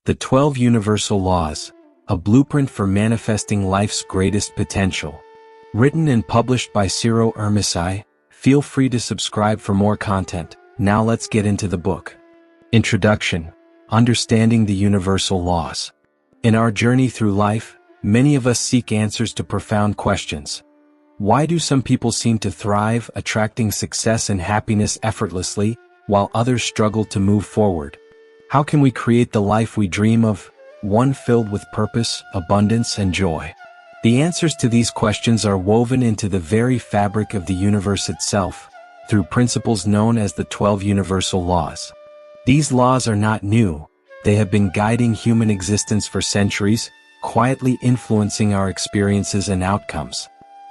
The 12 Universal Laws, a blueprint for manifesting life's greatest potential. Written and published by Ciro Ermisai. Feel free to subscribe for more content. Now let's get into the book. Introduction. Understanding the Universal Laws. In our journey through life, many of us seek answers to profound questions. Why do some people seem to thrive, attracting success and happiness effortlessly, while others struggle to move forward? How can we create the life we dream of, one filled with purpose, abundance, and joy? The answers to these questions are woven into the very fabric of the universe itself, through principles known as the 12 Universal Laws. These laws are not new. They have been guiding human existence for centuries, quietly influencing our experiences and outcomes.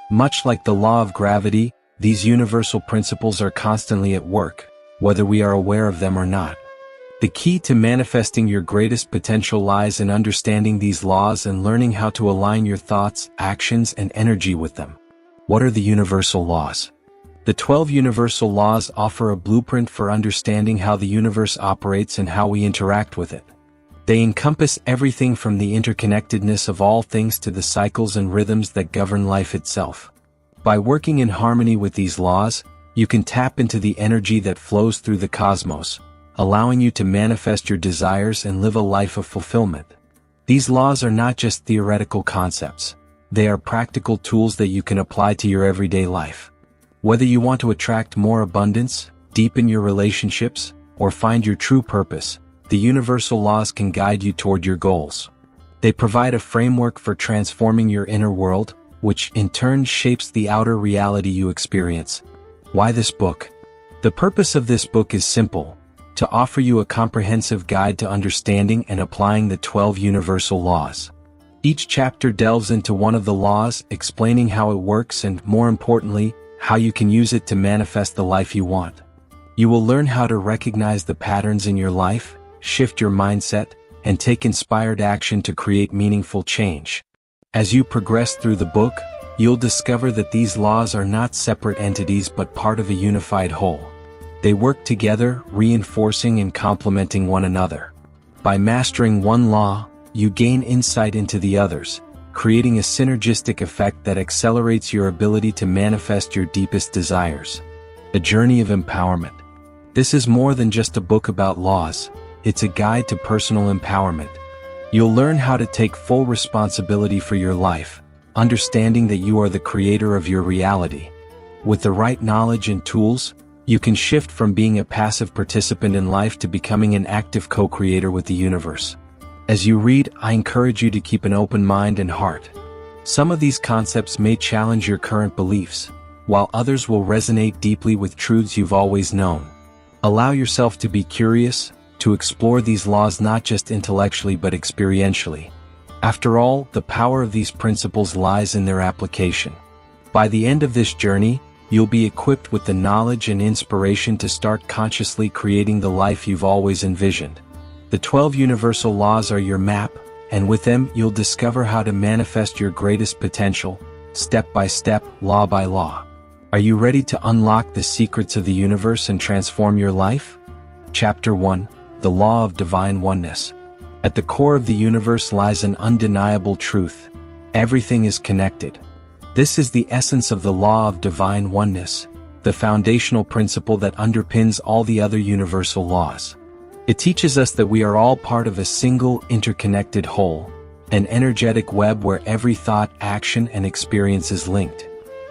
Much like the law of gravity, these universal principles are constantly at work, whether we are aware of them or not. The key to manifesting your greatest potential lies in understanding these laws and learning how to align your thoughts, actions, and energy with them. What are the universal laws? The 12 universal laws offer a blueprint for understanding how the universe operates and how we interact with it. They encompass everything from the interconnectedness of all things to the cycles and rhythms that govern life itself. By working in harmony with these laws, you can tap into the energy that flows through the cosmos, allowing you to manifest your desires and live a life of fulfillment. These laws are not just theoretical concepts. They are practical tools that you can apply to your everyday life. Whether you want to attract more abundance, deepen your relationships, or find your true purpose, the universal laws can guide you toward your goals. They provide a framework for transforming your inner world, which in turn shapes the outer reality you experience. Why this book? The purpose of this book is simple: to offer you a comprehensive guide to understanding and applying the 12 universal laws. Each chapter delves into one of the laws, explaining how it works and, more importantly, how you can use it to manifest the life you want. You will learn how to recognize the patterns in your life, shift your mindset, and take inspired action to create meaningful change. As you progress through the book, you'll discover that these laws are not separate entities but part of a unified whole. They work together, reinforcing and complementing one another. By mastering one law, you gain insight into the others, creating a synergistic effect that accelerates your ability to manifest your deepest desires. A journey of empowerment. This is more than just a book about laws. It's a guide to personal empowerment. You'll learn how to take full responsibility for your life, understanding that you are the creator of your reality. With the right knowledge and tools, you can shift from being a passive participant in life to becoming an active co-creator with the universe. As you read, I encourage you to keep an open mind and heart. Some of these concepts may challenge your current beliefs, while others will resonate deeply with truths you've always known. Allow yourself to be curious, to explore these laws not just intellectually but experientially. After all, the power of these principles lies in their application. By the end of this journey, you'll be equipped with the knowledge and inspiration to start consciously creating the life you've always envisioned. The 12 universal laws are your map, and with them you'll discover how to manifest your greatest potential, step by step, law by law. Are you ready to unlock the secrets of the universe and transform your life? Chapter 1. The Law of Divine Oneness. At the core of the universe lies an undeniable truth. Everything is connected. This is the essence of the law of divine oneness, the foundational principle that underpins all the other universal laws. It teaches us that we are all part of a single, interconnected whole, an energetic web where every thought, action, and experience is linked.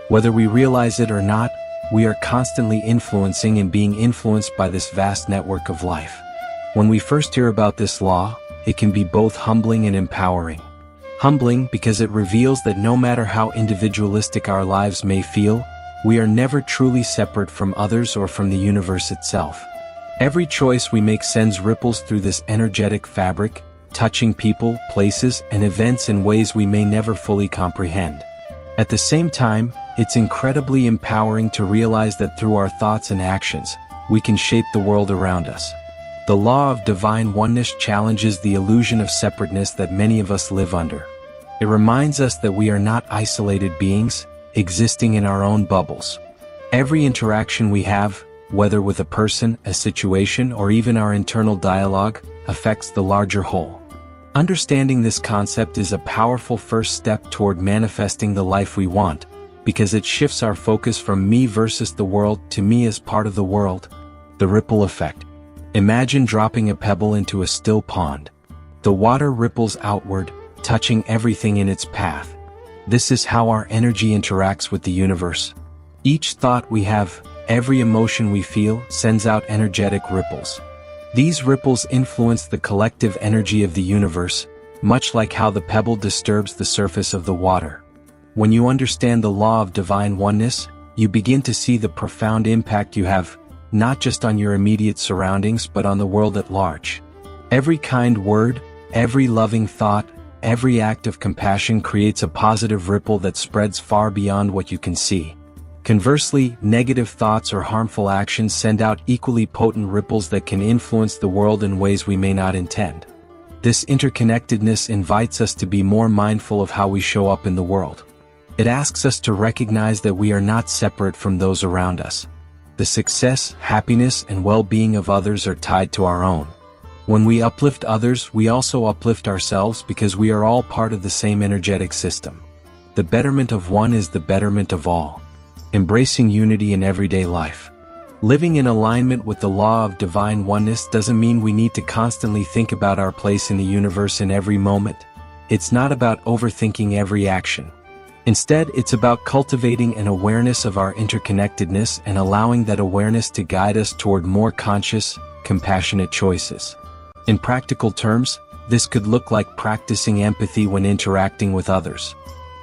Whether we realize it or not, we are constantly influencing and being influenced by this vast network of life. When we first hear about this law, it can be both humbling and empowering. Humbling because it reveals that no matter how individualistic our lives may feel, we are never truly separate from others or from the universe itself. Every choice we make sends ripples through this energetic fabric, touching people, places, and events in ways we may never fully comprehend. At the same time, it's incredibly empowering to realize that through our thoughts and actions, we can shape the world around us. The law of divine oneness challenges the illusion of separateness that many of us live under. It reminds us that we are not isolated beings, existing in our own bubbles. Every interaction we have, whether with a person, a situation, or even our internal dialogue, affects the larger whole. Understanding this concept is a powerful first step toward manifesting the life we want, because it shifts our focus from me versus the world to me as part of the world. The ripple effect. Imagine dropping a pebble into a still pond. The water ripples outward, touching everything in its path. This is how our energy interacts with the universe. Each thought we have, every emotion we feel, sends out energetic ripples. These ripples influence the collective energy of the universe, much like how the pebble disturbs the surface of the water. When you understand the law of divine oneness, you begin to see the profound impact you have, not just on your immediate surroundings but on the world at large. Every kind word, every loving thought, every act of compassion creates a positive ripple that spreads far beyond what you can see. Conversely, negative thoughts or harmful actions send out equally potent ripples that can influence the world in ways we may not intend. This interconnectedness invites us to be more mindful of how we show up in the world. It asks us to recognize that we are not separate from those around us. The success, happiness, and well-being of others are tied to our own. When we uplift others, we also uplift ourselves because we are all part of the same energetic system. The betterment of one is the betterment of all. Embracing unity in everyday life. Living in alignment with the law of divine oneness doesn't mean we need to constantly think about our place in the universe in every moment. It's not about overthinking every action. Instead, it's about cultivating an awareness of our interconnectedness and allowing that awareness to guide us toward more conscious, compassionate choices. In practical terms, this could look like practicing empathy when interacting with others.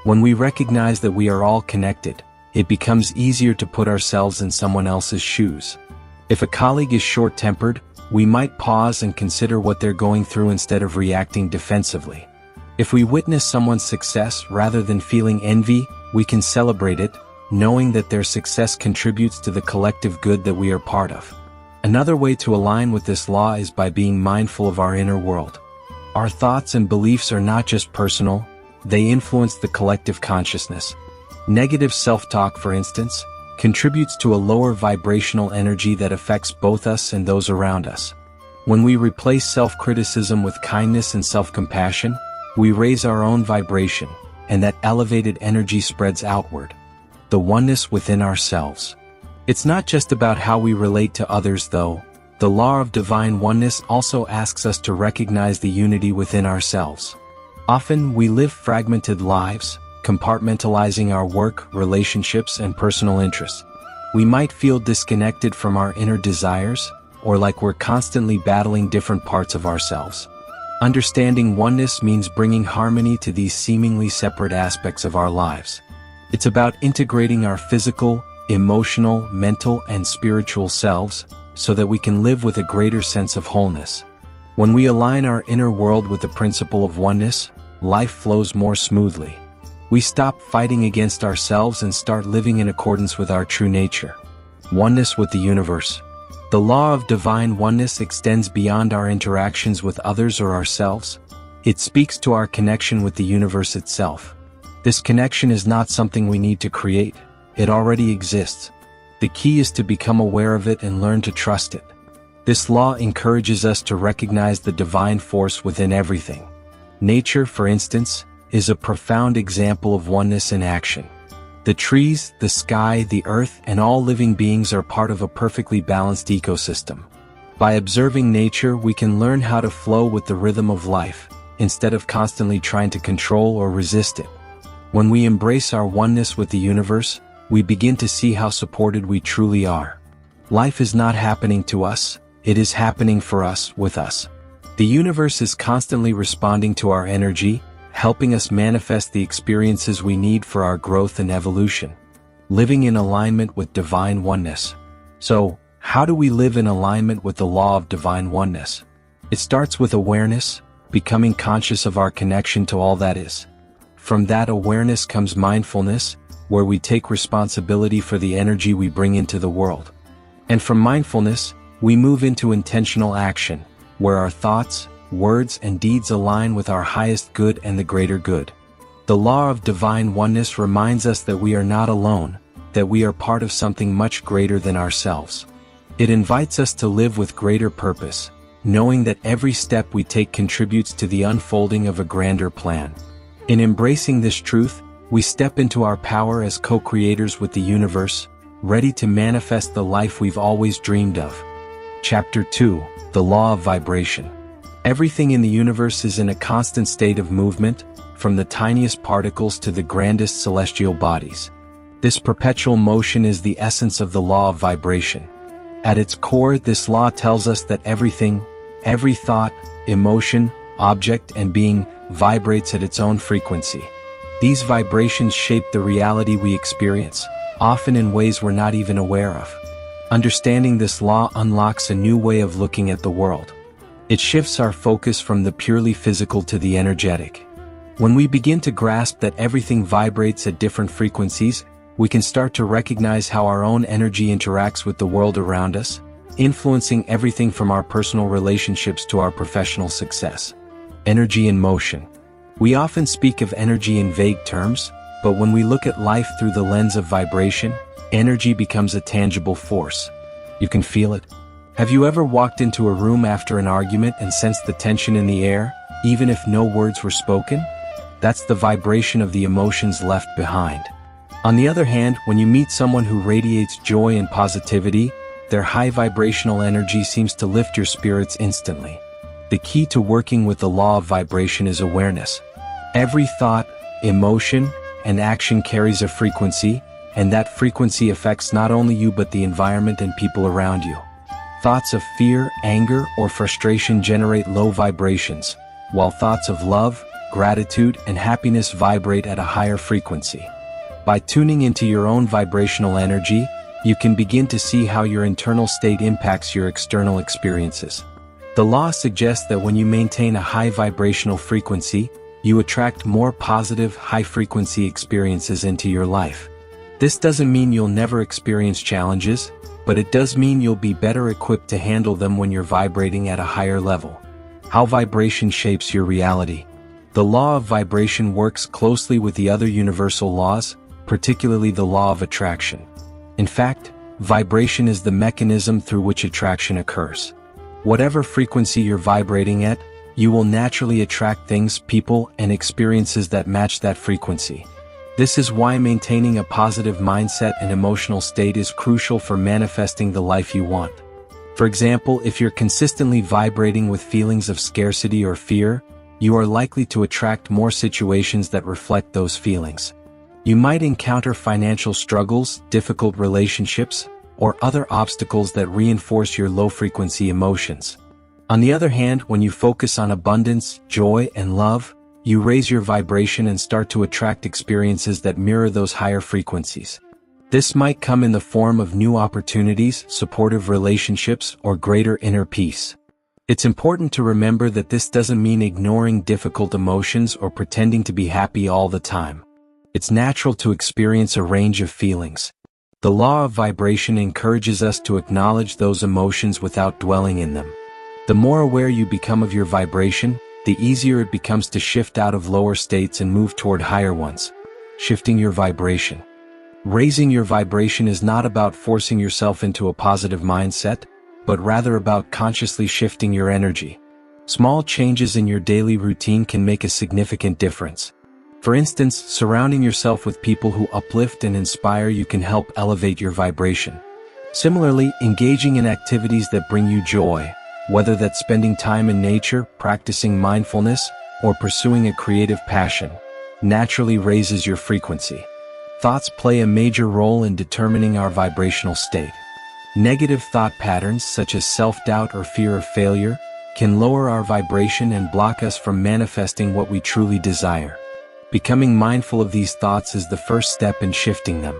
When we recognize that we are all connected, it becomes easier to put ourselves in someone else's shoes. If a colleague is short-tempered, we might pause and consider what they're going through instead of reacting defensively. If we witness someone's success rather than feeling envy, we can celebrate it, knowing that their success contributes to the collective good that we are part of. Another way to align with this law is by being mindful of our inner world. Our thoughts and beliefs are not just personal, they influence the collective consciousness. Negative self-talk, for instance, contributes to a lower vibrational energy that affects both us and those around us. When we replace self-criticism with kindness and self-compassion, we raise our own vibration, and that elevated energy spreads outward. The oneness within ourselves. It's not just about how we relate to others though. The law of divine oneness also asks us to recognize the unity within ourselves. Often we live fragmented lives, compartmentalizing our work, relationships, and personal interests. We might feel disconnected from our inner desires, or like we're constantly battling different parts of ourselves. Understanding oneness means bringing harmony to these seemingly separate aspects of our lives. It's about integrating our physical, emotional, mental, and spiritual selves, so that we can live with a greater sense of wholeness. When we align our inner world with the principle of oneness, life flows more smoothly. We stop fighting against ourselves and start living in accordance with our true nature. Oneness with the universe. The law of divine oneness extends beyond our interactions with others or ourselves. It speaks to our connection with the universe itself. This connection is not something we need to create. It already exists. The key is to become aware of it and learn to trust it. This law encourages us to recognize the divine force within everything. Nature, for instance, is a profound example of oneness in action. The trees, the sky, the earth, and all living beings are part of a perfectly balanced ecosystem. By observing nature, we can learn how to flow with the rhythm of life, instead of constantly trying to control or resist it. When we embrace our oneness with the universe, we begin to see how supported we truly are. Life is not happening to us, it is happening for us, with us. The universe is constantly responding to our energy, helping us manifest the experiences we need for our growth and evolution. Living in alignment with divine oneness. So, how do we live in alignment with the law of divine oneness? It starts with awareness, becoming conscious of our connection to all that is. From that awareness comes mindfulness, where we take responsibility for the energy we bring into the world. And from mindfulness, we move into intentional action, where our thoughts, words, and deeds align with our highest good and the greater good. The law of divine oneness reminds us that we are not alone, that we are part of something much greater than ourselves. It invites us to live with greater purpose, knowing that every step we take contributes to the unfolding of a grander plan. In embracing this truth, we step into our power as co-creators with the universe, ready to manifest the life we've always dreamed of. Chapter 2: The Law of Vibration. Everything in the universe is in a constant state of movement, from the tiniest particles to the grandest celestial bodies. This perpetual motion is the essence of the law of vibration. At its core, this law tells us that everything, every thought, emotion, object, and being vibrates at its own frequency. These vibrations shape the reality we experience, often in ways we're not even aware of. Understanding this law unlocks a new way of looking at the world. It shifts our focus from the purely physical to the energetic. When we begin to grasp that everything vibrates at different frequencies, we can start to recognize how our own energy interacts with the world around us, influencing everything from our personal relationships to our professional success. Energy in motion. We often speak of energy in vague terms, but when we look at life through the lens of vibration, energy becomes a tangible force. You can feel it. Have you ever walked into a room after an argument and sensed the tension in the air, even if no words were spoken? That's the vibration of the emotions left behind. On the other hand, when you meet someone who radiates joy and positivity, their high vibrational energy seems to lift your spirits instantly. The key to working with the law of vibration is awareness. Every thought, emotion, and action carries a frequency, and that frequency affects not only you but the environment and people around you. Thoughts of fear, anger, or frustration generate low vibrations, while thoughts of love, gratitude, and happiness vibrate at a higher frequency. By tuning into your own vibrational energy, you can begin to see how your internal state impacts your external experiences. The law suggests that when you maintain a high vibrational frequency, you attract more positive, high-frequency experiences into your life. This doesn't mean you'll never experience challenges, but it does mean you'll be better equipped to handle them when you're vibrating at a higher level. How vibration shapes your reality. The law of vibration works closely with the other universal laws, particularly the law of attraction. In fact, vibration is the mechanism through which attraction occurs. Whatever frequency you're vibrating at, you will naturally attract things, people, and experiences that match that frequency. This is why maintaining a positive mindset and emotional state is crucial for manifesting the life you want. For example, if you're consistently vibrating with feelings of scarcity or fear, you are likely to attract more situations that reflect those feelings. You might encounter financial struggles, difficult relationships, or other obstacles that reinforce your low-frequency emotions. On the other hand, when you focus on abundance, joy, and love, you raise your vibration and start to attract experiences that mirror those higher frequencies. This might come in the form of new opportunities, supportive relationships, or greater inner peace. It's important to remember that this doesn't mean ignoring difficult emotions or pretending to be happy all the time. It's natural to experience a range of feelings. The law of vibration encourages us to acknowledge those emotions without dwelling in them. The more aware you become of your vibration, the easier it becomes to shift out of lower states and move toward higher ones. Shifting your vibration. Raising your vibration is not about forcing yourself into a positive mindset, but rather about consciously shifting your energy. Small changes in your daily routine can make a significant difference. For instance, surrounding yourself with people who uplift and inspire you can help elevate your vibration. Similarly, engaging in activities that bring you joy, whether that's spending time in nature, practicing mindfulness, or pursuing a creative passion, naturally raises your frequency. Thoughts play a major role in determining our vibrational state. Negative thought patterns such as self-doubt or fear of failure can lower our vibration and block us from manifesting what we truly desire. Becoming mindful of these thoughts is the first step in shifting them.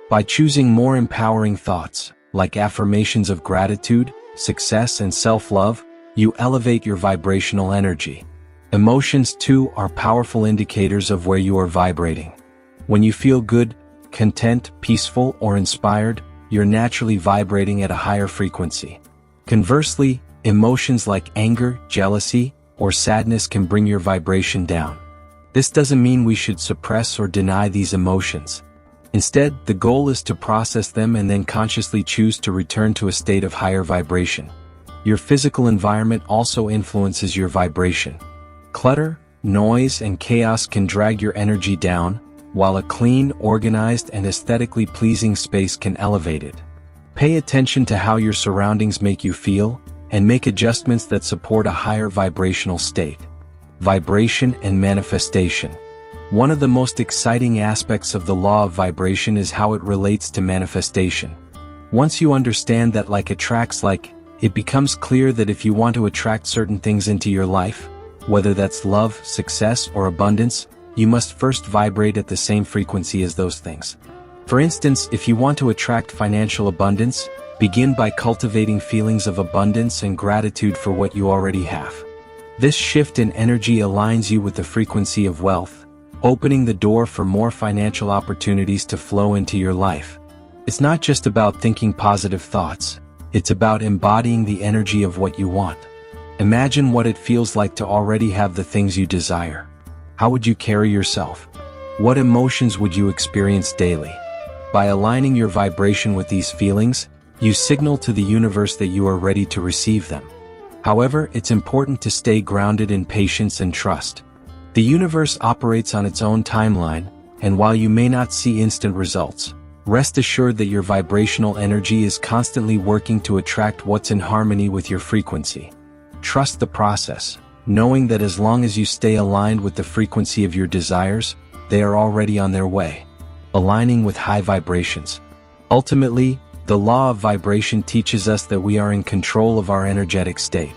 By choosing more empowering thoughts, like affirmations of gratitude, success, and self-love, you elevate your vibrational energy. Emotions, too, are powerful indicators of where you are vibrating. When you feel good, content, peaceful, or inspired, you're naturally vibrating at a higher frequency. Conversely, emotions like anger, jealousy, or sadness can bring your vibration down. This doesn't mean we should suppress or deny these emotions. Instead, the goal is to process them and then consciously choose to return to a state of higher vibration. Your physical environment also influences your vibration. Clutter, noise, and chaos can drag your energy down, while a clean, organized, and aesthetically pleasing space can elevate it. Pay attention to how your surroundings make you feel, and make adjustments that support a higher vibrational state. Vibration and manifestation. One of the most exciting aspects of the law of vibration is how it relates to manifestation. Once you understand that like attracts like, it becomes clear that if you want to attract certain things into your life, whether that's love, success, or abundance, you must first vibrate at the same frequency as those things. For instance, if you want to attract financial abundance, begin by cultivating feelings of abundance and gratitude for what you already have. This shift in energy aligns you with the frequency of wealth, opening the door for more financial opportunities to flow into your life. It's not just about thinking positive thoughts, it's about embodying the energy of what you want. Imagine what it feels like to already have the things you desire. How would you carry yourself? What emotions would you experience daily? By aligning your vibration with these feelings, you signal to the universe that you are ready to receive them. However, it's important to stay grounded in patience and trust. The universe operates on its own timeline, and while you may not see instant results, rest assured that your vibrational energy is constantly working to attract what's in harmony with your frequency. Trust the process, knowing that as long as you stay aligned with the frequency of your desires, they are already on their way. Aligning with high vibrations. Ultimately, the law of vibration teaches us that we are in control of our energetic state.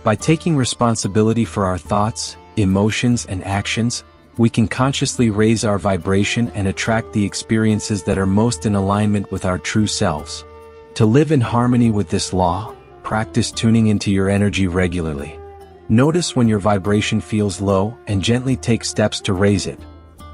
By taking responsibility for our thoughts, emotions, and actions, we can consciously raise our vibration and attract the experiences that are most in alignment with our true selves. To live in harmony with this law, practice tuning into your energy regularly. Notice when your vibration feels low and gently take steps to raise it.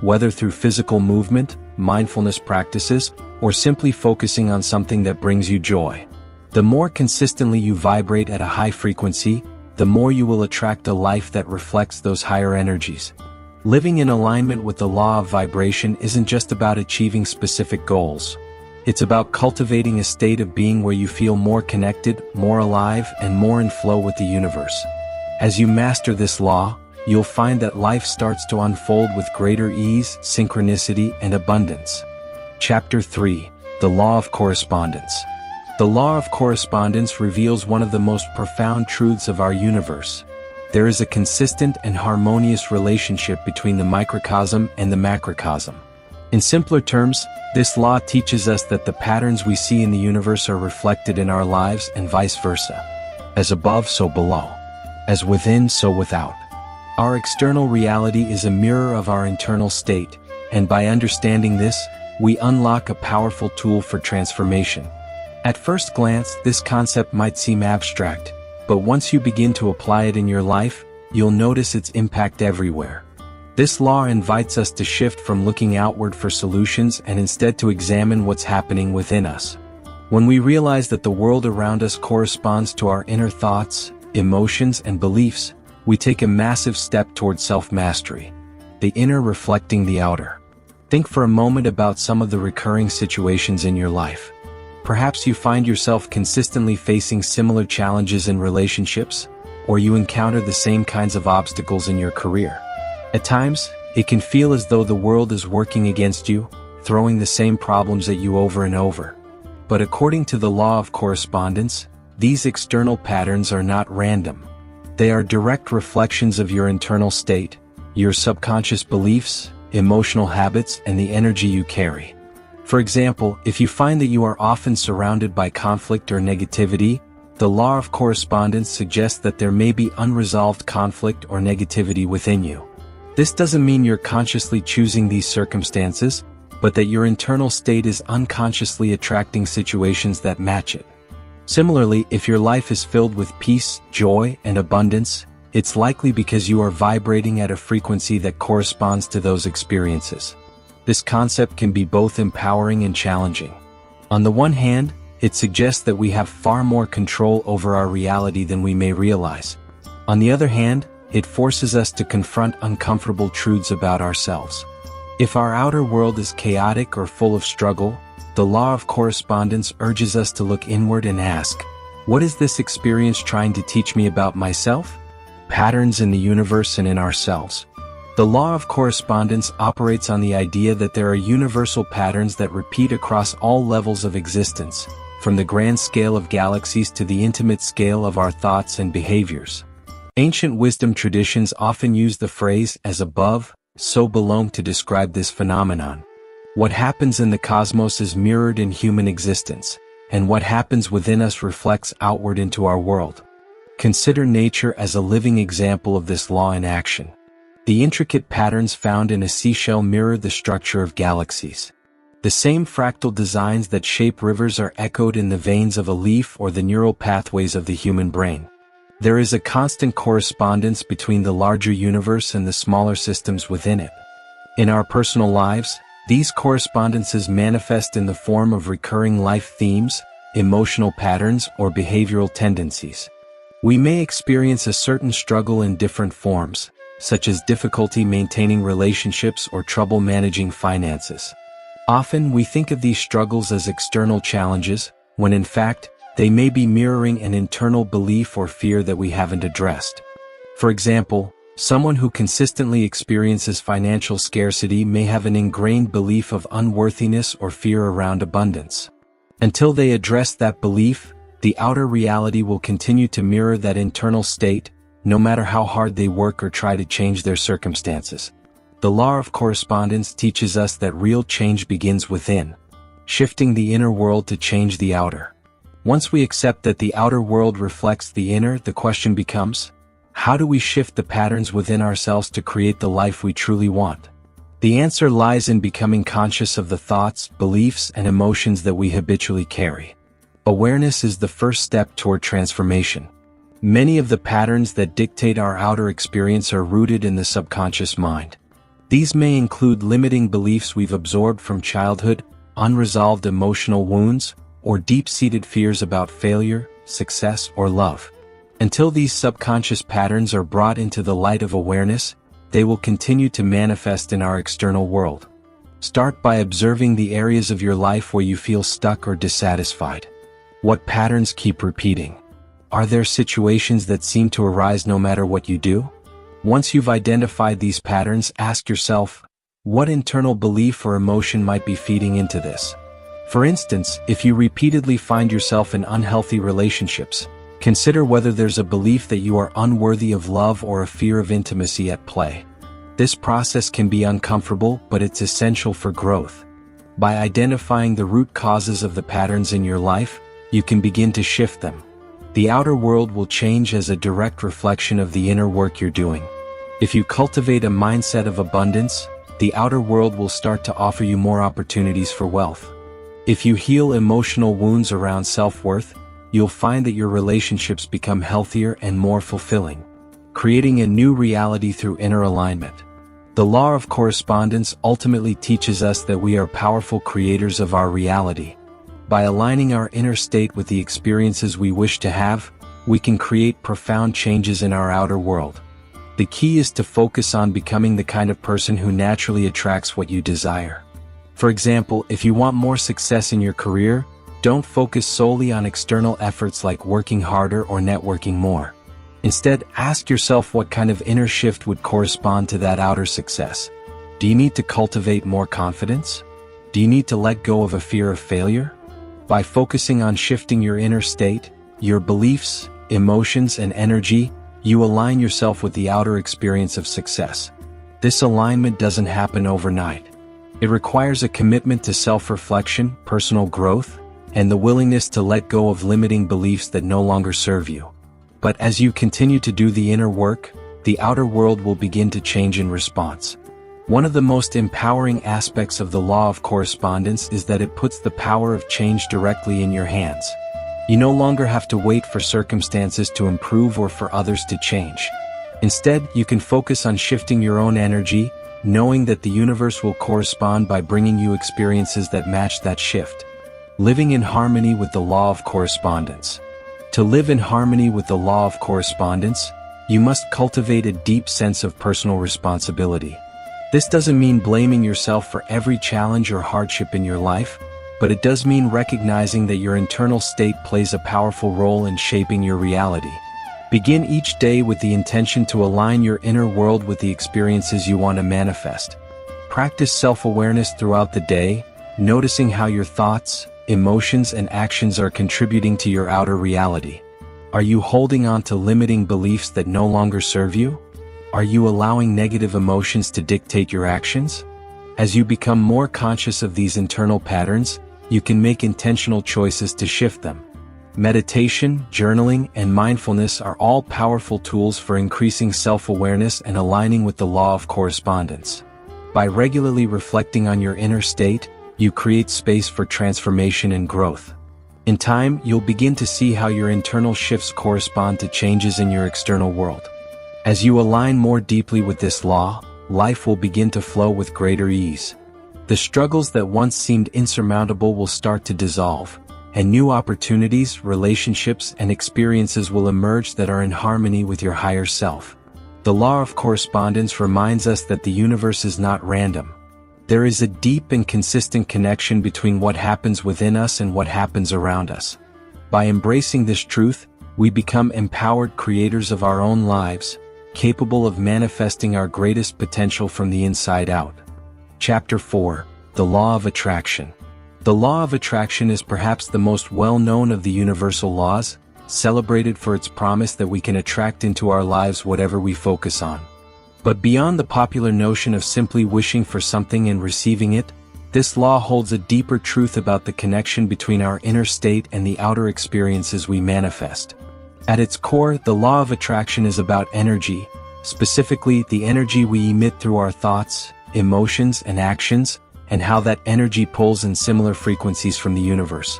Whether through physical movement, mindfulness practices, or simply focusing on something that brings you joy. The more consistently you vibrate at a high frequency, the more you will attract a life that reflects those higher energies. Living in alignment with the law of vibration isn't just about achieving specific goals. It's about cultivating a state of being where you feel more connected, more alive, and more in flow with the universe. As you master this law, you'll find that life starts to unfold with greater ease, synchronicity, and abundance. Chapter 3. The Law of Correspondence. The law of correspondence reveals one of the most profound truths of our universe. There is a consistent and harmonious relationship between the microcosm and the macrocosm. In simpler terms, this law teaches us that the patterns we see in the universe are reflected in our lives and vice versa. As above, so below. As within, so without. Our external reality is a mirror of our internal state, and by understanding this, we unlock a powerful tool for transformation. At first glance, this concept might seem abstract, but once you begin to apply it in your life, you'll notice its impact everywhere. This law invites us to shift from looking outward for solutions and instead to examine what's happening within us. When we realize that the world around us corresponds to our inner thoughts, emotions, and beliefs, we take a massive step toward self-mastery. The inner reflecting the outer. Think for a moment about some of the recurring situations in your life. Perhaps you find yourself consistently facing similar challenges in relationships, or you encounter the same kinds of obstacles in your career. At times, it can feel as though the world is working against you, throwing the same problems at you over and over. But according to the law of correspondence, these external patterns are not random. They are direct reflections of your internal state, your subconscious beliefs, emotional habits, and the energy you carry. For example, if you find that you are often surrounded by conflict or negativity, the law of correspondence suggests that there may be unresolved conflict or negativity within you. This doesn't mean you're consciously choosing these circumstances, but that your internal state is unconsciously attracting situations that match it. Similarly, if your life is filled with peace, joy, and abundance, it's likely because you are vibrating at a frequency that corresponds to those experiences. This concept can be both empowering and challenging. On the one hand, it suggests that we have far more control over our reality than we may realize. On the other hand, it forces us to confront uncomfortable truths about ourselves. If our outer world is chaotic or full of struggle, the law of correspondence urges us to look inward and ask, What is this experience trying to teach me about myself? Patterns in the universe and in ourselves. The law of correspondence operates on the idea that there are universal patterns that repeat across all levels of existence, from the grand scale of galaxies to the intimate scale of our thoughts and behaviors. Ancient wisdom traditions often use the phrase "as above, so below" to describe this phenomenon. What happens in the cosmos is mirrored in human existence, and what happens within us reflects outward into our world. Consider nature as a living example of this law in action. The intricate patterns found in a seashell mirror the structure of galaxies. The same fractal designs that shape rivers are echoed in the veins of a leaf or the neural pathways of the human brain. There is a constant correspondence between the larger universe and the smaller systems within it. In our personal lives, these correspondences manifest in the form of recurring life themes, emotional patterns, or behavioral tendencies. We may experience a certain struggle in different forms, such as difficulty maintaining relationships or trouble managing finances. Often we think of these struggles as external challenges, when in fact, they may be mirroring an internal belief or fear that we haven't addressed. For example, someone who consistently experiences financial scarcity may have an ingrained belief of unworthiness or fear around abundance. Until they address that belief, the outer reality will continue to mirror that internal state, no matter how hard they work or try to change their circumstances. The law of correspondence teaches us that real change begins within, shifting the inner world to change the outer. Once we accept that the outer world reflects the inner, the question becomes, how do we shift the patterns within ourselves to create the life we truly want? The answer lies in becoming conscious of the thoughts, beliefs, and emotions that we habitually carry. Awareness is the first step toward transformation. Many of the patterns that dictate our outer experience are rooted in the subconscious mind. These may include limiting beliefs we've absorbed from childhood, unresolved emotional wounds, or deep-seated fears about failure, success, or love. Until these subconscious patterns are brought into the light of awareness, they will continue to manifest in our external world. Start by observing the areas of your life where you feel stuck or dissatisfied. What patterns keep repeating? Are there situations that seem to arise no matter what you do? Once you've identified these patterns, ask yourself, what internal belief or emotion might be feeding into this? For instance, if you repeatedly find yourself in unhealthy relationships, consider whether there's a belief that you are unworthy of love or a fear of intimacy at play. This process can be uncomfortable, but it's essential for growth. By identifying the root causes of the patterns in your life, you can begin to shift them. The outer world will change as a direct reflection of the inner work you're doing. If you cultivate a mindset of abundance, the outer world will start to offer you more opportunities for wealth. If you heal emotional wounds around self-worth, you'll find that your relationships become healthier and more fulfilling, creating a new reality through inner alignment. The law of correspondence ultimately teaches us that we are powerful creators of our reality. By aligning our inner state with the experiences we wish to have, we can create profound changes in our outer world. The key is to focus on becoming the kind of person who naturally attracts what you desire. For example, if you want more success in your career, don't focus solely on external efforts like working harder or networking more. Instead, ask yourself what kind of inner shift would correspond to that outer success. Do you need to cultivate more confidence? Do you need to let go of a fear of failure? By focusing on shifting your inner state, your beliefs, emotions, and energy, you align yourself with the outer experience of success. This alignment doesn't happen overnight. It requires a commitment to self-reflection, personal growth, and the willingness to let go of limiting beliefs that no longer serve you. But as you continue to do the inner work, the outer world will begin to change in response. One of the most empowering aspects of the law of correspondence is that it puts the power of change directly in your hands. You no longer have to wait for circumstances to improve or for others to change. Instead, you can focus on shifting your own energy, knowing that the universe will correspond by bringing you experiences that match that shift. Living in harmony with the law of correspondence. To live in harmony with the law of correspondence, you must cultivate a deep sense of personal responsibility. This doesn't mean blaming yourself for every challenge or hardship in your life, but it does mean recognizing that your internal state plays a powerful role in shaping your reality. Begin each day with the intention to align your inner world with the experiences you want to manifest. Practice self-awareness throughout the day, noticing how your thoughts, emotions, and actions are contributing to your outer reality. Are you holding on to limiting beliefs that no longer serve you? Are you allowing negative emotions to dictate your actions? As you become more conscious of these internal patterns, you can make intentional choices to shift them. Meditation, journaling, and mindfulness are all powerful tools for increasing self-awareness and aligning with the law of correspondence. By regularly reflecting on your inner state, you create space for transformation and growth. In time, you'll begin to see how your internal shifts correspond to changes in your external world. As you align more deeply with this law, life will begin to flow with greater ease. The struggles that once seemed insurmountable will start to dissolve, and new opportunities, relationships, and experiences will emerge that are in harmony with your higher self. The law of correspondence reminds us that the universe is not random. There is a deep and consistent connection between what happens within us and what happens around us. By embracing this truth, we become empowered creators of our own lives, capable of manifesting our greatest potential from the inside out. Chapter 4: The Law of Attraction. The law of attraction is perhaps the most well-known of the universal laws, celebrated for its promise that we can attract into our lives whatever we focus on. But beyond the popular notion of simply wishing for something and receiving it, this law holds a deeper truth about the connection between our inner state and the outer experiences we manifest. At its core, the law of attraction is about energy, specifically the energy we emit through our thoughts, emotions, and actions, and how that energy pulls in similar frequencies from the universe.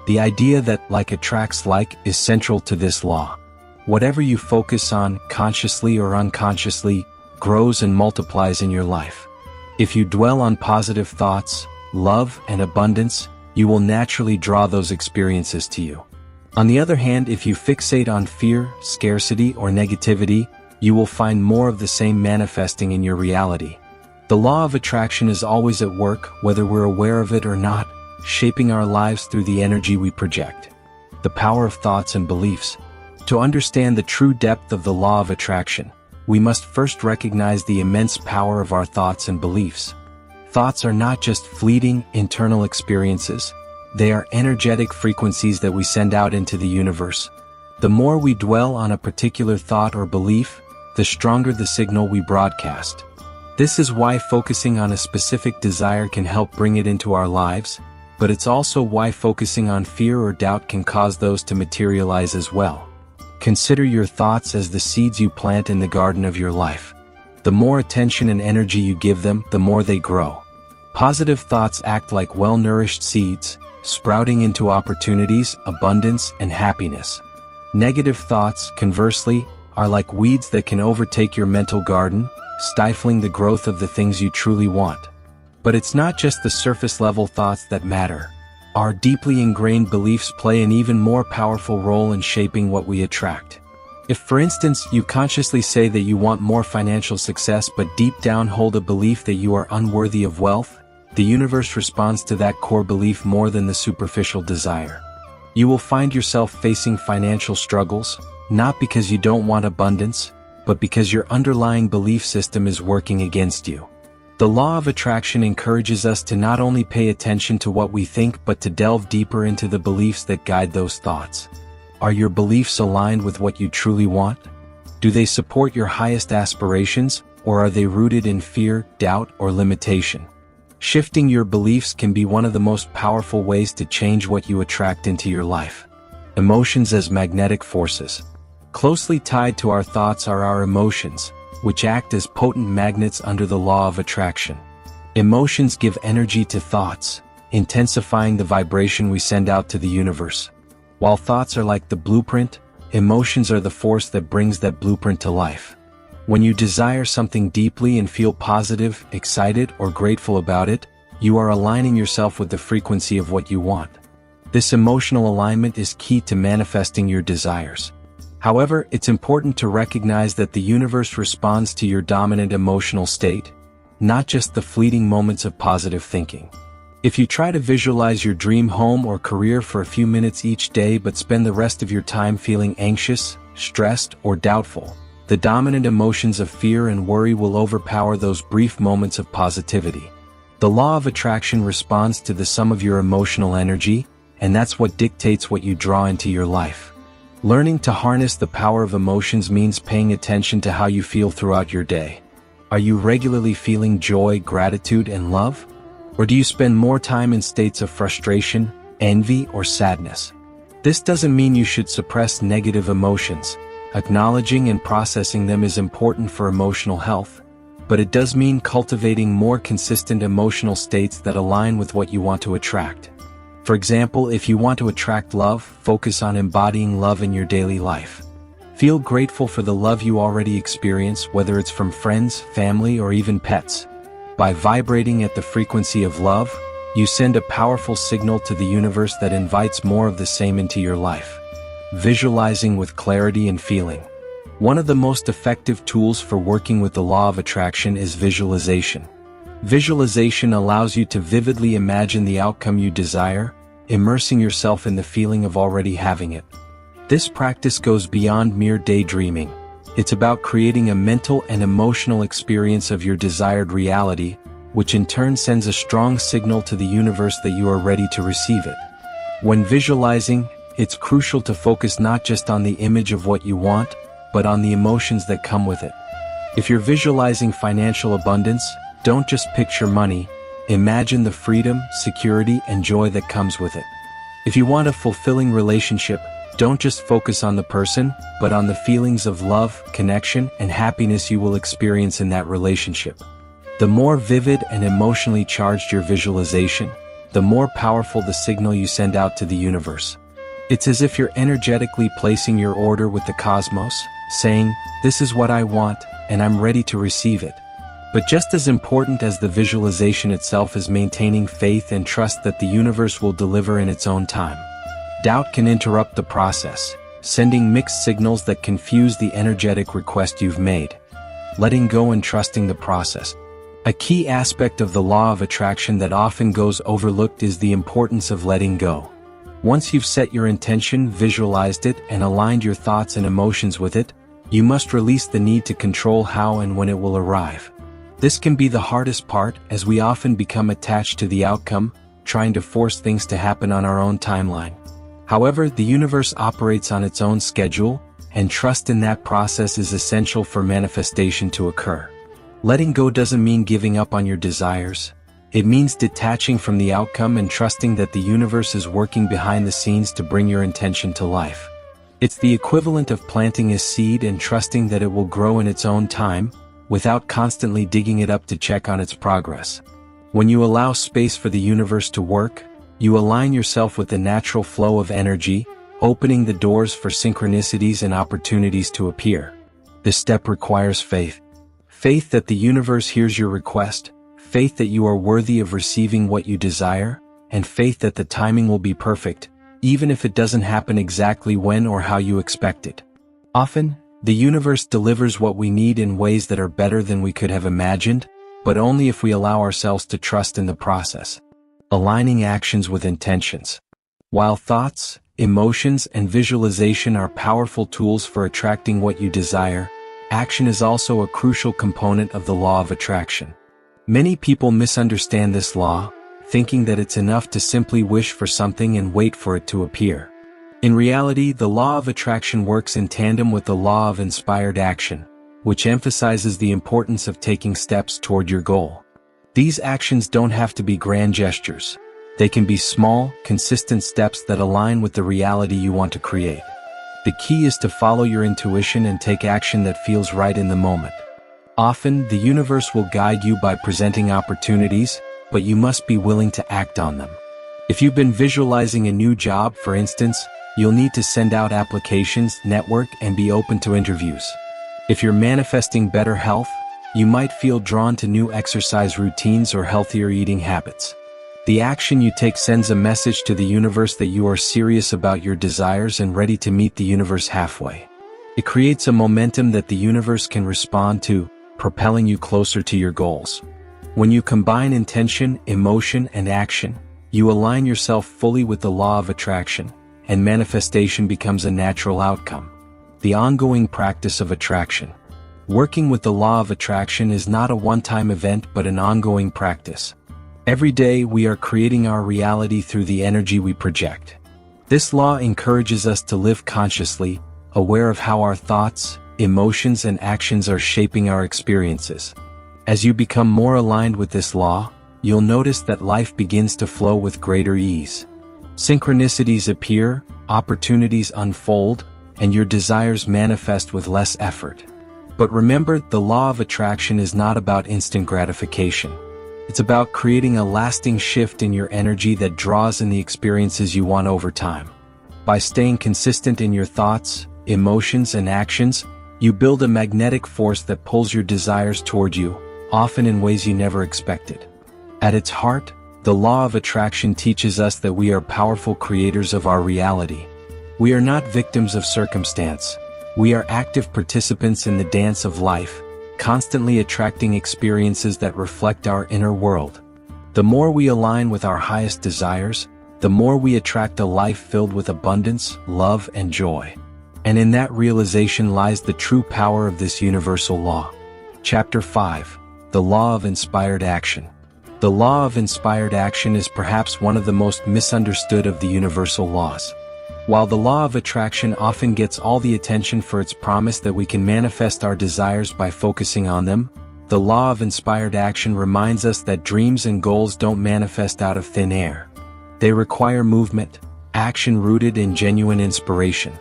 The idea that like attracts like is central to this law. Whatever you focus on, consciously or unconsciously, grows and multiplies in your life. If you dwell on positive thoughts, love, and abundance, you will naturally draw those experiences to you. On the other hand, if you fixate on fear, scarcity, or negativity, you will find more of the same manifesting in your reality. The law of attraction is always at work, whether we're aware of it or not, shaping our lives through the energy we project. The power of thoughts and beliefs. To understand the true depth of the law of attraction, we must first recognize the immense power of our thoughts and beliefs. Thoughts are not just fleeting, internal experiences. They are energetic frequencies that we send out into the universe. The more we dwell on a particular thought or belief, the stronger the signal we broadcast. This is why focusing on a specific desire can help bring it into our lives, but it's also why focusing on fear or doubt can cause those to materialize as well. Consider your thoughts as the seeds you plant in the garden of your life. The more attention and energy you give them, the more they grow. Positive thoughts act like well-nourished seeds, sprouting into opportunities, abundance, and happiness. Negative thoughts, conversely, are like weeds that can overtake your mental garden, stifling the growth of the things you truly want. But it's not just the surface-level thoughts that matter. Our deeply ingrained beliefs play an even more powerful role in shaping what we attract. If, for instance, you consciously say that you want more financial success but deep down hold a belief that you are unworthy of wealth, the universe responds to that core belief more than the superficial desire. You will find yourself facing financial struggles, not because you don't want abundance, but because your underlying belief system is working against you. The law of attraction encourages us to not only pay attention to what we think but to delve deeper into the beliefs that guide those thoughts. Are your beliefs aligned with what you truly want? Do they support your highest aspirations, or are they rooted in fear, doubt, or limitation? Shifting your beliefs can be one of the most powerful ways to change what you attract into your life. Emotions as magnetic forces. Closely tied to our thoughts are our emotions, which act as potent magnets under the law of attraction. Emotions give energy to thoughts, intensifying the vibration we send out to the universe. While thoughts are like the blueprint, emotions are the force that brings that blueprint to life. When you desire something deeply and feel positive, excited, or grateful about it, you are aligning yourself with the frequency of what you want. This emotional alignment is key to manifesting your desires. However, it's important to recognize that the universe responds to your dominant emotional state, not just the fleeting moments of positive thinking. If you try to visualize your dream home or career for a few minutes each day but spend the rest of your time feeling anxious, stressed, or doubtful, the dominant emotions of fear and worry will overpower those brief moments of positivity. The law of attraction responds to the sum of your emotional energy, and that's what dictates what you draw into your life. Learning to harness the power of emotions means paying attention to how you feel throughout your day. Are you regularly feeling joy, gratitude, and love? Or do you spend more time in states of frustration, envy, or sadness? This doesn't mean you should suppress negative emotions. Acknowledging and processing them is important for emotional health, but it does mean cultivating more consistent emotional states that align with what you want to attract. For example, if you want to attract love, focus on embodying love in your daily life. Feel grateful for the love you already experience, whether it's from friends, family, or even pets. By vibrating at the frequency of love, you send a powerful signal to the universe that invites more of the same into your life. Visualizing with clarity and feeling. One of the most effective tools for working with the law of attraction is visualization. Visualization allows you to vividly imagine the outcome you desire, immersing yourself in the feeling of already having it. This practice goes beyond mere daydreaming. It's about creating a mental and emotional experience of your desired reality, which in turn sends a strong signal to the universe that you are ready to receive it. When visualizing, it's crucial to focus not just on the image of what you want, but on the emotions that come with it. If you're visualizing financial abundance, don't just picture money, imagine the freedom, security, and joy that comes with it. If you want a fulfilling relationship, don't just focus on the person, but on the feelings of love, connection, and happiness you will experience in that relationship. The more vivid and emotionally charged your visualization, the more powerful the signal you send out to the universe. It's as if you're energetically placing your order with the cosmos, saying, "This is what I want, and I'm ready to receive it." But just as important as the visualization itself is maintaining faith and trust that the universe will deliver in its own time. Doubt can interrupt the process, sending mixed signals that confuse the energetic request you've made. Letting go and trusting the process. A key aspect of the law of attraction that often goes overlooked is the importance of letting go. Once you've set your intention, visualized it, and aligned your thoughts and emotions with it, you must release the need to control how and when it will arrive. This can be the hardest part, as we often become attached to the outcome, trying to force things to happen on our own timeline. However, the universe operates on its own schedule, and trust in that process is essential for manifestation to occur. Letting go doesn't mean giving up on your desires. It means detaching from the outcome and trusting that the universe is working behind the scenes to bring your intention to life. It's the equivalent of planting a seed and trusting that it will grow in its own time, without constantly digging it up to check on its progress. When you allow space for the universe to work, you align yourself with the natural flow of energy, opening the doors for synchronicities and opportunities to appear. This step requires faith. Faith that the universe hears your request, faith that you are worthy of receiving what you desire, and faith that the timing will be perfect, even if it doesn't happen exactly when or how you expect it. Often, the universe delivers what we need in ways that are better than we could have imagined, but only if we allow ourselves to trust in the process. Aligning actions with intentions. While thoughts, emotions, and visualization are powerful tools for attracting what you desire, action is also a crucial component of the law of attraction. Many people misunderstand this law, thinking that it's enough to simply wish for something and wait for it to appear. In reality, the law of attraction works in tandem with the law of inspired action, which emphasizes the importance of taking steps toward your goal. These actions don't have to be grand gestures. They can be small, consistent steps that align with the reality you want to create. The key is to follow your intuition and take action that feels right in the moment. Often, the universe will guide you by presenting opportunities, but you must be willing to act on them. If you've been visualizing a new job, for instance, you'll need to send out applications, network, and be open to interviews. If you're manifesting better health, you might feel drawn to new exercise routines or healthier eating habits. The action you take sends a message to the universe that you are serious about your desires and ready to meet the universe halfway. It creates a momentum that the universe can respond to, propelling you closer to your goals. When you combine intention, emotion, and action, you align yourself fully with the law of attraction, and manifestation becomes a natural outcome. The ongoing practice of attraction. Working with the law of attraction is not a one-time event but an ongoing practice. Every day we are creating our reality through the energy we project. This law encourages us to live consciously, aware of how our thoughts, emotions, and actions are shaping our experiences. As you become more aligned with this law, you'll notice that life begins to flow with greater ease. Synchronicities appear, opportunities unfold, and your desires manifest with less effort. But remember, the law of attraction is not about instant gratification. It's about creating a lasting shift in your energy that draws in the experiences you want over time. By staying consistent in your thoughts, emotions, and actions, you build a magnetic force that pulls your desires toward you, often in ways you never expected. At its heart, the law of attraction teaches us that we are powerful creators of our reality. We are not victims of circumstance. We are active participants in the dance of life, constantly attracting experiences that reflect our inner world. The more we align with our highest desires, the more we attract a life filled with abundance, love, and joy. And in that realization lies the true power of this universal law. Chapter 5. The Law of Inspired Action. The law of inspired action is perhaps one of the most misunderstood of the universal laws. While the law of attraction often gets all the attention for its promise that we can manifest our desires by focusing on them, the law of inspired action reminds us that dreams and goals don't manifest out of thin air. They require movement, action rooted in genuine inspiration.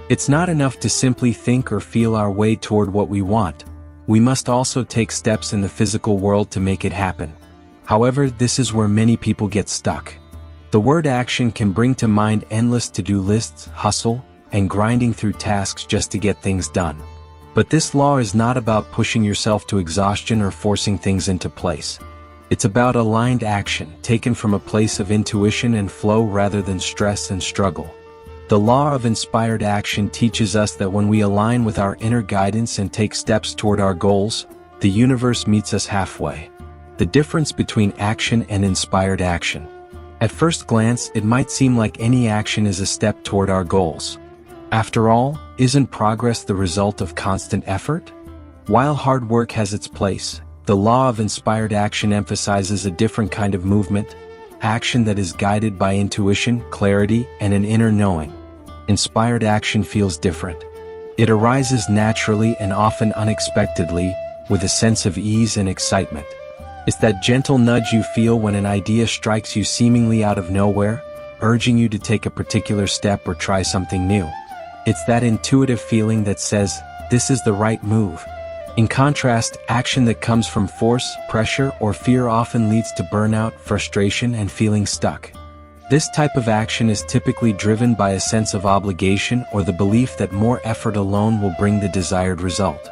It's not enough to simply think or feel our way toward what we want. We must also take steps in the physical world to make it happen. However, this is where many people get stuck. The word action can bring to mind endless to-do lists, hustle, and grinding through tasks just to get things done. But this law is not about pushing yourself to exhaustion or forcing things into place. It's about aligned action, taken from a place of intuition and flow rather than stress and struggle. The law of inspired action teaches us that when we align with our inner guidance and take steps toward our goals, the universe meets us halfway. The difference between action and inspired action. At first glance, it might seem like any action is a step toward our goals. After all, isn't progress the result of constant effort? While hard work has its place, the law of inspired action emphasizes a different kind of movement, action that is guided by intuition, clarity, and an inner knowing. Inspired action feels different. It arises naturally and often unexpectedly, with a sense of ease and excitement. It's that gentle nudge you feel when an idea strikes you seemingly out of nowhere, urging you to take a particular step or try something new. It's that intuitive feeling that says, this is the right move. In contrast, action that comes from force, pressure, or fear often leads to burnout, frustration, and feeling stuck. This type of action is typically driven by a sense of obligation or the belief that more effort alone will bring the desired result.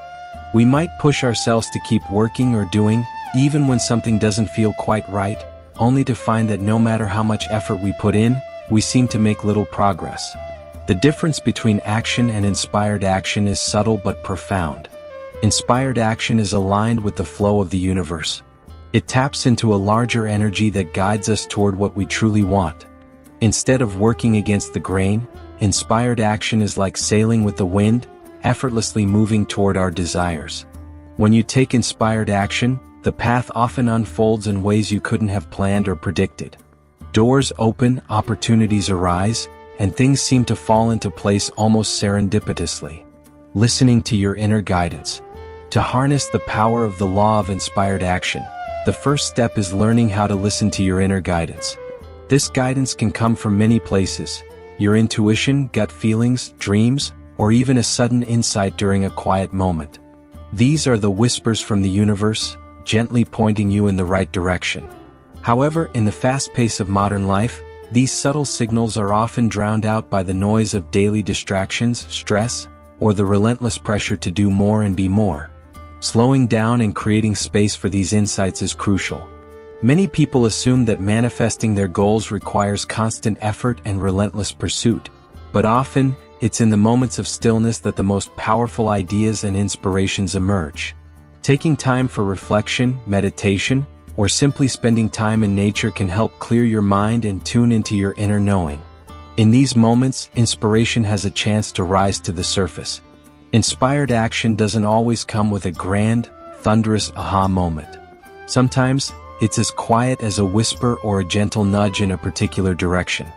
We might push ourselves to keep working or doing, even when something doesn't feel quite right, only to find that no matter how much effort we put in, we seem to make little progress. The difference between action and inspired action is subtle but profound. Inspired action is aligned with the flow of the universe. It taps into a larger energy that guides us toward what we truly want. Instead of working against the grain, inspired action is like sailing with the wind, effortlessly moving toward our desires. When you take inspired action, the path often unfolds in ways you couldn't have planned or predicted. Doors open, opportunities arise, and things seem to fall into place almost serendipitously. Listening to your inner guidance. To harness the power of the law of inspired action, the first step is learning how to listen to your inner guidance. This guidance can come from many places: your intuition, gut feelings, dreams, or even a sudden insight during a quiet moment. These are the whispers from the universe, gently pointing you in the right direction. However, in the fast pace of modern life, these subtle signals are often drowned out by the noise of daily distractions, stress, or the relentless pressure to do more and be more. Slowing down and creating space for these insights is crucial. Many people assume that manifesting their goals requires constant effort and relentless pursuit, but often, it's in the moments of stillness that the most powerful ideas and inspirations emerge. Taking time for reflection, meditation, or simply spending time in nature can help clear your mind and tune into your inner knowing. In these moments, inspiration has a chance to rise to the surface. Inspired action doesn't always come with a grand, thunderous aha moment. Sometimes, it's as quiet as a whisper or a gentle nudge in a particular direction.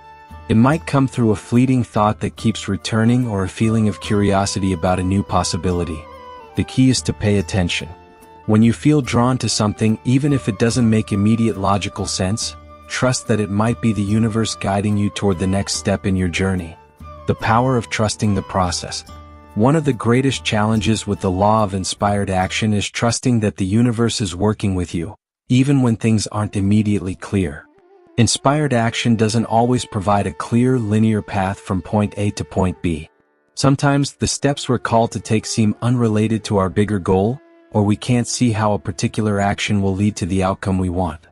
It might come through a fleeting thought that keeps returning or a feeling of curiosity about a new possibility. The key is to pay attention. When you feel drawn to something, even if it doesn't make immediate logical sense, trust that it might be the universe guiding you toward the next step in your journey. The power of trusting the process. One of the greatest challenges with the law of inspired action is trusting that the universe is working with you, even when things aren't immediately clear. Inspired action doesn't always provide a clear, linear path from point A to point B. Sometimes, the steps we're called to take seem unrelated to our bigger goal, or we can't see how a particular action will lead to the outcome we want.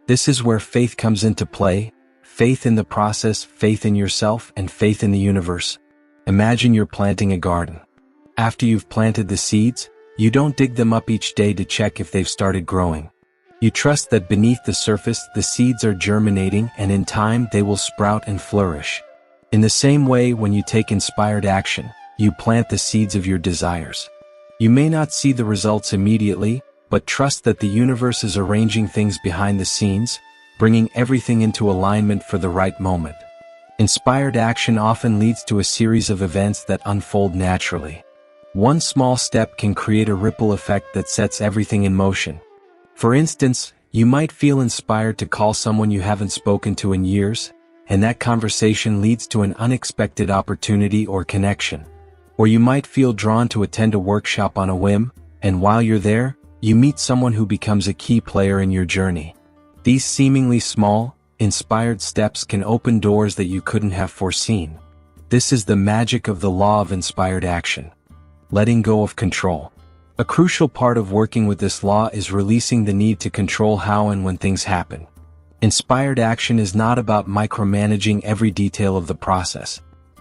This is where faith comes into play, faith in the process, faith in yourself, and faith in the universe. Imagine you're planting a garden. After you've planted the seeds, you don't dig them up each day to check if they've started growing. You trust that beneath the surface, the seeds are germinating, and in time they will sprout and flourish. In the same way, when you take inspired action, you plant the seeds of your desires. You may not see the results immediately, but trust that the universe is arranging things behind the scenes, bringing everything into alignment for the right moment. Inspired action often leads to a series of events that unfold naturally. One small step can create a ripple effect that sets everything in motion. For instance, you might feel inspired to call someone you haven't spoken to in years, and that conversation leads to an unexpected opportunity or connection. Or you might feel drawn to attend a workshop on a whim, and while you're there, you meet someone who becomes a key player in your journey. These seemingly small, inspired steps can open doors that you couldn't have foreseen. This is the magic of the law of inspired action. Letting go of control. A crucial part of working with this law is releasing the need to control how and when things happen. Inspired action is not about micromanaging every detail of the process.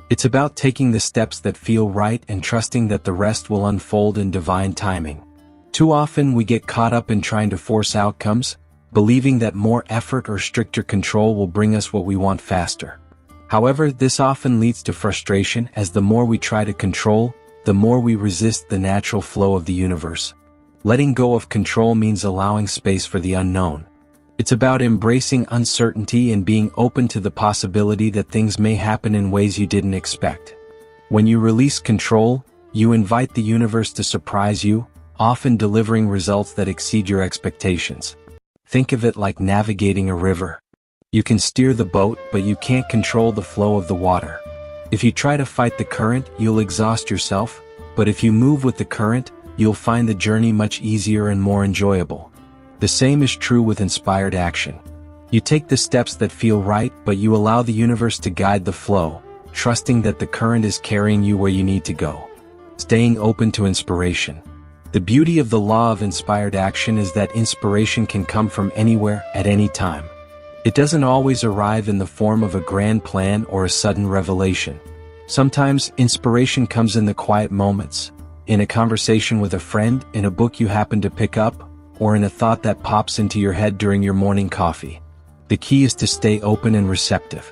It's about taking the steps that feel right and trusting that the rest will unfold in divine timing. Too often we get caught up in trying to force outcomes, believing that more effort or stricter control will bring us what we want faster. However, this often leads to frustration, as the more we try to control, the more we resist the natural flow of the universe. Letting go of control means allowing space for the unknown. It's about embracing uncertainty and being open to the possibility that things may happen in ways you didn't expect. When you release control, you invite the universe to surprise you, often delivering results that exceed your expectations. Think of it like navigating a river. You can steer the boat, but you can't control the flow of the water. If you try to fight the current, you'll exhaust yourself, but if you move with the current, you'll find the journey much easier and more enjoyable. The same is true with inspired action. You take the steps that feel right, but you allow the universe to guide the flow, trusting that the current is carrying you where you need to go. Staying open to inspiration. The beauty of the law of inspired action is that inspiration can come from anywhere, at any time. It doesn't always arrive in the form of a grand plan or a sudden revelation. Sometimes, inspiration comes in the quiet moments, in a conversation with a friend, in a book you happen to pick up, or in a thought that pops into your head during your morning coffee. The key is to stay open and receptive.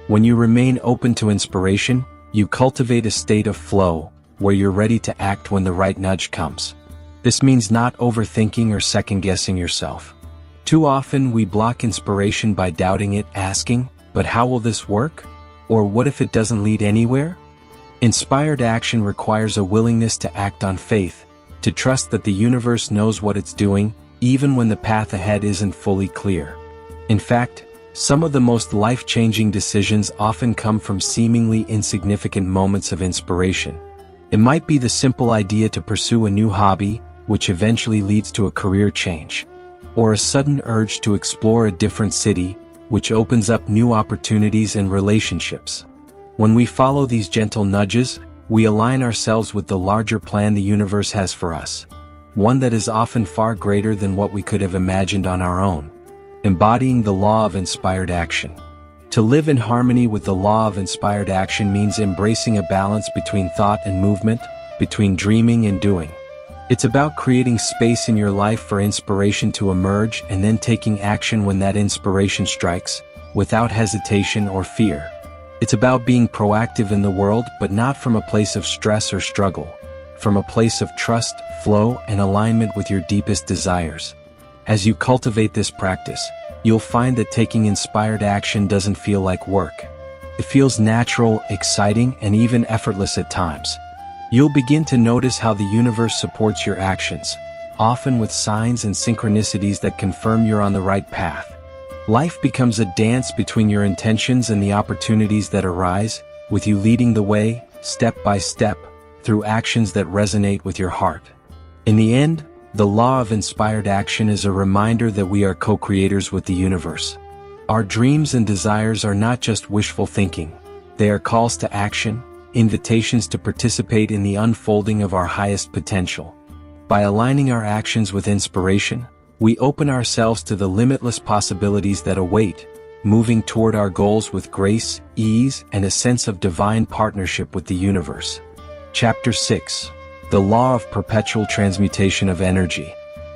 When you remain open to inspiration, you cultivate a state of flow, where you're ready to act when the right nudge comes. This means not overthinking or second-guessing yourself. Too often we block inspiration by doubting it, asking, "But how will this work?" Or "What if it doesn't lead anywhere?" Inspired action requires a willingness to act on faith, to trust that the universe knows what it's doing, even when the path ahead isn't fully clear. In fact, some of the most life-changing decisions often come from seemingly insignificant moments of inspiration. It might be the simple idea to pursue a new hobby, which eventually leads to a career change, or a sudden urge to explore a different city, which opens up new opportunities and relationships. When we follow these gentle nudges, we align ourselves with the larger plan the universe has for us, one that is often far greater than what we could have imagined on our own. Embodying the law of inspired action. To live in harmony with the law of inspired action means embracing a balance between thought and movement, between dreaming and doing. It's about creating space in your life for inspiration to emerge and then taking action when that inspiration strikes, without hesitation or fear. It's about being proactive in the world, but not from a place of stress or struggle, from a place of trust, flow, and alignment with your deepest desires. As you cultivate this practice, you'll find that taking inspired action doesn't feel like work. It feels natural, exciting, and even effortless at times. You'll begin to notice how the universe supports your actions, often with signs and synchronicities that confirm you're on the right path. Life becomes a dance between your intentions and the opportunities that arise, with you leading the way, step by step, through actions that resonate with your heart. In the end, the law of inspired action is a reminder that we are co-creators with the universe. Our dreams and desires are not just wishful thinking. They are calls to action, invitations to participate in the unfolding of our highest potential. By aligning our actions with inspiration, we open ourselves to the limitless possibilities that await, moving toward our goals with grace, ease, and a sense of divine partnership with the universe. Chapter 6. The Law of Perpetual Transmutation of Energy.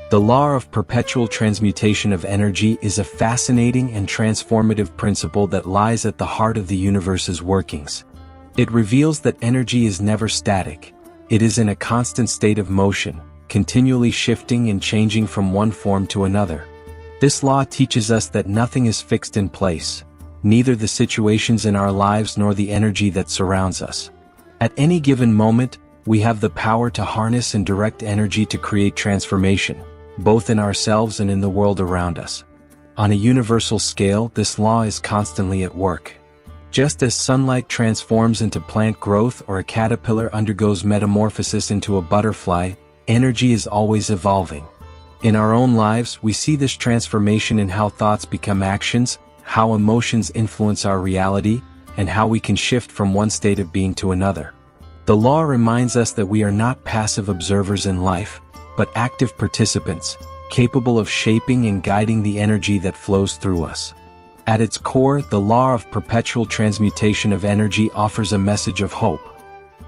The law of perpetual transmutation of energy is a fascinating and transformative principle that lies at the heart of the universe's workings. It reveals that energy is never static. It is in a constant state of motion, continually shifting and changing from one form to another. This law teaches us that nothing is fixed in place, neither the situations in our lives nor the energy that surrounds us. At any given moment, we have the power to harness and direct energy to create transformation, both in ourselves and in the world around us. On a universal scale, this law is constantly at work. Just as sunlight transforms into plant growth or a caterpillar undergoes metamorphosis into a butterfly, energy is always evolving. In our own lives, we see this transformation in how thoughts become actions, how emotions influence our reality, and how we can shift from one state of being to another. The law reminds us that we are not passive observers in life, but active participants, capable of shaping and guiding the energy that flows through us. At its core, the law of perpetual transmutation of energy offers a message of hope.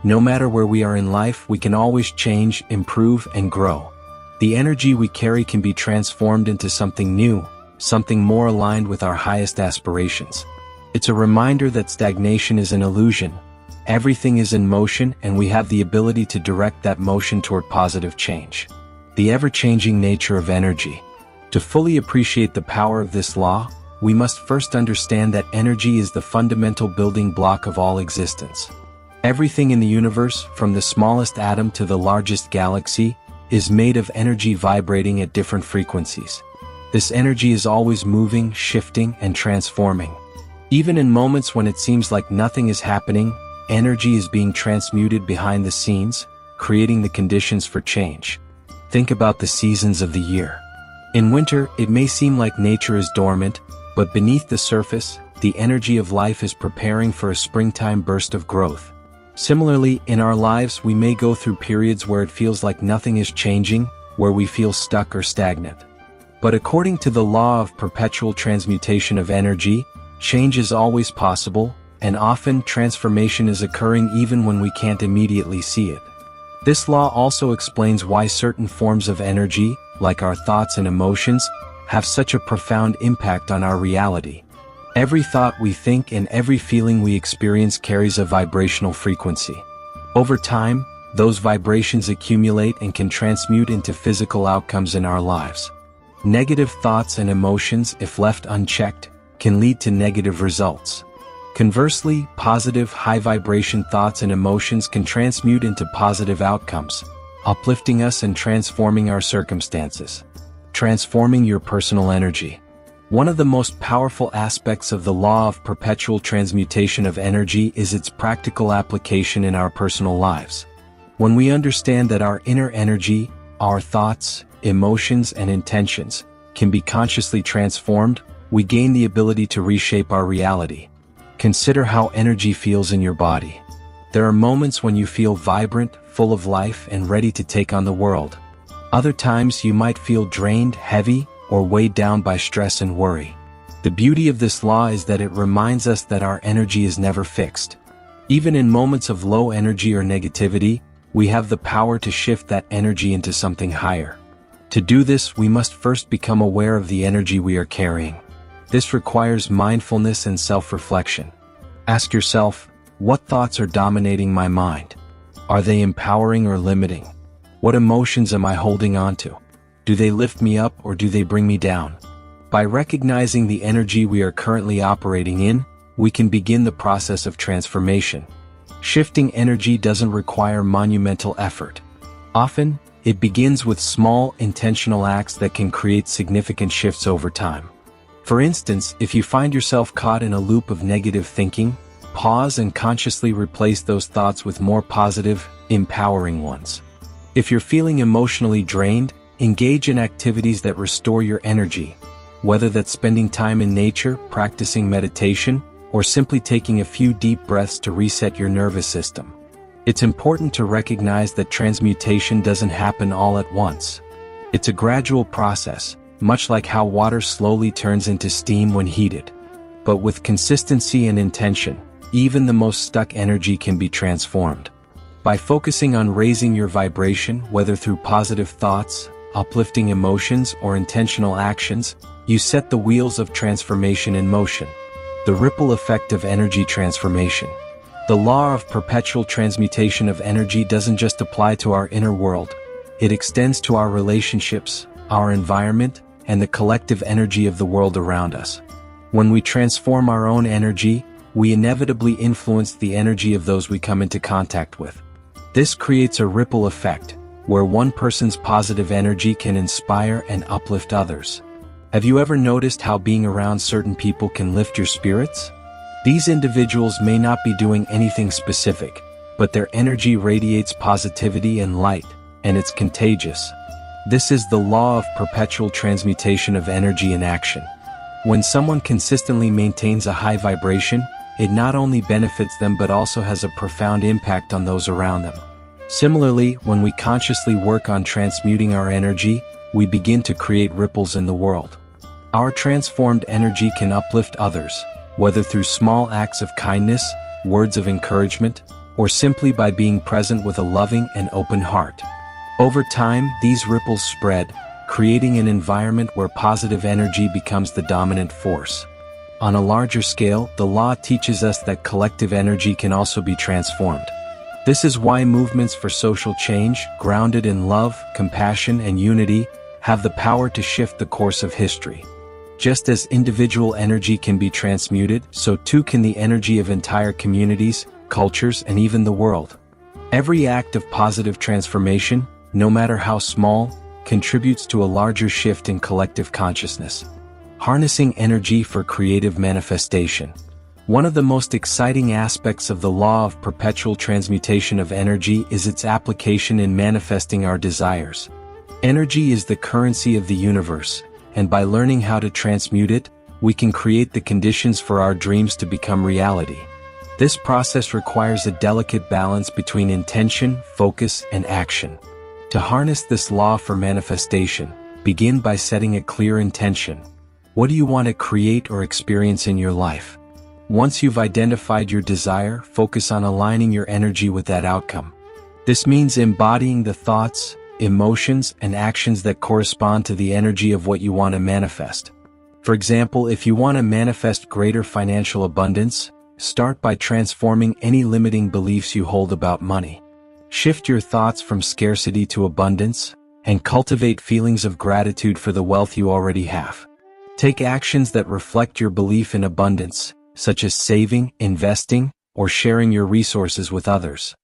No matter where we are in life, we can always change, improve, and grow. The energy we carry can be transformed into something new, something more aligned with our highest aspirations. It's a reminder that stagnation is an illusion. Everything is in motion, and we have the ability to direct that motion toward positive change. The ever-changing nature of energy. To fully appreciate the power of this law, we must first understand that energy is the fundamental building block of all existence. Everything in the universe, from the smallest atom to the largest galaxy, is made of energy vibrating at different frequencies. This energy is always moving, shifting, and transforming. Even in moments when it seems like nothing is happening, energy is being transmuted behind the scenes, creating the conditions for change. Think about the seasons of the year. In winter, it may seem like nature is dormant, but beneath the surface, the energy of life is preparing for a springtime burst of growth. Similarly, in our lives, we may go through periods where it feels like nothing is changing, where we feel stuck or stagnant. But according to the law of perpetual transmutation of energy, change is always possible, and often transformation is occurring even when we can't immediately see it. This law also explains why certain forms of energy, like our thoughts and emotions, have such a profound impact on our reality. Every thought we think and every feeling we experience carries a vibrational frequency. Over time, those vibrations accumulate and can transmute into physical outcomes in our lives. Negative thoughts and emotions, if left unchecked, can lead to negative results. Conversely, positive, high-vibration thoughts and emotions can transmute into positive outcomes, uplifting us and transforming our circumstances. Transforming your personal energy. One of the most powerful aspects of the law of perpetual transmutation of energy is its practical application in our personal lives. When we understand that our inner energy, our thoughts, emotions, and intentions, can be consciously transformed, we gain the ability to reshape our reality. Consider how energy feels in your body. There are moments when you feel vibrant, full of life, and ready to take on the world. Other times you might feel drained, heavy, or weighed down by stress and worry. The beauty of this law is that it reminds us that our energy is never fixed. Even in moments of low energy or negativity, we have the power to shift that energy into something higher. To do this, we must first become aware of the energy we are carrying. This requires mindfulness and self-reflection. Ask yourself, what thoughts are dominating my mind? Are they empowering or limiting? What emotions am I holding on to? Do they lift me up or do they bring me down? By recognizing the energy we are currently operating in, we can begin the process of transformation. Shifting energy doesn't require monumental effort. Often, it begins with small, intentional acts that can create significant shifts over time. For instance, if you find yourself caught in a loop of negative thinking, pause and consciously replace those thoughts with more positive, empowering ones. If you're feeling emotionally drained, engage in activities that restore your energy, whether that's spending time in nature, practicing meditation, or simply taking a few deep breaths to reset your nervous system. It's important to recognize that transmutation doesn't happen all at once. It's a gradual process, much like how water slowly turns into steam when heated. But with consistency and intention, even the most stuck energy can be transformed. By focusing on raising your vibration, whether through positive thoughts, uplifting emotions, or intentional actions, you set the wheels of transformation in motion. The ripple effect of energy transformation. The law of perpetual transmutation of energy doesn't just apply to our inner world. It extends to our relationships, our environment, and the collective energy of the world around us. When we transform our own energy, we inevitably influence the energy of those we come into contact with. This creates a ripple effect, where one person's positive energy can inspire and uplift others. Have you ever noticed how being around certain people can lift your spirits? These individuals may not be doing anything specific, but their energy radiates positivity and light, and it's contagious. This is the law of perpetual transmutation of energy in action. When someone consistently maintains a high vibration, it not only benefits them but also has a profound impact on those around them. Similarly, when we consciously work on transmuting our energy, we begin to create ripples in the world. Our transformed energy can uplift others, whether through small acts of kindness, words of encouragement, or simply by being present with a loving and open heart. Over time, these ripples spread, creating an environment where positive energy becomes the dominant force. On a larger scale, the law teaches us that collective energy can also be transformed. This is why movements for social change, grounded in love, compassion, and unity, have the power to shift the course of history. Just as individual energy can be transmuted, so too can the energy of entire communities, cultures, and even the world. Every act of positive transformation, no matter how small, contributes to a larger shift in collective consciousness. Harnessing energy for creative manifestation. One of the most exciting aspects of the law of perpetual transmutation of energy is its application in manifesting our desires. Energy is the currency of the universe, and by learning how to transmute it, we can create the conditions for our dreams to become reality. This process requires a delicate balance between intention, focus, and action. To harness this law for manifestation, begin by setting a clear intention. What do you want to create or experience in your life? Once you've identified your desire, focus on aligning your energy with that outcome. This means embodying the thoughts, emotions, and actions that correspond to the energy of what you want to manifest. For example, if you want to manifest greater financial abundance, start by transforming any limiting beliefs you hold about money. Shift your thoughts from scarcity to abundance, and cultivate feelings of gratitude for the wealth you already have. Take actions that reflect your belief in abundance, such as saving, investing, or sharing your resources with others.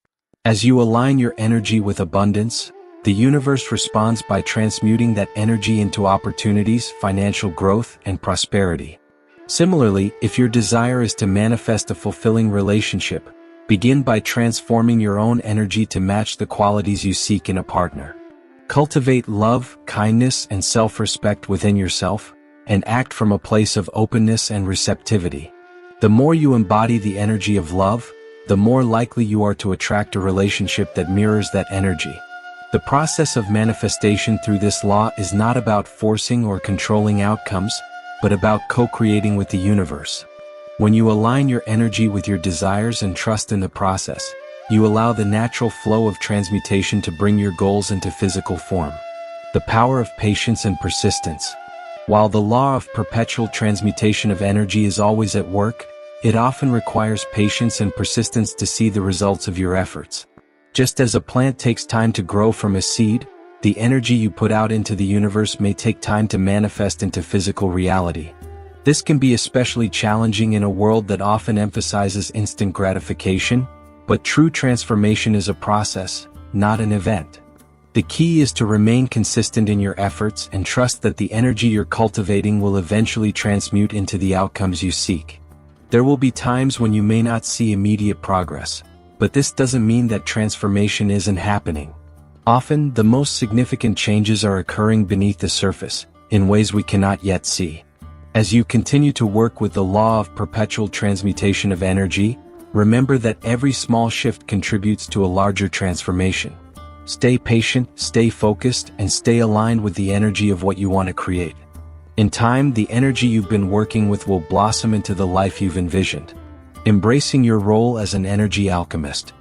As you align your energy with abundance, the universe responds by transmuting that energy into opportunities, financial growth, and prosperity. Similarly, if your desire is to manifest a fulfilling relationship, begin by transforming your own energy to match the qualities you seek in a partner. Cultivate love, kindness, and self-respect within yourself, and act from a place of openness and receptivity. The more you embody the energy of love, the more likely you are to attract a relationship that mirrors that energy. The process of manifestation through this law is not about forcing or controlling outcomes, but about co-creating with the universe. When you align your energy with your desires and trust in the process, You allow the natural flow of transmutation to bring your goals into physical form. The power of patience and persistence. While the law of perpetual transmutation of energy is always at work, it often requires patience and persistence to see the results of your efforts. Just as a plant takes time to grow from a seed, the energy you put out into the universe may take time to manifest into physical reality. This can be especially challenging in a world that often emphasizes instant gratification, but true transformation is a process, not an event. The key is to remain consistent in your efforts and trust that the energy you're cultivating will eventually transmute into the outcomes you seek. There will be times when you may not see immediate progress, but this doesn't mean that transformation isn't happening. Often, the most significant changes are occurring beneath the surface, in ways we cannot yet see. As you continue to work with the law of perpetual transmutation of energy, remember that every small shift contributes to a larger transformation. Stay patient, stay focused, and stay aligned with the energy of what you want to create. In time, the energy you've been working with will blossom into the life you've envisioned. Embracing your role as an energy alchemist.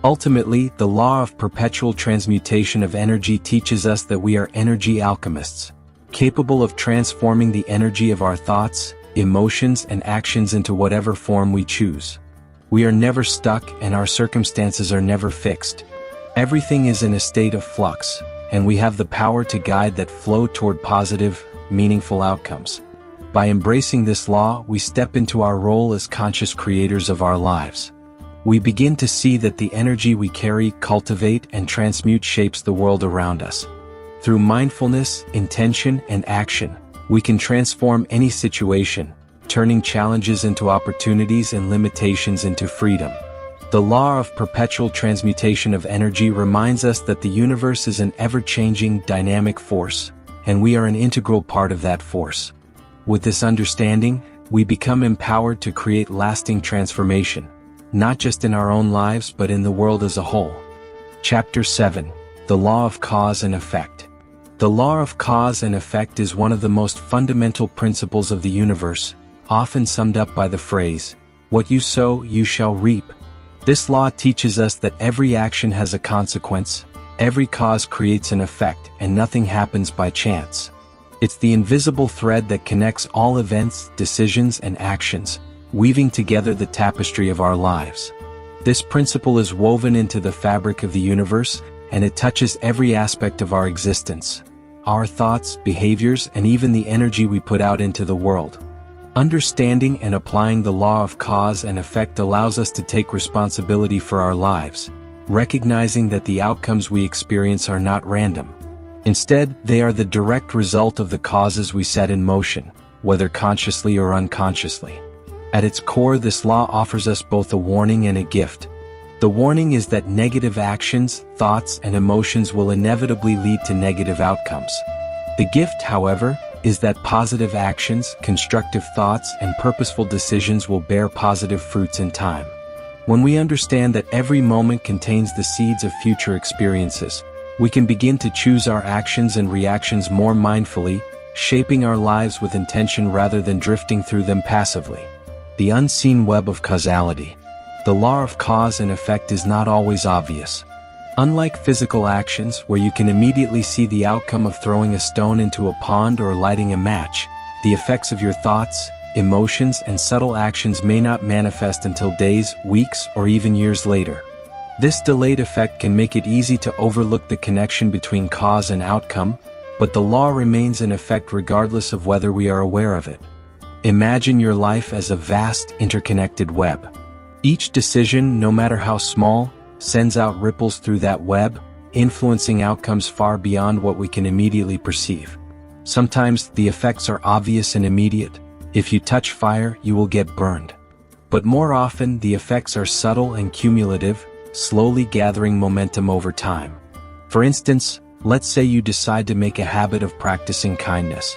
Ultimately, the law of perpetual transmutation of energy teaches us that we are energy alchemists, capable of transforming the energy of our thoughts, emotions, and actions into whatever form we choose. We are never stuck, and our circumstances are never fixed. Everything is in a state of flux, and we have the power to guide that flow toward positive, meaningful outcomes. By embracing this law, we step into our role as conscious creators of our lives. We begin to see that the energy we carry, cultivate, and transmute shapes the world around us. Through mindfulness, intention, and action, we can transform any situation, turning challenges into opportunities and limitations into freedom. The law of perpetual transmutation of energy reminds us that the universe is an ever-changing, dynamic force, and we are an integral part of that force. With this understanding, we become empowered to create lasting transformation, not just in our own lives but in the world as a whole. Chapter 7. The Law of Cause and Effect. The law of cause and effect is one of the most fundamental principles of the universe, often summed up by the phrase, "What you sow, you shall reap." This law teaches us that every action has a consequence, every cause creates an effect, and nothing happens by chance. It's the invisible thread that connects all events, decisions, and actions, weaving together the tapestry of our lives. This principle is woven into the fabric of the universe, and it touches every aspect of our existence, our thoughts, behaviors, and even the energy we put out into the world. Understanding and applying the law of cause and effect allows us to take responsibility for our lives, recognizing that the outcomes we experience are not random. Instead, they are the direct result of the causes we set in motion, whether consciously or unconsciously. At its core, this law offers us both a warning and a gift. The warning is that negative actions, thoughts, and emotions will inevitably lead to negative outcomes. The gift, however, is that positive actions, constructive thoughts, and purposeful decisions will bear positive fruits in time. When we understand that every moment contains the seeds of future experiences, we can begin to choose our actions and reactions more mindfully, shaping our lives with intention rather than drifting through them passively. The unseen web of causality. The law of cause and effect is not always obvious. Unlike physical actions, where you can immediately see the outcome of throwing a stone into a pond or lighting a match, the effects of your thoughts, emotions, and subtle actions may not manifest until days, weeks, or even years later. This delayed effect can make it easy to overlook the connection between cause and outcome, but the law remains in effect regardless of whether we are aware of it. Imagine your life as a vast, interconnected web. Each decision, no matter how small, sends out ripples through that web, influencing outcomes far beyond what we can immediately perceive. Sometimes the effects are obvious and immediate. If you touch fire, you will get burned. But more often, the effects are subtle and cumulative, slowly gathering momentum over time. For instance, let's say you decide to make a habit of practicing kindness.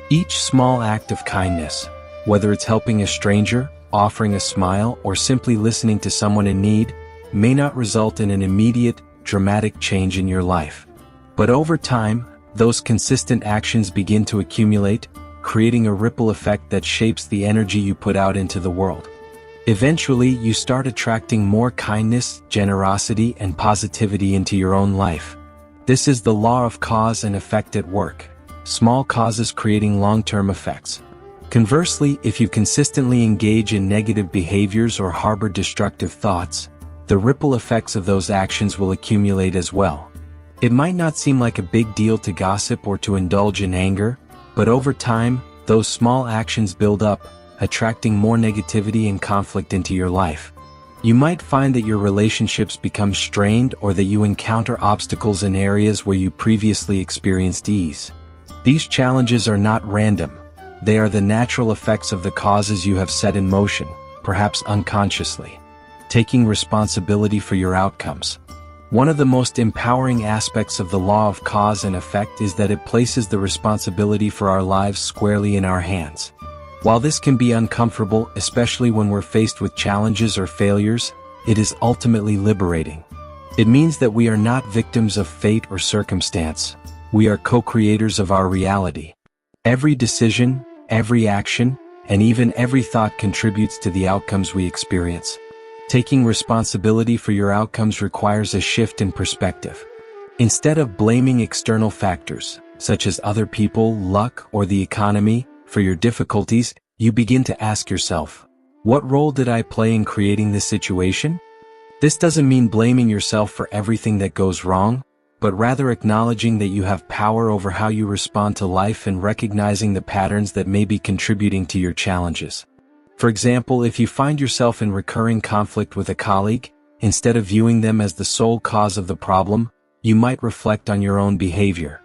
Each small act of kindness, whether it's helping a stranger, offering a smile, or simply listening to someone in need, may not result in an immediate, dramatic change in your life. But over time, those consistent actions begin to accumulate, creating a ripple effect that shapes the energy you put out into the world. Eventually, you start attracting more kindness, generosity, and positivity into your own life. This is the law of cause and effect at work. Small causes creating long-term effects. Conversely, if you consistently engage in negative behaviors or harbor destructive thoughts, the ripple effects of those actions will accumulate as well. It might not seem like a big deal to gossip or to indulge in anger, but over time, those small actions build up, attracting more negativity and conflict into your life. You might find that your relationships become strained or that you encounter obstacles in areas where you previously experienced ease. These challenges are not random. They are the natural effects of the causes you have set in motion, perhaps unconsciously. Taking responsibility for your outcomes. One of the most empowering aspects of the law of cause and effect is that it places the responsibility for our lives squarely in our hands. While this can be uncomfortable, especially when we're faced with challenges or failures, it is ultimately liberating. It means that we are not victims of fate or circumstance. We are co-creators of our reality. Every decision, every action, and even every thought contributes to the outcomes we experience. Taking responsibility for your outcomes requires a shift in perspective. Instead of blaming external factors, such as other people, luck, or the economy, for your difficulties, you begin to ask yourself, what role did I play in creating this situation? This doesn't mean blaming yourself for everything that goes wrong, but rather acknowledging that you have power over how you respond to life and recognizing the patterns that may be contributing to your challenges. For example, if you find yourself in recurring conflict with a colleague, instead of viewing them as the sole cause of the problem, you might reflect on your own behavior.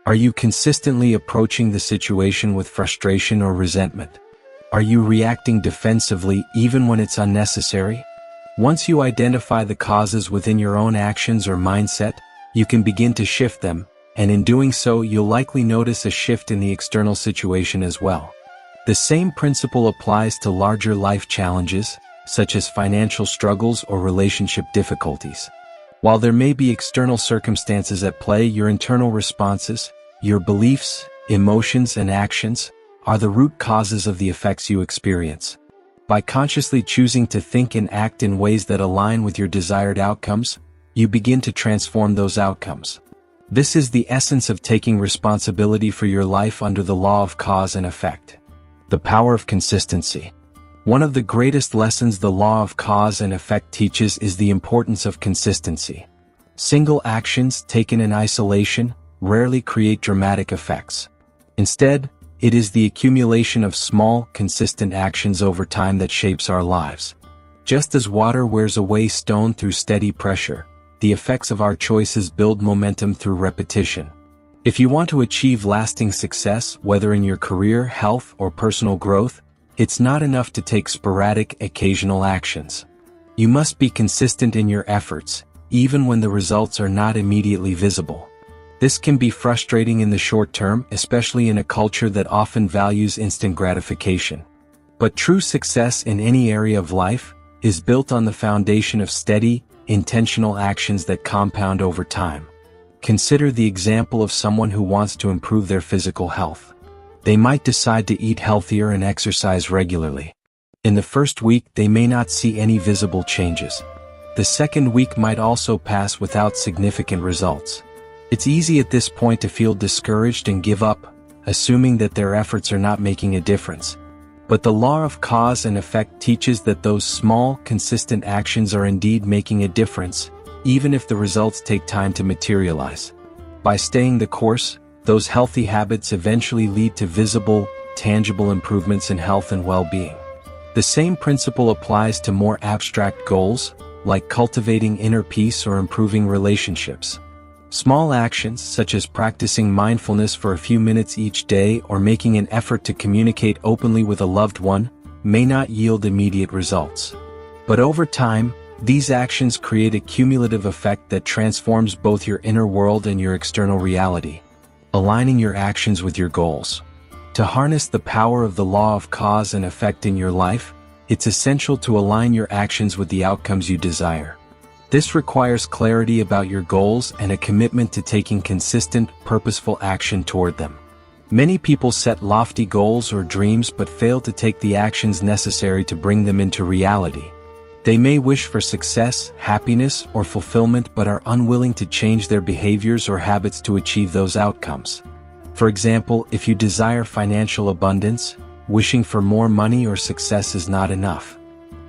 Are you consistently approaching the situation with frustration or resentment? Are you reacting defensively even when it's unnecessary? Once you identify the causes within your own actions or mindset, you can begin to shift them, and in doing so you'll likely notice a shift in the external situation as well. The same principle applies to larger life challenges, such as financial struggles or relationship difficulties. While there may be external circumstances at play, your internal responses, your beliefs, emotions, and actions are the root causes of the effects you experience. By consciously choosing to think and act in ways that align with your desired outcomes, you begin to transform those outcomes. This is the essence of taking responsibility for your life under the law of cause and effect. The power of consistency. One of the greatest lessons the law of cause and effect teaches is the importance of consistency. Single actions taken in isolation rarely create dramatic effects. Instead, it is the accumulation of small, consistent actions over time that shapes our lives. Just as water wears away stone through steady pressure, the effects of our choices build momentum through repetition. If you want to achieve lasting success, whether in your career, health, or personal growth, it's not enough to take sporadic, occasional actions. You must be consistent in your efforts, even when the results are not immediately visible. This can be frustrating in the short term, especially in a culture that often values instant gratification. But true success in any area of life is built on the foundation of steady, intentional actions that compound over time. Consider the example of someone who wants to improve their physical health. They might decide to eat healthier and exercise regularly. In the first week, they may not see any visible changes. The second week might also pass without significant results. It's easy at this point to feel discouraged and give up, assuming that their efforts are not making a difference. But the law of cause and effect teaches that those small, consistent actions are indeed making a difference, even if the results take time to materialize. By staying the course, those healthy habits eventually lead to visible, tangible improvements in health and well-being. The same principle applies to more abstract goals, like cultivating inner peace or improving relationships. Small actions, such as practicing mindfulness for a few minutes each day or making an effort to communicate openly with a loved one, may not yield immediate results. But over time, these actions create a cumulative effect that transforms both your inner world and your external reality, aligning your actions with your goals. To harness the power of the law of cause and effect in your life, it's essential to align your actions with the outcomes you desire. This requires clarity about your goals and a commitment to taking consistent, purposeful action toward them. Many people set lofty goals or dreams but fail to take the actions necessary to bring them into reality. They may wish for success, happiness, or fulfillment but are unwilling to change their behaviors or habits to achieve those outcomes. For example, if you desire financial abundance, wishing for more money or success is not enough.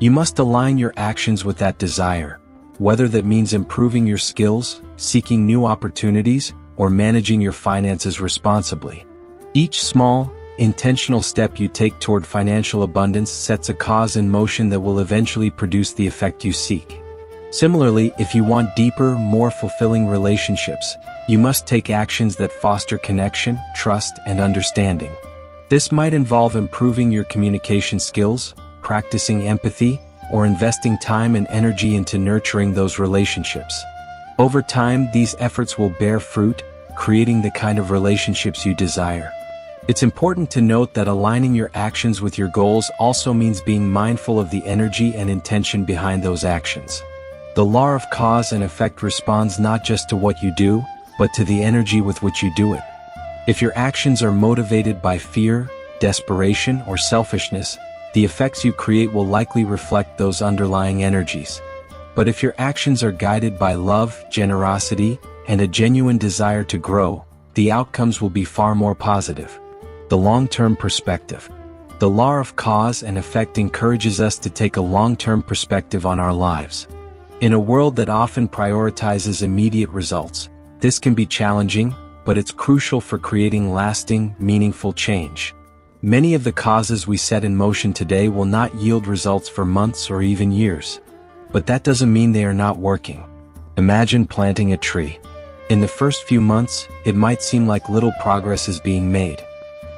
You must align your actions with that desire, whether that means improving your skills, seeking new opportunities, or managing your finances responsibly. Each small, intentional step you take toward financial abundance sets a cause in motion that will eventually produce the effect you seek. Similarly, if you want deeper, more fulfilling relationships, you must take actions that foster connection, trust, and understanding. This might involve improving your communication skills, practicing empathy, or investing time and energy into nurturing those relationships. Over time, these efforts will bear fruit, creating the kind of relationships you desire. It's important to note that aligning your actions with your goals also means being mindful of the energy and intention behind those actions. The law of cause and effect responds not just to what you do, but to the energy with which you do it. If your actions are motivated by fear, desperation, or selfishness, the effects you create will likely reflect those underlying energies. But if your actions are guided by love, generosity, and a genuine desire to grow, the outcomes will be far more positive. The long-term perspective. The law of cause and effect encourages us to take a long-term perspective on our lives. In a world that often prioritizes immediate results, this can be challenging, but it's crucial for creating lasting, meaningful change. Many of the causes we set in motion today will not yield results for months or even years. But that doesn't mean they are not working. Imagine planting a tree. In the first few months, it might seem like little progress is being made.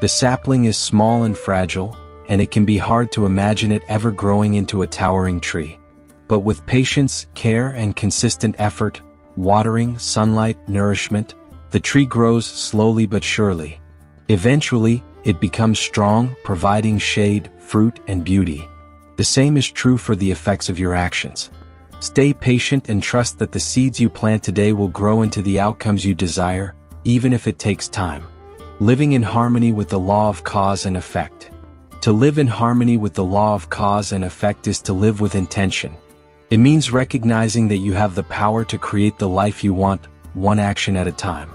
The sapling is small and fragile, and it can be hard to imagine it ever growing into a towering tree. But with patience, care, and consistent effort, watering, sunlight, nourishment, the tree grows slowly but surely. Eventually, it becomes strong, providing shade, fruit, and beauty. The same is true for the effects of your actions. Stay patient and trust that the seeds you plant today will grow into the outcomes you desire, even if it takes time. Living in harmony with the law of cause and effect. To live in harmony with the law of cause and effect is to live with intention. It means recognizing that you have the power to create the life you want, one action at a time.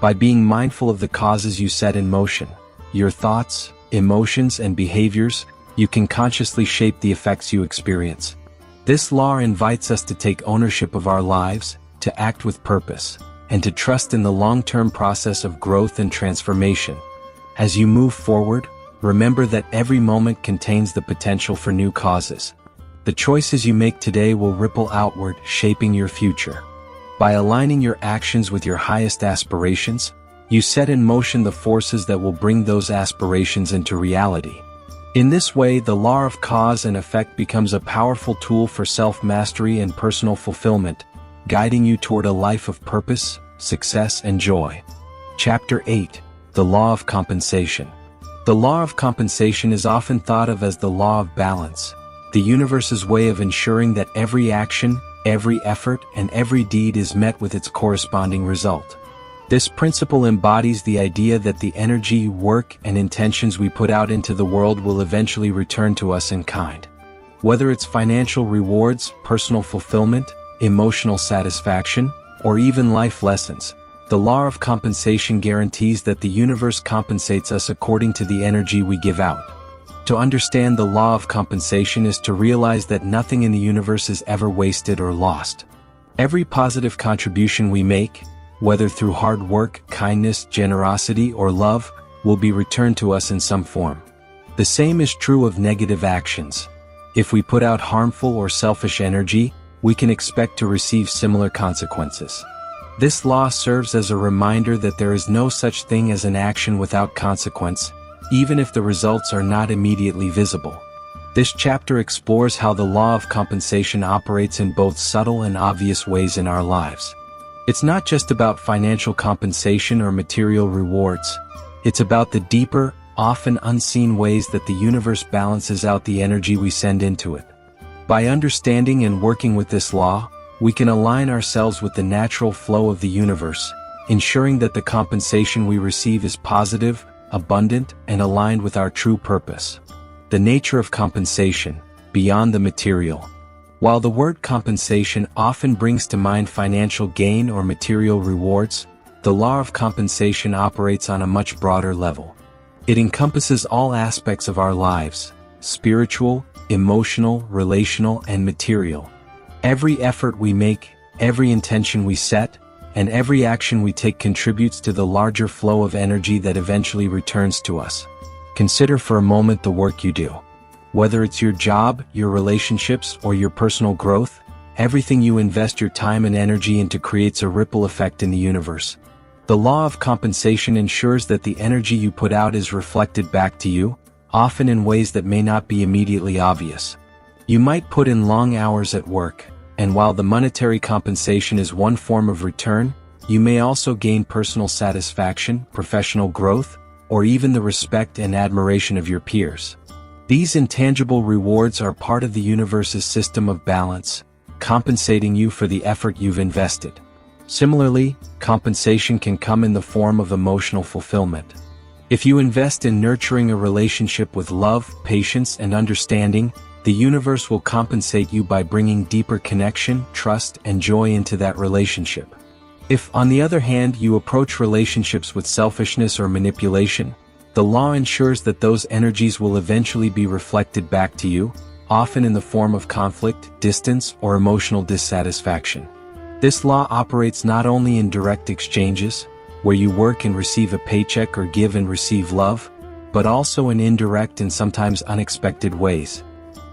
By being mindful of the causes you set in motion, your thoughts, emotions, and behaviors, you can consciously shape the effects you experience. This law invites us to take ownership of our lives, to act with purpose, and to trust in the long-term process of growth and transformation. As you move forward, remember that every moment contains the potential for new causes. The choices you make today will ripple outward, shaping your future. By aligning your actions with your highest aspirations, you set in motion the forces that will bring those aspirations into reality. In this way, the law of cause and effect becomes a powerful tool for self-mastery and personal fulfillment, guiding you toward a life of purpose, success, and joy. Chapter 8. The Law of Compensation. The law of compensation is often thought of as the law of balance, the universe's way of ensuring that every action, every effort, and every deed is met with its corresponding result. This principle embodies the idea that the energy, work, and intentions we put out into the world will eventually return to us in kind. Whether it's financial rewards, personal fulfillment, emotional satisfaction, or even life lessons, the law of compensation guarantees that the universe compensates us according to the energy we give out. To understand the law of compensation is to realize that nothing in the universe is ever wasted or lost. Every positive contribution we make, whether through hard work, kindness, generosity, or love, will be returned to us in some form. The same is true of negative actions. If we put out harmful or selfish energy, we can expect to receive similar consequences. This law serves as a reminder that there is no such thing as an action without consequence, even if the results are not immediately visible. This chapter explores how the law of compensation operates in both subtle and obvious ways in our lives. It's not just about financial compensation or material rewards. It's about the deeper, often unseen ways that the universe balances out the energy we send into it. By understanding and working with this law, we can align ourselves with the natural flow of the universe, ensuring that the compensation we receive is positive, abundant, and aligned with our true purpose. The nature of compensation, beyond the material. While the word compensation often brings to mind financial gain or material rewards, the law of compensation operates on a much broader level. It encompasses all aspects of our lives: spiritual, emotional, relational, and material. Every effort we make, every intention we set, and every action we take contributes to the larger flow of energy that eventually returns to us. Consider for a moment the work you do. Whether it's your job, your relationships, or your personal growth, everything you invest your time and energy into creates a ripple effect in the universe. The law of compensation ensures that the energy you put out is reflected back to you, often in ways that may not be immediately obvious. You might put in long hours at work, and while the monetary compensation is one form of return, you may also gain personal satisfaction, professional growth, or even the respect and admiration of your peers. These intangible rewards are part of the universe's system of balance, compensating you for the effort you've invested. Similarly, compensation can come in the form of emotional fulfillment. If you invest in nurturing a relationship with love, patience, and understanding, the universe will compensate you by bringing deeper connection, trust, and joy into that relationship. If, on the other hand, you approach relationships with selfishness or manipulation, the law ensures that those energies will eventually be reflected back to you, often in the form of conflict, distance, or emotional dissatisfaction. This law operates not only in direct exchanges, where you work and receive a paycheck or give and receive love, but also in indirect and sometimes unexpected ways.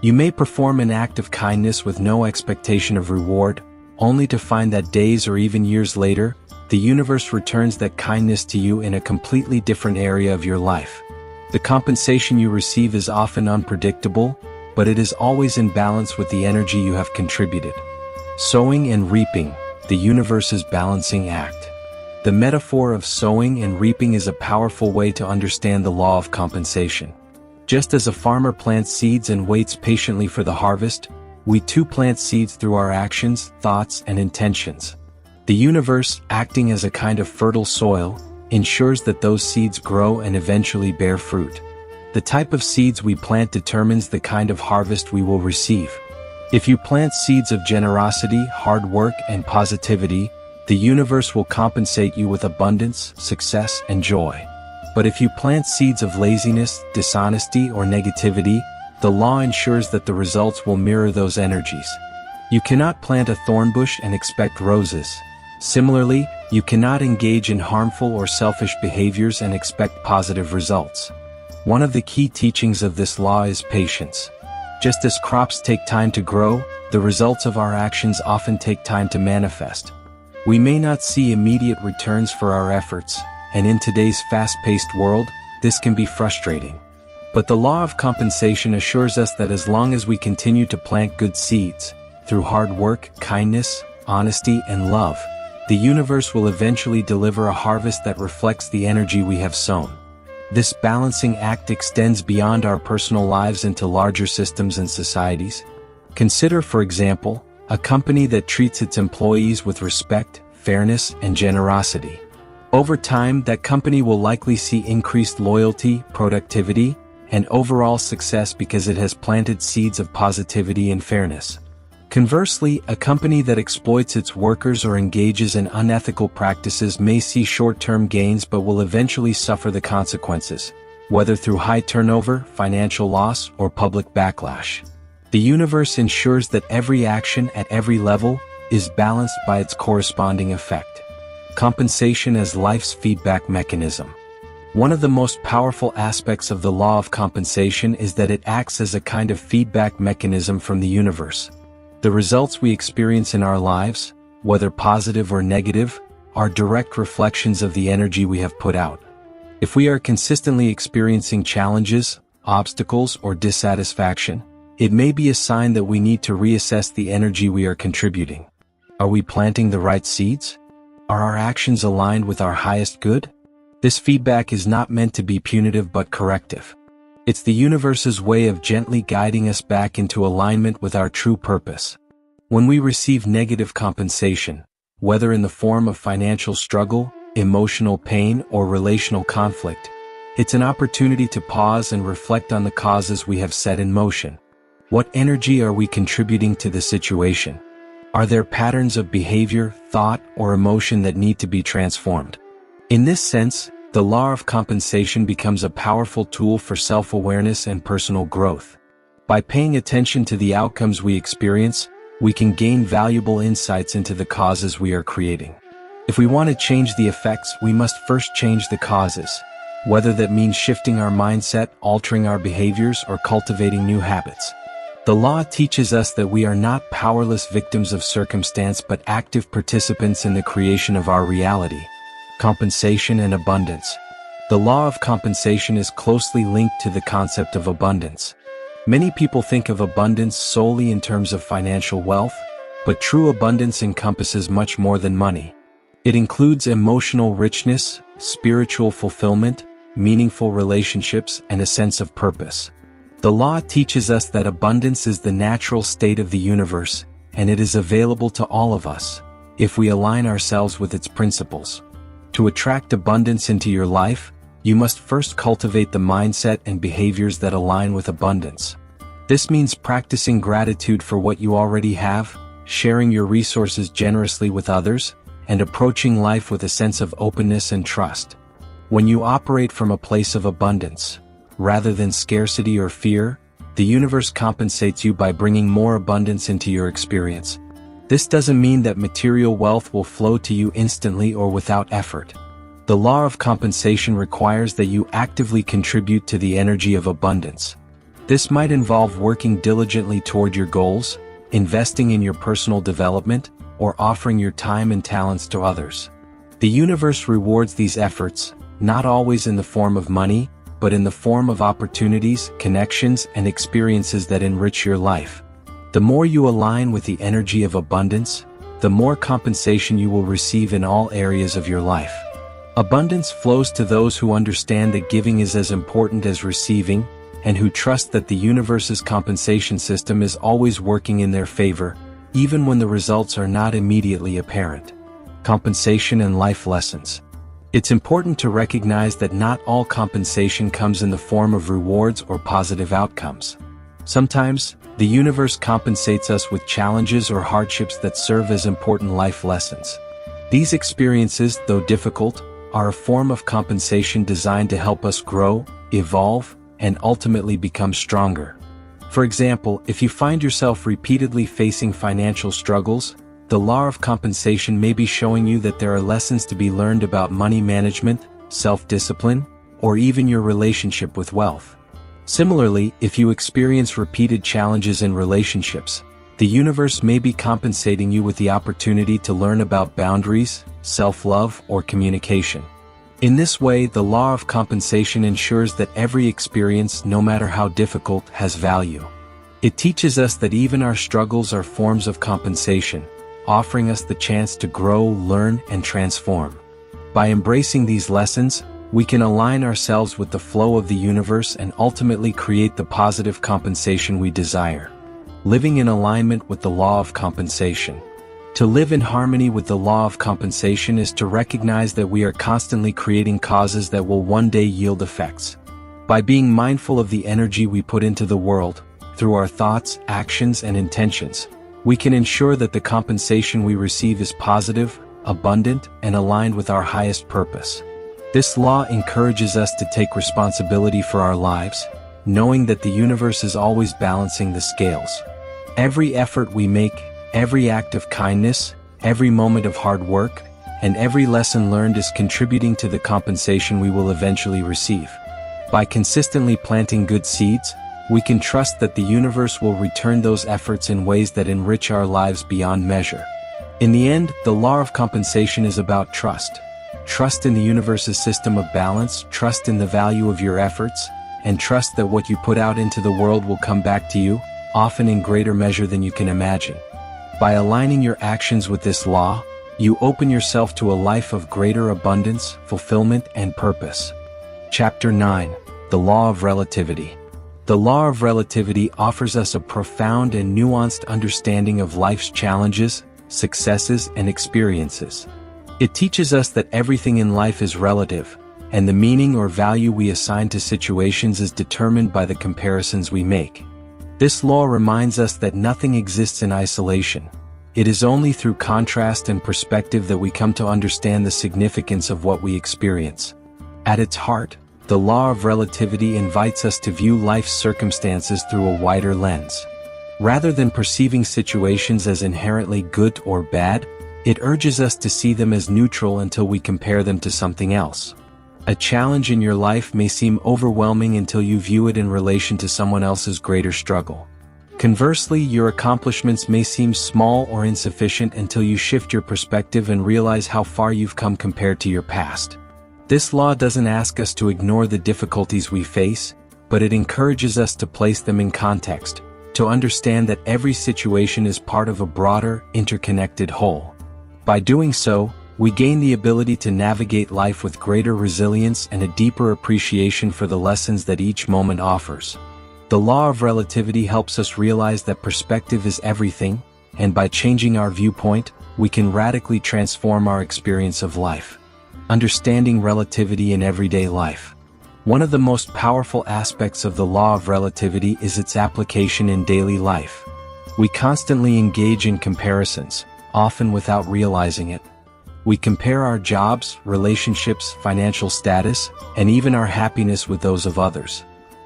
You may perform an act of kindness with no expectation of reward, only to find that days or even years later, the universe returns that kindness to you in a completely different area of your life. The compensation you receive is often unpredictable, but it is always in balance with the energy you have contributed. Sowing and reaping, the universe's balancing act. The metaphor of sowing and reaping is a powerful way to understand the law of compensation. Just as a farmer plants seeds and waits patiently for the harvest, we too plant seeds through our actions, thoughts, and intentions. The universe, acting as a kind of fertile soil, ensures that those seeds grow and eventually bear fruit. The type of seeds we plant determines the kind of harvest we will receive. If you plant seeds of generosity, hard work, and positivity, the universe will compensate you with abundance, success, and joy. But if you plant seeds of laziness, dishonesty, or negativity, the law ensures that the results will mirror those energies. You cannot plant a thorn bush and expect roses. Similarly, you cannot engage in harmful or selfish behaviors and expect positive results. One of the key teachings of this law is patience. Just as crops take time to grow, the results of our actions often take time to manifest. We may not see immediate returns for our efforts, and in today's fast-paced world, this can be frustrating. But the law of compensation assures us that as long as we continue to plant good seeds, through hard work, kindness, honesty, and love, the universe will eventually deliver a harvest that reflects the energy we have sown. This balancing act extends beyond our personal lives into larger systems and societies. Consider, for example, a company that treats its employees with respect, fairness, and generosity. Over time, that company will likely see increased loyalty, productivity, and overall success because it has planted seeds of positivity and fairness. Conversely, a company that exploits its workers or engages in unethical practices may see short-term gains but will eventually suffer the consequences, whether through high turnover, financial loss, or public backlash. The universe ensures that every action at every level is balanced by its corresponding effect. Compensation as life's feedback mechanism. One of the most powerful aspects of the law of compensation is that it acts as a kind of feedback mechanism from the universe. The results we experience in our lives, whether positive or negative, are direct reflections of the energy we have put out. If we are consistently experiencing challenges, obstacles, or dissatisfaction, it may be a sign that we need to reassess the energy we are contributing. Are we planting the right seeds? Are our actions aligned with our highest good? This feedback is not meant to be punitive but corrective. It's the universe's way of gently guiding us back into alignment with our true purpose. When we receive negative compensation, whether in the form of financial struggle, emotional pain, or relational conflict, It's an opportunity to pause and reflect on the causes we have set in motion. What energy are we contributing to the situation? Are there patterns of behavior, thought, or emotion that need to be transformed? In this sense, the law of compensation becomes a powerful tool for self-awareness and personal growth. By paying attention to the outcomes we experience, we can gain valuable insights into the causes we are creating. If we want to change the effects, we must first change the causes, whether that means shifting our mindset, altering our behaviors, or cultivating new habits. The law teaches us that we are not powerless victims of circumstance but active participants in the creation of our reality. Compensation and abundance. The law of compensation is closely linked to the concept of abundance. Many people think of abundance solely in terms of financial wealth, but true abundance encompasses much more than money. It includes emotional richness, spiritual fulfillment, meaningful relationships, and a sense of purpose. The law teaches us that abundance is the natural state of the universe, and it is available to all of us, if we align ourselves with its principles. To attract abundance into your life, you must first cultivate the mindset and behaviors that align with abundance. This means practicing gratitude for what you already have, sharing your resources generously with others, and approaching life with a sense of openness and trust. When you operate from a place of abundance, rather than scarcity or fear, the universe compensates you by bringing more abundance into your experience. This doesn't mean that material wealth will flow to you instantly or without effort. The law of compensation requires that you actively contribute to the energy of abundance. This might involve working diligently toward your goals, investing in your personal development, or offering your time and talents to others. The universe rewards these efforts, not always in the form of money, but in the form of opportunities, connections, and experiences that enrich your life. The more you align with the energy of abundance, the more compensation you will receive in all areas of your life. Abundance flows to those who understand that giving is as important as receiving, and who trust that the universe's compensation system is always working in their favor, even when the results are not immediately apparent. Compensation and life lessons. It's important to recognize that not all compensation comes in the form of rewards or positive outcomes. Sometimes, the universe compensates us with challenges or hardships that serve as important life lessons. These experiences, though difficult, are a form of compensation designed to help us grow, evolve, and ultimately become stronger. For example, if you find yourself repeatedly facing financial struggles, the law of compensation may be showing you that there are lessons to be learned about money management, self-discipline, or even your relationship with wealth. Similarly, if you experience repeated challenges in relationships, the universe may be compensating you with the opportunity to learn about boundaries, self-love, or communication. In this way, the law of compensation ensures that every experience, no matter how difficult, has value. It teaches us that even our struggles are forms of compensation, offering us the chance to grow, learn, and transform. By embracing these lessons, we can align ourselves with the flow of the universe and ultimately create the positive compensation we desire. Living in alignment with the law of compensation. To live in harmony with the law of compensation is to recognize that we are constantly creating causes that will one day yield effects. By being mindful of the energy we put into the world, through our thoughts, actions, and intentions, we can ensure that the compensation we receive is positive, abundant, and aligned with our highest purpose. This law encourages us to take responsibility for our lives, knowing that the universe is always balancing the scales. Every effort we make, every act of kindness, every moment of hard work, and every lesson learned is contributing to the compensation we will eventually receive. By consistently planting good seeds, we can trust that the universe will return those efforts in ways that enrich our lives beyond measure. In the end, the law of compensation is about trust. Trust in the universe's system of balance, trust in the value of your efforts, and trust that what you put out into the world will come back to you, often in greater measure than you can imagine. By aligning your actions with this law, you open yourself to a life of greater abundance, fulfillment, and purpose. Chapter 9. The Law of Relativity. The law of relativity offers us a profound and nuanced understanding of life's challenges, successes, and experiences. It teaches us that everything in life is relative, and the meaning or value we assign to situations is determined by the comparisons we make. This law reminds us that nothing exists in isolation. It is only through contrast and perspective that we come to understand the significance of what we experience. At its heart, the law of relativity invites us to view life's circumstances through a wider lens. Rather than perceiving situations as inherently good or bad, it urges us to see them as neutral until we compare them to something else. A challenge in your life may seem overwhelming until you view it in relation to someone else's greater struggle. Conversely, your accomplishments may seem small or insufficient until you shift your perspective and realize how far you've come compared to your past. This law doesn't ask us to ignore the difficulties we face, but it encourages us to place them in context, to understand that every situation is part of a broader, interconnected whole. By doing so, we gain the ability to navigate life with greater resilience and a deeper appreciation for the lessons that each moment offers. The law of relativity helps us realize that perspective is everything, and by changing our viewpoint, we can radically transform our experience of life. Understanding relativity in everyday life. One of the most powerful aspects of the law of relativity is its application in daily life. We constantly engage in comparisons, often without realizing it. We compare our jobs, relationships, financial status, and even our happiness with those of others.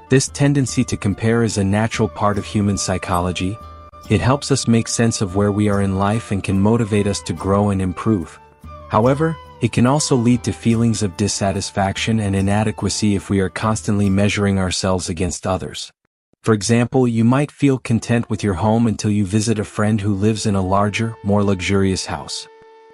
This tendency to compare is a natural part of human psychology. It helps us make sense of where we are in life and can motivate us to grow and improve. However, it can also lead to feelings of dissatisfaction and inadequacy if we are constantly measuring ourselves against others. For example, you might feel content with your home until you visit a friend who lives in a larger, more luxurious house.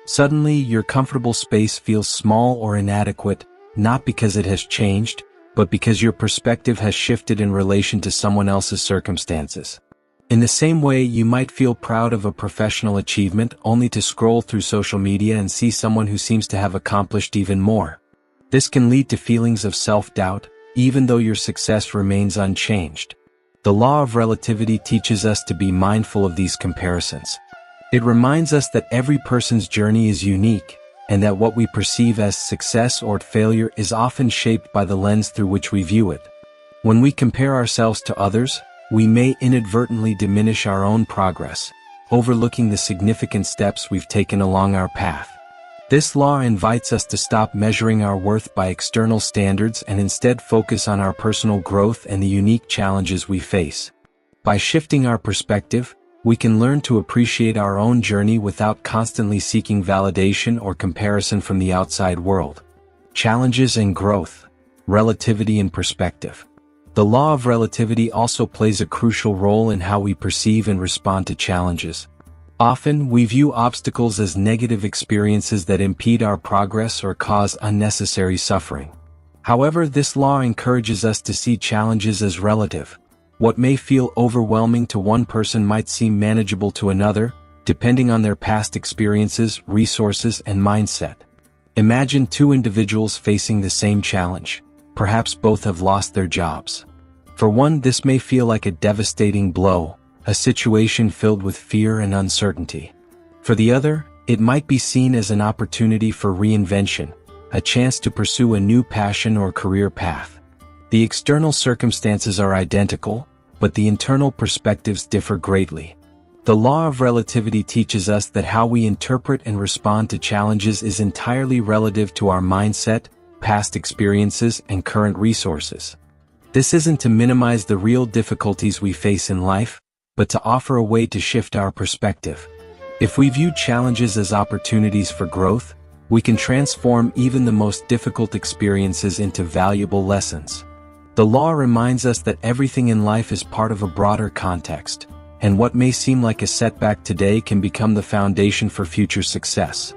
Suddenly, your comfortable space feels small or inadequate, not because it has changed, but because your perspective has shifted in relation to someone else's circumstances. In the same way, you might feel proud of a professional achievement only to scroll through social media and see someone who seems to have accomplished even more. This can lead to feelings of self-doubt, even though your success remains unchanged. The law of relativity teaches us to be mindful of these comparisons. It reminds us that every person's journey is unique, and that what we perceive as success or failure is often shaped by the lens through which we view it. When we compare ourselves to others, we may inadvertently diminish our own progress, overlooking the significant steps we've taken along our path. This law invites us to stop measuring our worth by external standards and instead focus on our personal growth and the unique challenges we face. By shifting our perspective, we can learn to appreciate our own journey without constantly seeking validation or comparison from the outside world. Challenges and growth. Relativity and perspective. The law of relativity also plays a crucial role in how we perceive and respond to challenges. Often, we view obstacles as negative experiences that impede our progress or cause unnecessary suffering. However, this law encourages us to see challenges as relative. What may feel overwhelming to one person might seem manageable to another, depending on their past experiences, resources, and mindset. Imagine two individuals facing the same challenge. Perhaps both have lost their jobs. For one, this may feel like a devastating blow, a situation filled with fear and uncertainty. For the other, it might be seen as an opportunity for reinvention, a chance to pursue a new passion or career path. The external circumstances are identical, but the internal perspectives differ greatly. The law of relativity teaches us that how we interpret and respond to challenges is entirely relative to our mindset, past experiences, and current resources. This isn't to minimize the real difficulties we face in life, but to offer a way to shift our perspective. If we view challenges as opportunities for growth, we can transform even the most difficult experiences into valuable lessons. The law reminds us that everything in life is part of a broader context, and what may seem like a setback today can become the foundation for future success.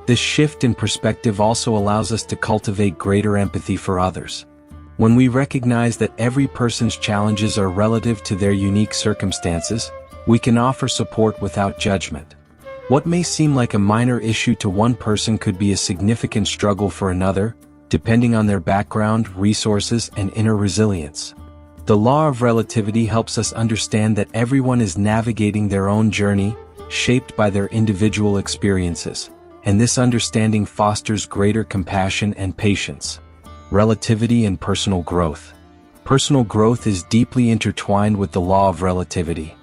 This shift in perspective also allows us to cultivate greater empathy for others. When we recognize that every person's challenges are relative to their unique circumstances, we can offer support without judgment. What may seem like a minor issue to one person could be a significant struggle for another, depending on their background, resources, and inner resilience. The law of relativity helps us understand that everyone is navigating their own journey, shaped by their individual experiences, and this understanding fosters greater compassion and patience. relativity and personal growth. Personal growth is deeply intertwined with the law of relativity.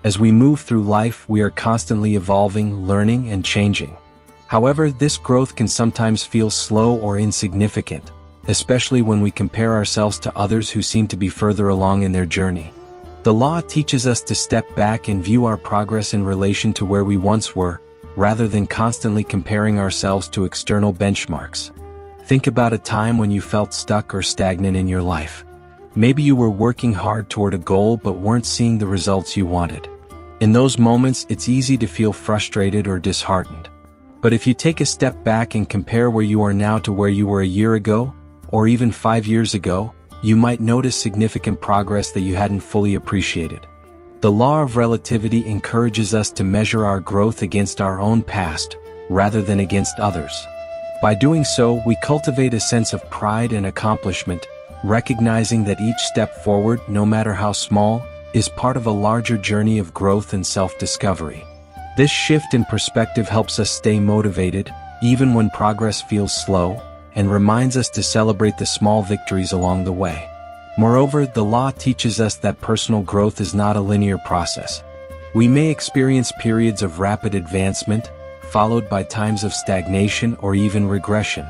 As we move through life, we are constantly evolving, learning, and changing. However, this growth can sometimes feel slow or insignificant, especially when we compare ourselves to others who seem to be further along in their journey. The law teaches us to step back and view our progress in relation to where we once were, rather than constantly comparing ourselves to external benchmarks. Think about a time when you felt stuck or stagnant in your life. Maybe you were working hard toward a goal but weren't seeing the results you wanted. In those moments, it's easy to feel frustrated or disheartened. But if you take a step back and compare where you are now to where you were a year ago, or even 5 years ago, you might notice significant progress that you hadn't fully appreciated. The law of relativity encourages us to measure our growth against our own past, rather than against others. By doing so, we cultivate a sense of pride and accomplishment, recognizing that each step forward, no matter how small, is part of a larger journey of growth and self-discovery. This shift in perspective helps us stay motivated, even when progress feels slow, and reminds us to celebrate the small victories along the way. Moreover, the law teaches us that personal growth is not a linear process. We may experience periods of rapid advancement, followed by times of stagnation or even regression.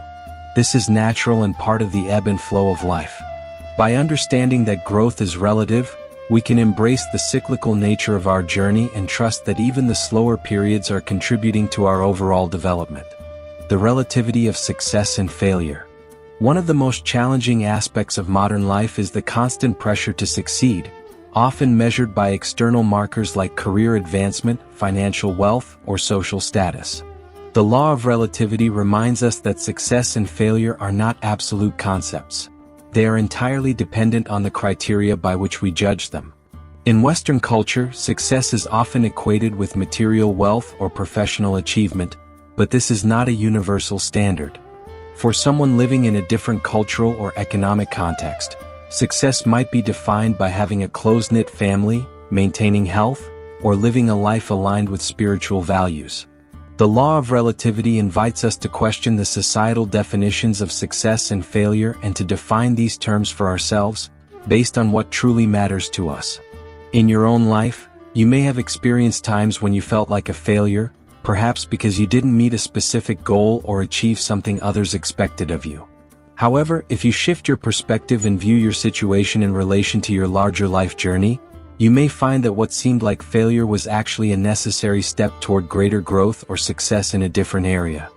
This is natural and part of the ebb and flow of life. By understanding that growth is relative, we can embrace the cyclical nature of our journey and trust that even the slower periods are contributing to our overall development. The relativity of success and failure. One of the most challenging aspects of modern life is the constant pressure to succeed, often measured by external markers like career advancement, financial wealth, or social status. The law of relativity reminds us that success and failure are not absolute concepts. They are entirely dependent on the criteria by which we judge them. In Western culture, success is often equated with material wealth or professional achievement, but this is not a universal standard. For someone living in a different cultural or economic context, success might be defined by having a close-knit family, maintaining health, or living a life aligned with spiritual values. The law of relativity invites us to question the societal definitions of success and failure and to define these terms for ourselves, based on what truly matters to us. In your own life, you may have experienced times when you felt like a failure, perhaps because you didn't meet a specific goal or achieve something others expected of you. However, if you shift your perspective and view your situation in relation to your larger life journey, you may find that what seemed like failure was actually a necessary step toward greater growth or success in a different area.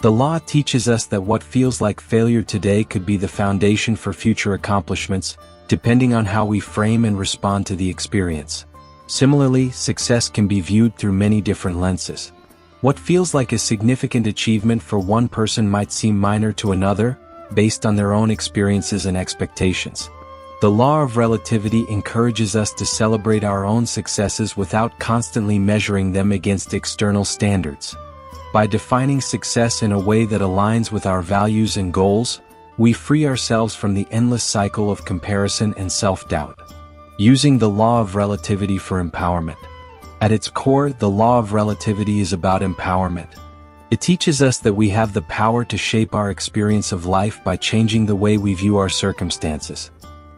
The law teaches us that what feels like failure today could be the foundation for future accomplishments, depending on how we frame and respond to the experience. Similarly, success can be viewed through many different lenses. What feels like a significant achievement for one person might seem minor to another, based on their own experiences and expectations. The law of relativity encourages us to celebrate our own successes without constantly measuring them against external standards. By defining success in a way that aligns with our values and goals, we free ourselves from the endless cycle of comparison and self-doubt. Using the law of relativity for empowerment. At its core, the law of relativity is about empowerment. It teaches us that we have the power to shape our experience of life by changing the way we view our circumstances.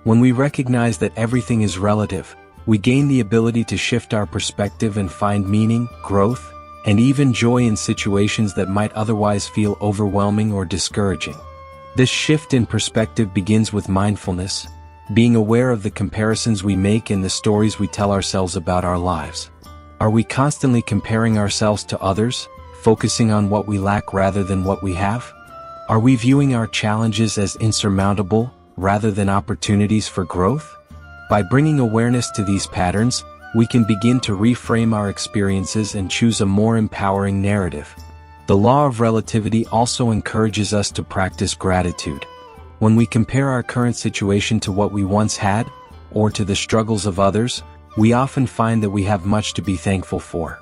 When we recognize that everything is relative, we gain the ability to shift our perspective and find meaning, growth, and even joy in situations that might otherwise feel overwhelming or discouraging. This shift in perspective begins with mindfulness, being aware of the comparisons we make and the stories we tell ourselves about our lives. Are we constantly comparing ourselves to others, focusing on what we lack rather than what we have? Are we viewing our challenges as insurmountable, rather than opportunities for growth? By bringing awareness to these patterns, we can begin to reframe our experiences and choose a more empowering narrative. The law of relativity also encourages us to practice gratitude. When we compare our current situation to what we once had, or to the struggles of others, we often find that we have much to be thankful for.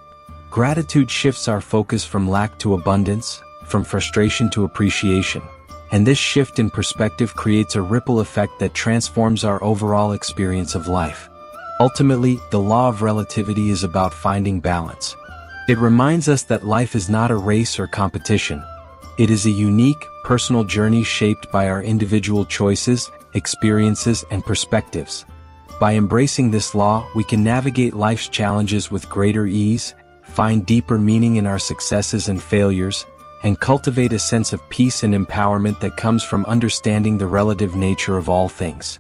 Gratitude shifts our focus from lack to abundance, from frustration to appreciation. And this shift in perspective creates a ripple effect that transforms our overall experience of life. Ultimately, the law of relativity is about finding balance. It reminds us that life is not a race or competition. It is a unique, personal journey shaped by our individual choices, experiences, and perspectives. By embracing this law, we can navigate life's challenges with greater ease, find deeper meaning in our successes and failures, and cultivate a sense of peace and empowerment that comes from understanding the relative nature of all things.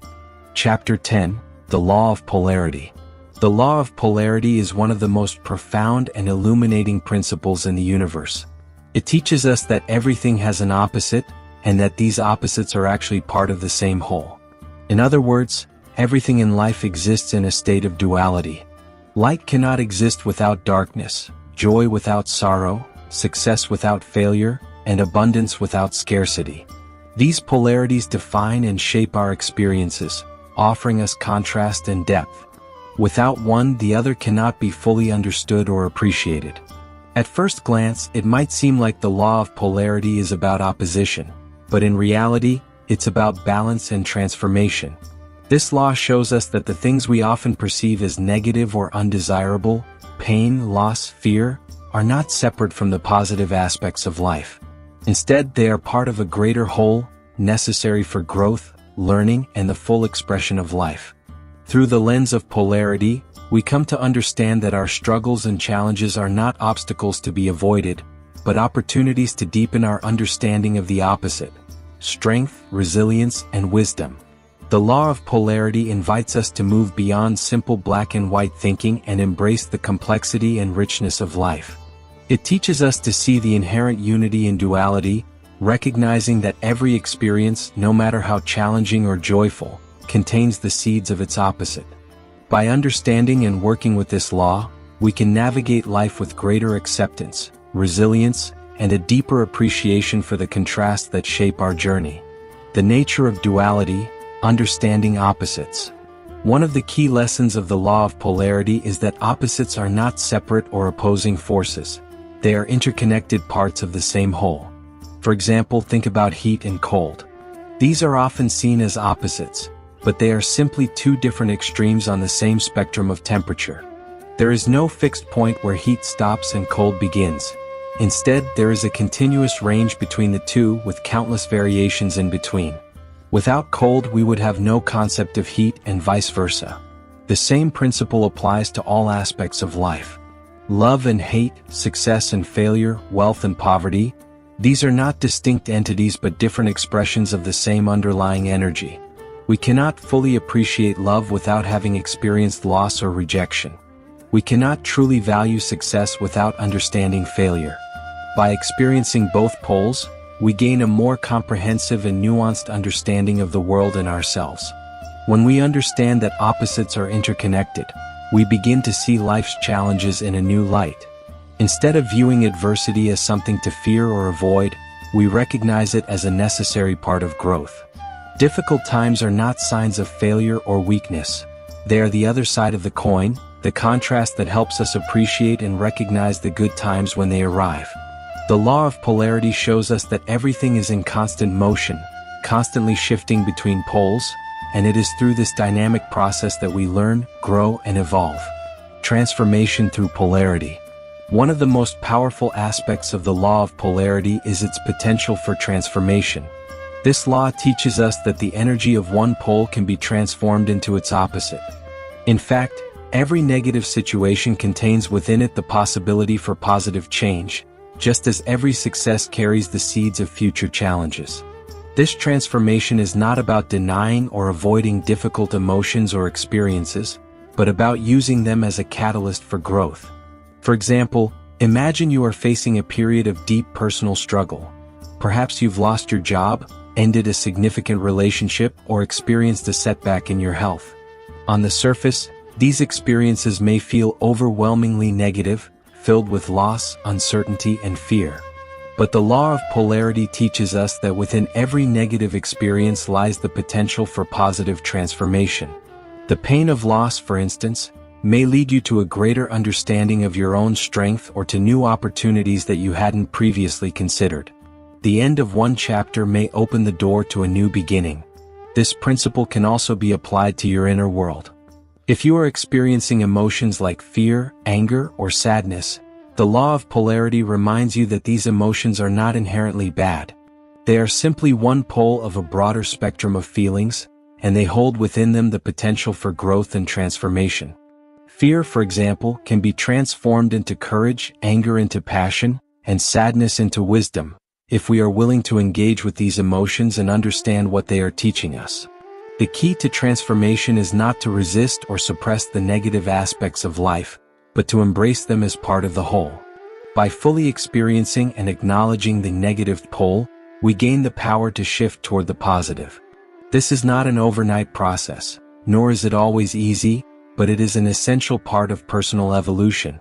Chapter 10: The Law of Polarity. The law of polarity is one of the most profound and illuminating principles in the universe. It teaches us that everything has an opposite, and that these opposites are actually part of the same whole. In other words, everything in life exists in a state of duality. Light cannot exist without darkness, joy without sorrow, success without failure, and abundance without scarcity. These polarities define and shape our experiences, offering us contrast and depth. Without one, the other cannot be fully understood or appreciated. At first glance, it might seem like the law of polarity is about opposition, but in reality, it's about balance and transformation. This law shows us that the things we often perceive as negative or undesirable, pain, loss, fear, are not separate from the positive aspects of life. Instead, they are part of a greater whole, necessary for growth, learning, and the full expression of life. Through the lens of polarity, we come to understand that our struggles and challenges are not obstacles to be avoided, but opportunities to deepen our understanding of the opposite: strength, resilience, and wisdom. The law of polarity invites us to move beyond simple black and white thinking and embrace the complexity and richness of life. It teaches us to see the inherent unity in duality, recognizing that every experience, no matter how challenging or joyful, contains the seeds of its opposite. By understanding and working with this law, we can navigate life with greater acceptance, resilience, and a deeper appreciation for the contrasts that shape our journey. The nature of duality: understanding opposites. One of the key lessons of the law of polarity is that opposites are not separate or opposing forces. They are interconnected parts of the same whole. For example, think about heat and cold. These are often seen as opposites, but they are simply two different extremes on the same spectrum of temperature. There is no fixed point where heat stops and cold begins. Instead, there is a continuous range between the two, with countless variations in between. Without cold, we would have no concept of heat, and vice versa. The same principle applies to all aspects of life. Love and hate, success and failure, wealth and poverty, these are not distinct entities but different expressions of the same underlying energy. We cannot fully appreciate love without having experienced loss or rejection. We cannot truly value success without understanding failure. By experiencing both poles, we gain a more comprehensive and nuanced understanding of the world and ourselves. When we understand that opposites are interconnected, we begin to see life's challenges in a new light. Instead of viewing adversity as something to fear or avoid, we recognize it as a necessary part of growth. Difficult times are not signs of failure or weakness. They are the other side of the coin, the contrast that helps us appreciate and recognize the good times when they arrive. The law of polarity shows us that everything is in constant motion, constantly shifting between poles, and it is through this dynamic process that we learn, grow, and evolve. Transformation through polarity. One of the most powerful aspects of the law of polarity is its potential for transformation. This law teaches us that the energy of one pole can be transformed into its opposite. In fact, every negative situation contains within it the possibility for positive change, just as every success carries the seeds of future challenges. This transformation is not about denying or avoiding difficult emotions or experiences, but about using them as a catalyst for growth. For example, imagine you are facing a period of deep personal struggle. Perhaps you've lost your job, ended a significant relationship, or experienced a setback in your health. On the surface, these experiences may feel overwhelmingly negative, filled with loss, uncertainty, and fear. But the law of polarity teaches us that within every negative experience lies the potential for positive transformation. The pain of loss, for instance, may lead you to a greater understanding of your own strength or to new opportunities that you hadn't previously considered. The end of one chapter may open the door to a new beginning. This principle can also be applied to your inner world. If you are experiencing emotions like fear, anger, or sadness, the law of polarity reminds you that these emotions are not inherently bad. They are simply one pole of a broader spectrum of feelings, and they hold within them the potential for growth and transformation. Fear, for example, can be transformed into courage, anger into passion, and sadness into wisdom, if we are willing to engage with these emotions and understand what they are teaching us. The key to transformation is not to resist or suppress the negative aspects of life, but to embrace them as part of the whole. By fully experiencing and acknowledging the negative pole, we gain the power to shift toward the positive. This is not an overnight process, nor is it always easy, but it is an essential part of personal evolution.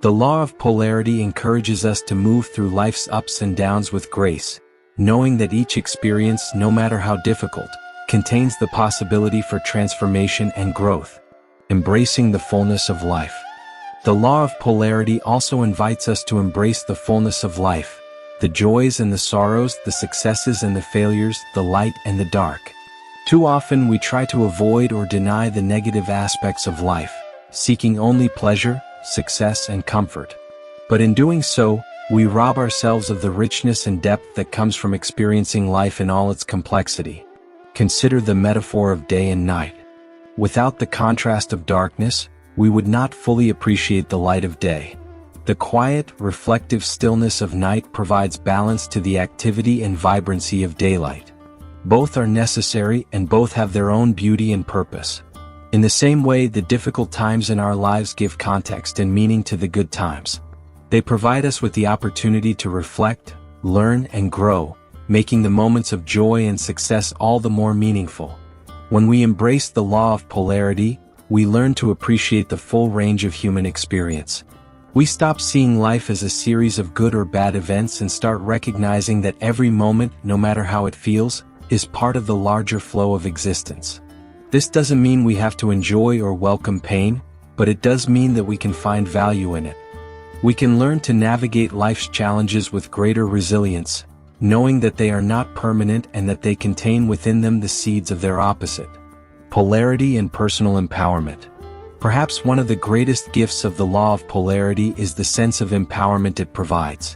The law of polarity encourages us to move through life's ups and downs with grace, knowing that each experience, no matter how difficult, contains the possibility for transformation and growth. Embracing the fullness of life. The law of polarity also invites us to embrace the fullness of life, the joys and the sorrows, the successes and the failures, the light and the dark. Too often we try to avoid or deny the negative aspects of life, seeking only pleasure, success and comfort. But in doing so, we rob ourselves of the richness and depth that comes from experiencing life in all its complexity. Consider the metaphor of day and night. Without the contrast of darkness, we would not fully appreciate the light of day. The quiet, reflective stillness of night provides balance to the activity and vibrancy of daylight. Both are necessary and both have their own beauty and purpose. In the same way, the difficult times in our lives give context and meaning to the good times. They provide us with the opportunity to reflect, learn, and grow, making the moments of joy and success all the more meaningful. When we embrace the law of polarity, we learn to appreciate the full range of human experience. We stop seeing life as a series of good or bad events and start recognizing that every moment, no matter how it feels, is part of the larger flow of existence. This doesn't mean we have to enjoy or welcome pain, but it does mean that we can find value in it. We can learn to navigate life's challenges with greater resilience, knowing that they are not permanent and that they contain within them the seeds of their opposite. Polarity and personal empowerment. Perhaps one of the greatest gifts of the law of polarity is the sense of empowerment it provides.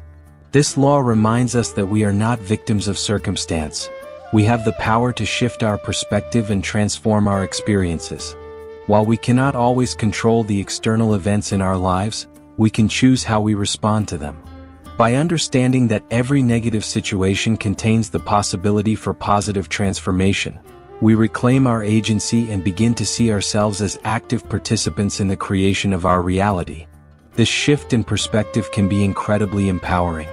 This law reminds us that we are not victims of circumstance. We have the power to shift our perspective and transform our experiences. While we cannot always control the external events in our lives, we can choose how we respond to them. By understanding that every negative situation contains the possibility for positive transformation, we reclaim our agency and begin to see ourselves as active participants in the creation of our reality. This shift in perspective can be incredibly empowering.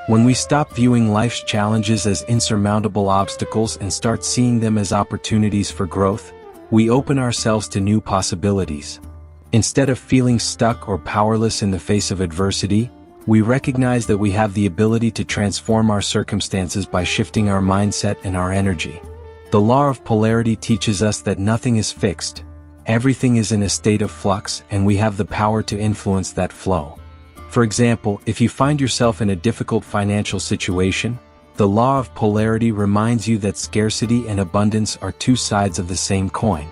When we stop viewing life's challenges as insurmountable obstacles and start seeing them as opportunities for growth, we open ourselves to new possibilities. Instead of feeling stuck or powerless in the face of adversity, we recognize that we have the ability to transform our circumstances by shifting our mindset and our energy. The law of polarity teaches us that nothing is fixed. Everything is in a state of flux, and we have the power to influence that flow. For example, if you find yourself in a difficult financial situation, the law of polarity reminds you that scarcity and abundance are two sides of the same coin.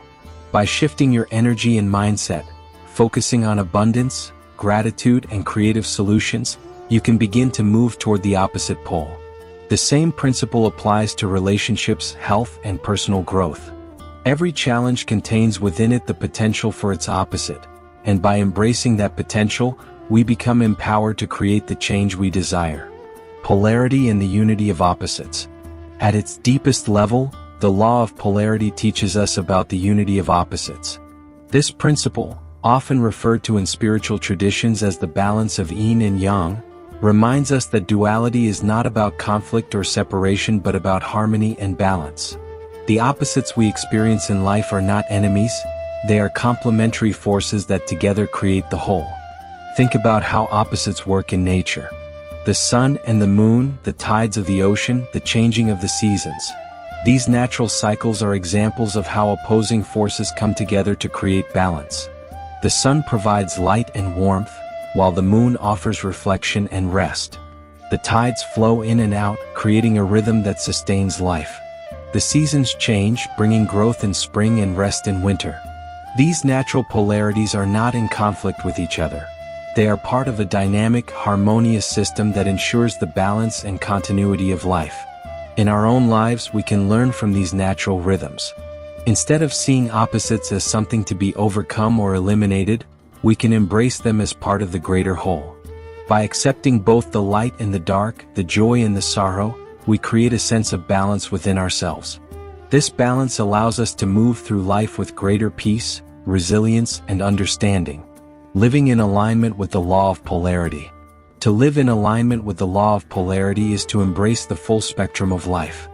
By shifting your energy and mindset, focusing on abundance, gratitude, and creative solutions, you can begin to move toward the opposite pole. The same principle applies to relationships, health, and personal growth. Every challenge contains within it the potential for its opposite, and by embracing that potential, we become empowered to create the change we desire. Polarity and the unity of opposites. At its deepest level, the law of polarity teaches us about the unity of opposites. This principle, often referred to in spiritual traditions as the balance of yin and yang, reminds us that duality is not about conflict or separation but about harmony and balance. The opposites we experience in life are not enemies, they are complementary forces that together create the whole. Think about how opposites work in nature. The sun and the moon, the tides of the ocean, the changing of the seasons. These natural cycles are examples of how opposing forces come together to create balance. The sun provides light and warmth, while the moon offers reflection and rest. The tides flow in and out, creating a rhythm that sustains life. The seasons change, bringing growth in spring and rest in winter. These natural polarities are not in conflict with each other. They are part of a dynamic, harmonious system that ensures the balance and continuity of life. In our own lives, we can learn from these natural rhythms. Instead of seeing opposites as something to be overcome or eliminated, we can embrace them as part of the greater whole. By accepting both the light and the dark, the joy and the sorrow, we create a sense of balance within ourselves. This balance allows us to move through life with greater peace, resilience, and understanding, living in alignment with the law of polarity. To live in alignment with the law of polarity is to embrace the full spectrum of life.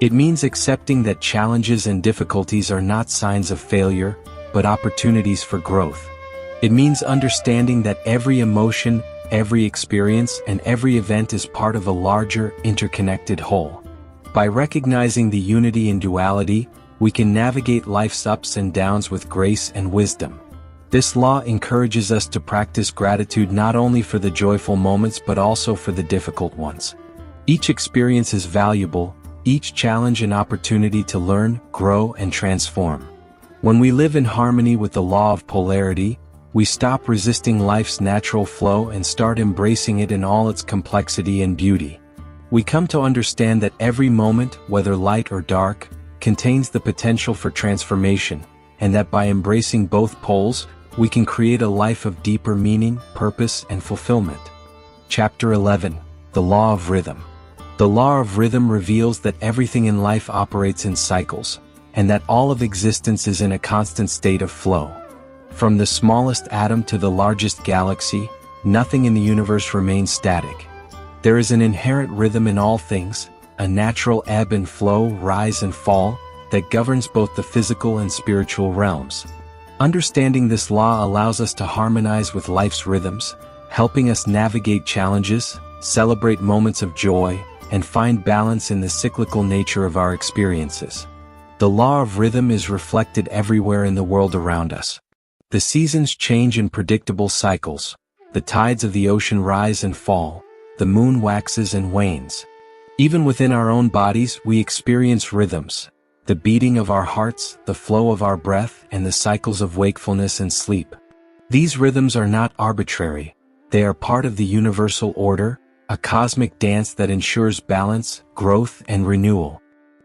It means accepting that challenges and difficulties are not signs of failure, but opportunities for growth. It means understanding that every emotion, every experience, and every event is part of a larger, interconnected whole. By recognizing the unity in duality, we can navigate life's ups and downs with grace and wisdom. This law encourages us to practice gratitude not only for the joyful moments but also for the difficult ones. Each experience is valuable, each challenge an opportunity to learn, grow, and transform. When we live in harmony with the law of polarity, we stop resisting life's natural flow and start embracing it in all its complexity and beauty. We come to understand that every moment, whether light or dark, contains the potential for transformation, and that by embracing both poles, we can create a life of deeper meaning, purpose, and fulfillment. Chapter 11. The Law of Rhythm. The law of rhythm reveals that everything in life operates in cycles, and that all of existence is in a constant state of flow. From the smallest atom to the largest galaxy, nothing in the universe remains static. There is an inherent rhythm in all things, a natural ebb and flow, rise and fall, that governs both the physical and spiritual realms. Understanding this law allows us to harmonize with life's rhythms, helping us navigate challenges, celebrate moments of joy, and find balance in the cyclical nature of our experiences. The law of rhythm is reflected everywhere in the world around us. The seasons change in predictable cycles, the tides of the ocean rise and fall, the moon waxes and wanes. Even within our own bodies, we experience rhythms. The beating of our hearts, the flow of our breath, and the cycles of wakefulness and sleep. These rhythms are not arbitrary, they are part of the universal order, a cosmic dance that ensures balance, growth, and renewal.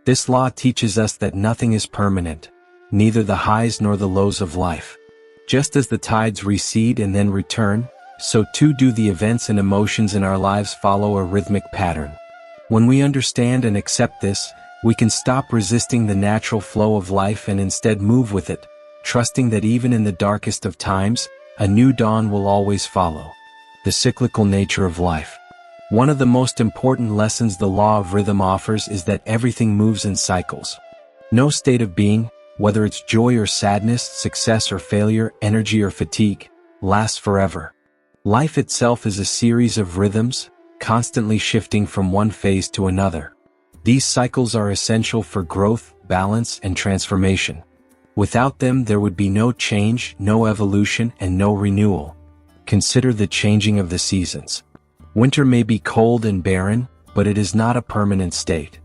This law teaches us that nothing is permanent, neither the highs nor the lows of life. Just as the tides recede and then return, so too do the events and emotions in our lives follow a rhythmic pattern. When we understand and accept this, we can stop resisting the natural flow of life and instead move with it, trusting that even in the darkest of times, a new dawn will always follow. The cyclical nature of life. One of the most important lessons the law of rhythm offers is that everything moves in cycles. No state of being, whether it's joy or sadness, success or failure, energy or fatigue, lasts forever. Life itself is a series of rhythms, constantly shifting from one phase to another. These cycles are essential for growth, balance, and transformation. Without them, there would be no change, no evolution, and no renewal. Consider the changing of the seasons. Winter may be cold and barren, but it is not a permanent state.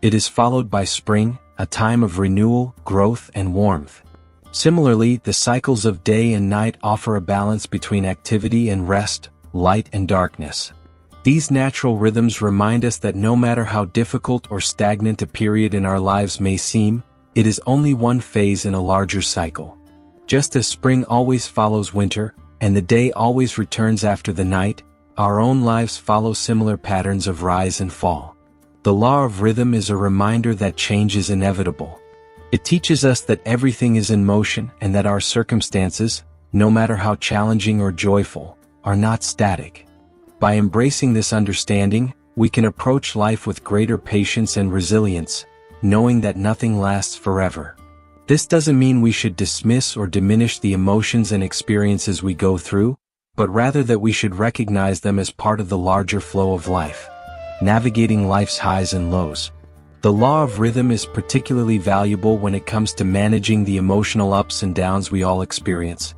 It is followed by spring, a time of renewal, growth, and warmth. Similarly, the cycles of day and night offer a balance between activity and rest, light and darkness. These natural rhythms remind us that no matter how difficult or stagnant a period in our lives may seem, it is only one phase in a larger cycle. Just as spring always follows winter, and the day always returns after the night, our own lives follow similar patterns of rise and fall. The law of rhythm is a reminder that change is inevitable. It teaches us that everything is in motion and that our circumstances, no matter how challenging or joyful, are not static. By embracing this understanding, we can approach life with greater patience and resilience, knowing that nothing lasts forever. This doesn't mean we should dismiss or diminish the emotions and experiences we go through, but rather that we should recognize them as part of the larger flow of life, navigating life's highs and lows. The law of rhythm is particularly valuable when it comes to managing the emotional ups and downs we all experience.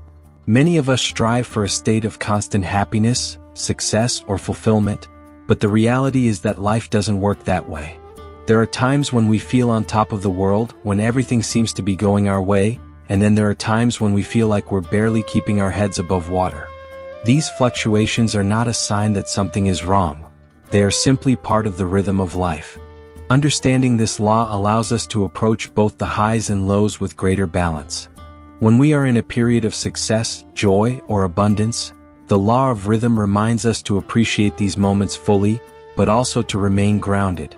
Many of us strive for a state of constant happiness, success, or fulfillment, but the reality is that life doesn't work that way. There are times when we feel on top of the world, when everything seems to be going our way, and then there are times when we feel like we're barely keeping our heads above water. These fluctuations are not a sign that something is wrong. They are simply part of the rhythm of life. Understanding this law allows us to approach both the highs and lows with greater balance. When we are in a period of success, joy, or abundance, the law of rhythm reminds us to appreciate these moments fully, but also to remain grounded.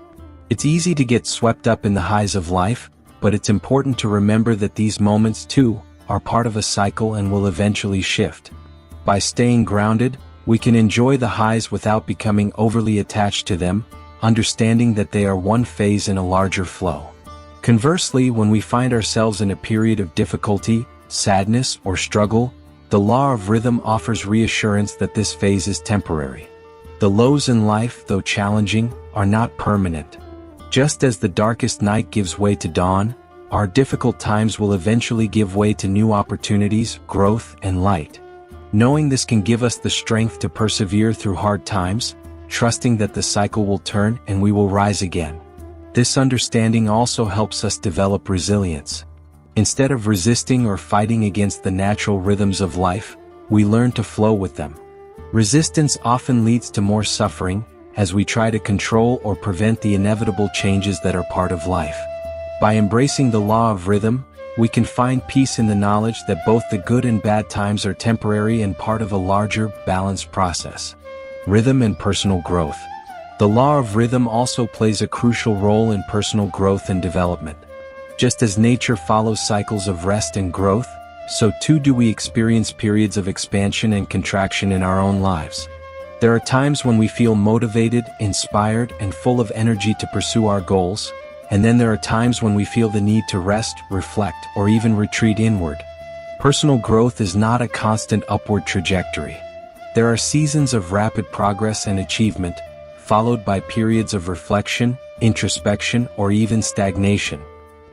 It's easy to get swept up in the highs of life, but it's important to remember that these moments, too, are part of a cycle and will eventually shift. By staying grounded, we can enjoy the highs without becoming overly attached to them, understanding that they are one phase in a larger flow. Conversely, when we find ourselves in a period of difficulty, sadness, or struggle, the law of rhythm offers reassurance that this phase is temporary. The lows in life, though challenging, are not permanent. Just as the darkest night gives way to dawn, our difficult times will eventually give way to new opportunities, growth, and light. Knowing this can give us the strength to persevere through hard times, trusting that the cycle will turn and we will rise again. This understanding also helps us develop resilience. Instead of resisting or fighting against the natural rhythms of life, we learn to flow with them. Resistance often leads to more suffering, as we try to control or prevent the inevitable changes that are part of life. By embracing the law of rhythm, we can find peace in the knowledge that both the good and bad times are temporary and part of a larger, balanced process. Rhythm and personal growth. The law of rhythm also plays a crucial role in personal growth and development. Just as nature follows cycles of rest and growth, so too do we experience periods of expansion and contraction in our own lives. There are times when we feel motivated, inspired, and full of energy to pursue our goals, and then there are times when we feel the need to rest, reflect, or even retreat inward. Personal growth is not a constant upward trajectory. There are seasons of rapid progress and achievement, followed by periods of reflection, introspection, or even stagnation.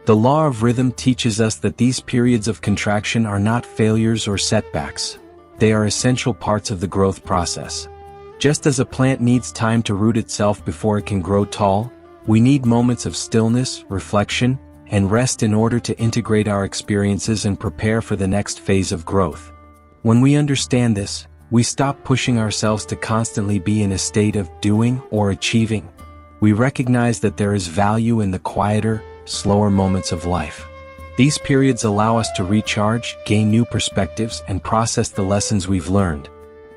The law of rhythm teaches us that these periods of contraction are not failures or setbacks. They are essential parts of the growth process. Just as a plant needs time to root itself before it can grow tall, we need moments of stillness, reflection, and rest in order to integrate our experiences and prepare for the next phase of growth. When we understand this, we stop pushing ourselves to constantly be in a state of doing or achieving. We recognize that there is value in the quieter, slower moments of life. These periods allow us to recharge, gain new perspectives, and process the lessons we've learned.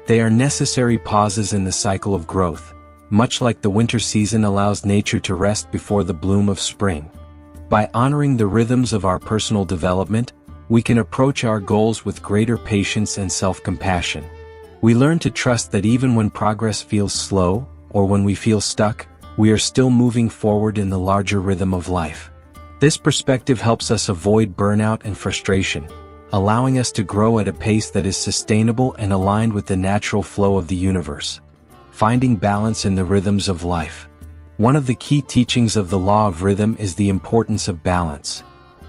They are necessary pauses in the cycle of growth, much like the winter season allows nature to rest before the bloom of spring. By honoring the rhythms of our personal development, we can approach our goals with greater patience and self-compassion. We learn to trust that even when progress feels slow, or when we feel stuck, we are still moving forward in the larger rhythm of life. This perspective helps us avoid burnout and frustration, allowing us to grow at a pace that is sustainable and aligned with the natural flow of the universe. Finding balance in the rhythms of life. One of the key teachings of the law of rhythm is the importance of balance.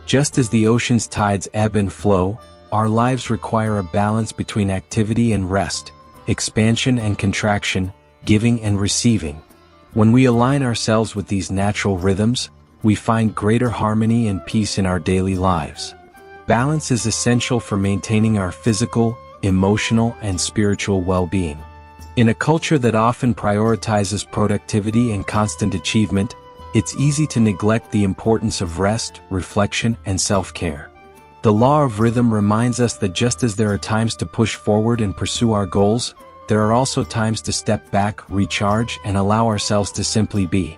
Just as the ocean's tides ebb and flow, our lives require a balance between activity and rest, expansion and contraction, giving and receiving. When we align ourselves with these natural rhythms, we find greater harmony and peace in our daily lives. Balance is essential for maintaining our physical, emotional, and spiritual well-being. In a culture that often prioritizes productivity and constant achievement, it's easy to neglect the importance of rest, reflection, and self-care. The law of rhythm reminds us that just as there are times to push forward and pursue our goals, there are also times to step back, recharge, and allow ourselves to simply be.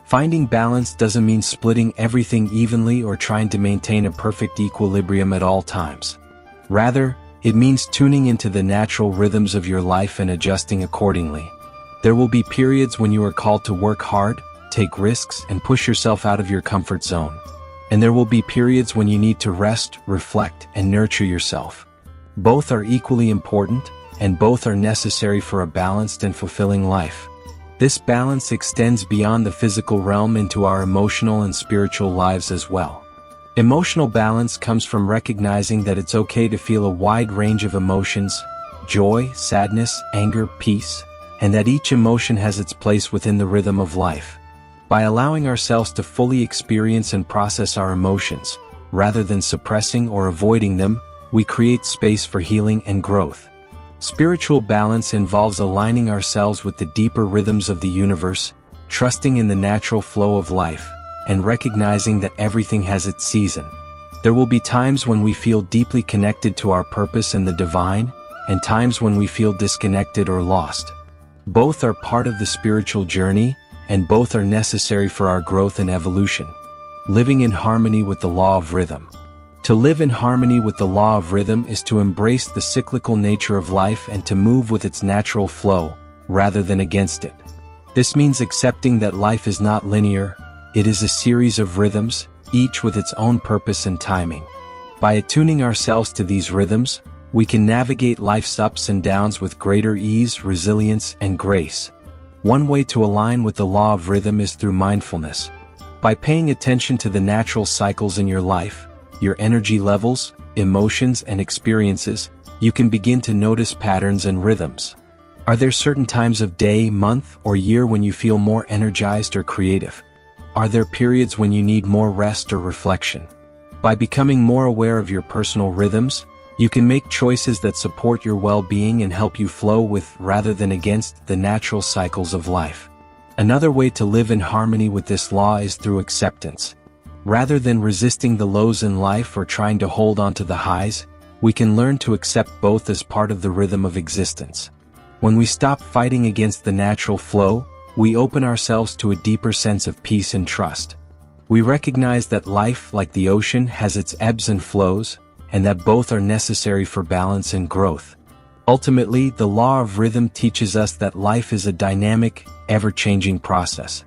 Finding balance doesn't mean splitting everything evenly or trying to maintain a perfect equilibrium at all times. Rather, it means tuning into the natural rhythms of your life and adjusting accordingly. There will be periods when you are called to work hard, take risks, and push yourself out of your comfort zone. And there will be periods when you need to rest, reflect, and nurture yourself. Both are equally important, and both are necessary for a balanced and fulfilling life. This balance extends beyond the physical realm into our emotional and spiritual lives as well. Emotional balance comes from recognizing that it's okay to feel a wide range of emotions: joy, sadness, anger, peace, and that each emotion has its place within the rhythm of life. By allowing ourselves to fully experience and process our emotions, rather than suppressing or avoiding them, we create space for healing and growth. Spiritual balance involves aligning ourselves with the deeper rhythms of the universe, trusting in the natural flow of life, and recognizing that everything has its season. There will be times when we feel deeply connected to our purpose and the divine, and times when we feel disconnected or lost. Both are part of the spiritual journey, and both are necessary for our growth and evolution. Living in harmony with the law of rhythm. To live in harmony with the law of rhythm is to embrace the cyclical nature of life and to move with its natural flow, rather than against it. This means accepting that life is not linear, it is a series of rhythms, each with its own purpose and timing. By attuning ourselves to these rhythms, we can navigate life's ups and downs with greater ease, resilience, and grace. One way to align with the law of rhythm is through mindfulness. By paying attention to the natural cycles in your life, your energy levels, emotions, and experiences, you can begin to notice patterns and rhythms. Are there certain times of day, month, or year when you feel more energized or creative? Are there periods when you need more rest or reflection? By becoming more aware of your personal rhythms, you can make choices that support your well-being and help you flow with rather than against the natural cycles of life. Another way to live in harmony with this law is through acceptance. Rather than resisting the lows in life or trying to hold on to the highs, we can learn to accept both as part of the rhythm of existence. When we stop fighting against the natural flow, we open ourselves to a deeper sense of peace and trust. We recognize that life, like the ocean, has its ebbs and flows, and that both are necessary for balance and growth. Ultimately, the law of rhythm teaches us that life is a dynamic, ever-changing process.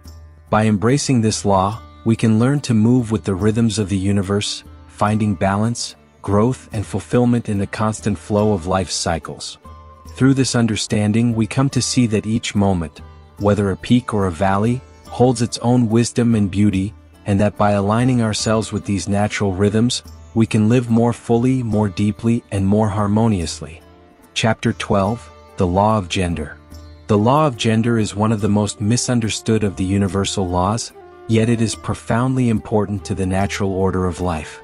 By embracing this law, we can learn to move with the rhythms of the universe, finding balance, growth, and fulfillment in the constant flow of life's cycles. Through this understanding, we come to see that each moment, whether a peak or a valley, holds its own wisdom and beauty, and that by aligning ourselves with these natural rhythms, we can live more fully, more deeply, and more harmoniously. Chapter 12, The Law of Gender. The law of gender is one of the most misunderstood of the universal laws, yet it is profoundly important to the natural order of life.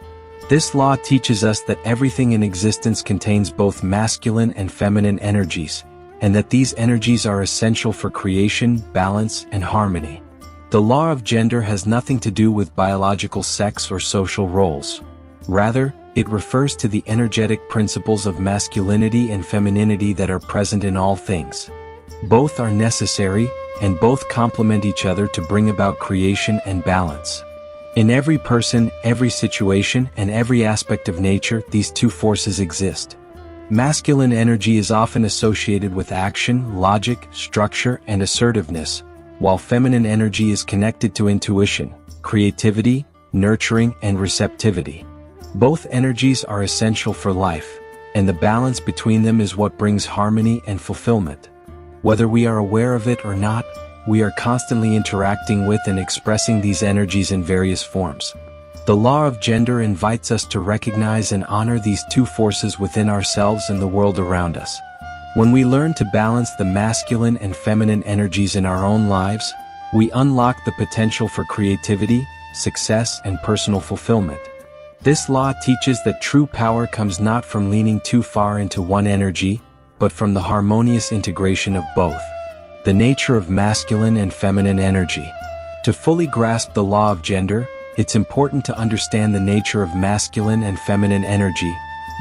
This law teaches us that everything in existence contains both masculine and feminine energies, and that these energies are essential for creation, balance, and harmony. The law of gender has nothing to do with biological sex or social roles. Rather, it refers to the energetic principles of masculinity and femininity that are present in all things. Both are necessary, and both complement each other to bring about creation and balance. In every person, every situation, and every aspect of nature, these two forces exist. Masculine energy is often associated with action, logic, structure, and assertiveness, while feminine energy is connected to intuition, creativity, nurturing, and receptivity. Both energies are essential for life, and the balance between them is what brings harmony and fulfillment. Whether we are aware of it or not, we are constantly interacting with and expressing these energies in various forms. The law of gender invites us to recognize and honor these two forces within ourselves and the world around us. When we learn to balance the masculine and feminine energies in our own lives, we unlock the potential for creativity, success, and personal fulfillment. This law teaches that true power comes not from leaning too far into one energy, but from the harmonious integration of both. The nature of masculine and feminine energy. To fully grasp the law of gender, it's important to understand the nature of masculine and feminine energy,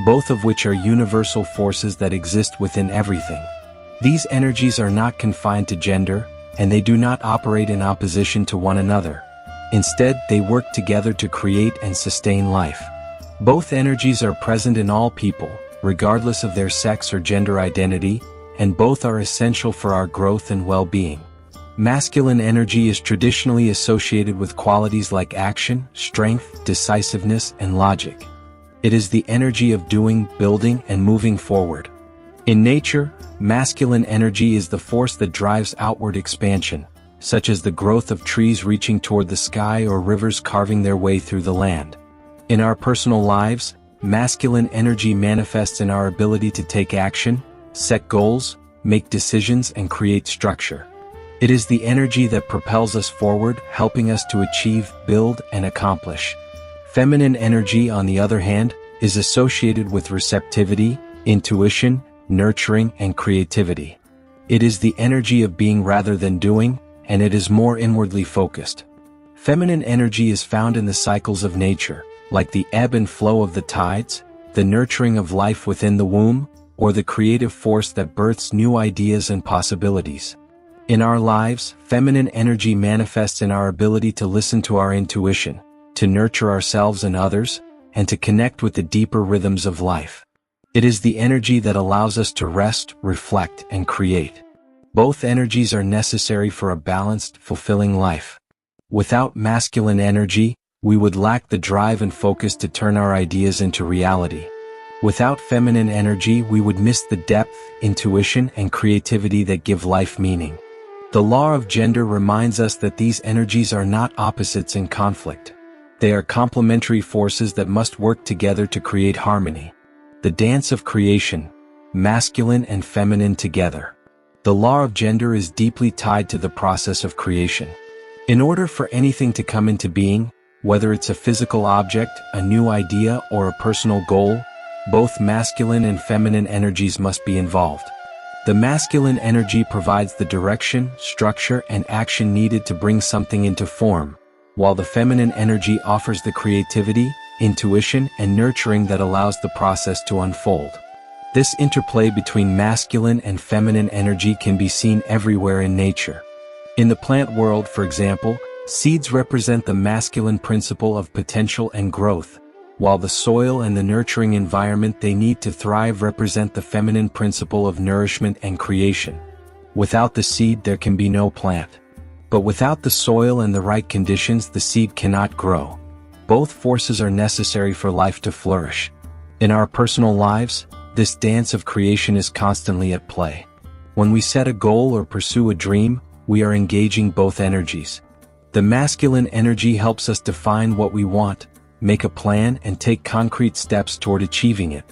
both of which are universal forces that exist within everything. These energies are not confined to gender, and they do not operate in opposition to one another. Instead, they work together to create and sustain life. Both energies are present in all people, regardless of their sex or gender identity, and both are essential for our growth and well-being. Masculine energy is traditionally associated with qualities like action, strength, decisiveness, and logic. It is the energy of doing, building, and moving forward. In nature, masculine energy is the force that drives outward expansion, such as the growth of trees reaching toward the sky or rivers carving their way through the land. In our personal lives, masculine energy manifests in our ability to take action, set goals, make decisions, and create structure. It is the energy that propels us forward, helping us to achieve, build, and accomplish. Feminine energy, on the other hand, is associated with receptivity, intuition, nurturing, and creativity. It is the energy of being rather than doing, and it is more inwardly focused. Feminine energy is found in the cycles of nature, like the ebb and flow of the tides, the nurturing of life within the womb, or the creative force that births new ideas and possibilities. In our lives, feminine energy manifests in our ability to listen to our intuition, to nurture ourselves and others, and to connect with the deeper rhythms of life. It is the energy that allows us to rest, reflect, and create. Both energies are necessary for a balanced, fulfilling life. Without masculine energy, we would lack the drive and focus to turn our ideas into reality. Without feminine energy, we would miss the depth, intuition, and creativity that give life meaning. The law of gender reminds us that these energies are not opposites in conflict. They are complementary forces that must work together to create harmony. The dance of creation, masculine and feminine together. The law of gender is deeply tied to the process of creation. In order for anything to come into being, whether it's a physical object, a new idea, or a personal goal, both masculine and feminine energies must be involved. The masculine energy provides the direction, structure, and action needed to bring something into form, while the feminine energy offers the creativity, intuition, and nurturing that allows the process to unfold. This interplay between masculine and feminine energy can be seen everywhere in nature. In the plant world, for example, seeds represent the masculine principle of potential and growth, while the soil and the nurturing environment they need to thrive represent the feminine principle of nourishment and creation. Without the seed, there can be no plant. But without the soil and the right conditions, the seed cannot grow. Both forces are necessary for life to flourish. In our personal lives, this dance of creation is constantly at play. When we set a goal or pursue a dream, we are engaging both energies. The masculine energy helps us define what we want, make a plan, and take concrete steps toward achieving it.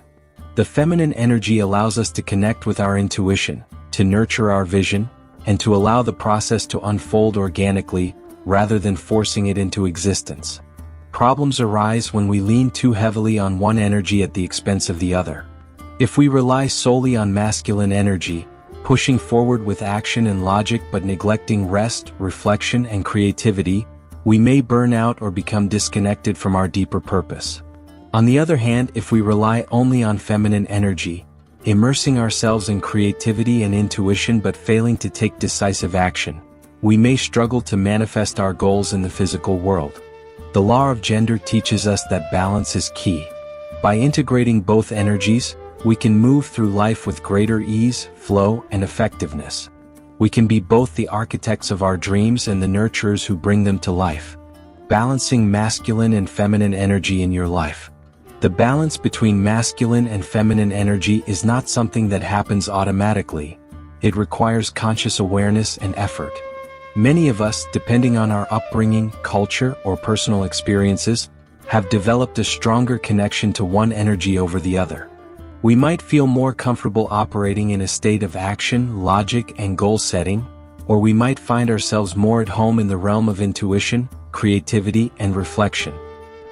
The feminine energy allows us to connect with our intuition, to nurture our vision, and to allow the process to unfold organically, rather than forcing it into existence. Problems arise when we lean too heavily on one energy at the expense of the other. If we rely solely on masculine energy, pushing forward with action and logic but neglecting rest, reflection, and creativity, we may burn out or become disconnected from our deeper purpose. On the other hand, if we rely only on feminine energy, immersing ourselves in creativity and intuition but failing to take decisive action, we may struggle to manifest our goals in the physical world. The law of gender teaches us that balance is key. By integrating both energies, we can move through life with greater ease, flow, and effectiveness. We can be both the architects of our dreams and the nurturers who bring them to life. Balancing masculine and feminine energy in your life. The balance between masculine and feminine energy is not something that happens automatically. It requires conscious awareness and effort. Many of us, depending on our upbringing, culture, or personal experiences, have developed a stronger connection to one energy over the other. We might feel more comfortable operating in a state of action, logic, and goal setting, or we might find ourselves more at home in the realm of intuition, creativity, and reflection.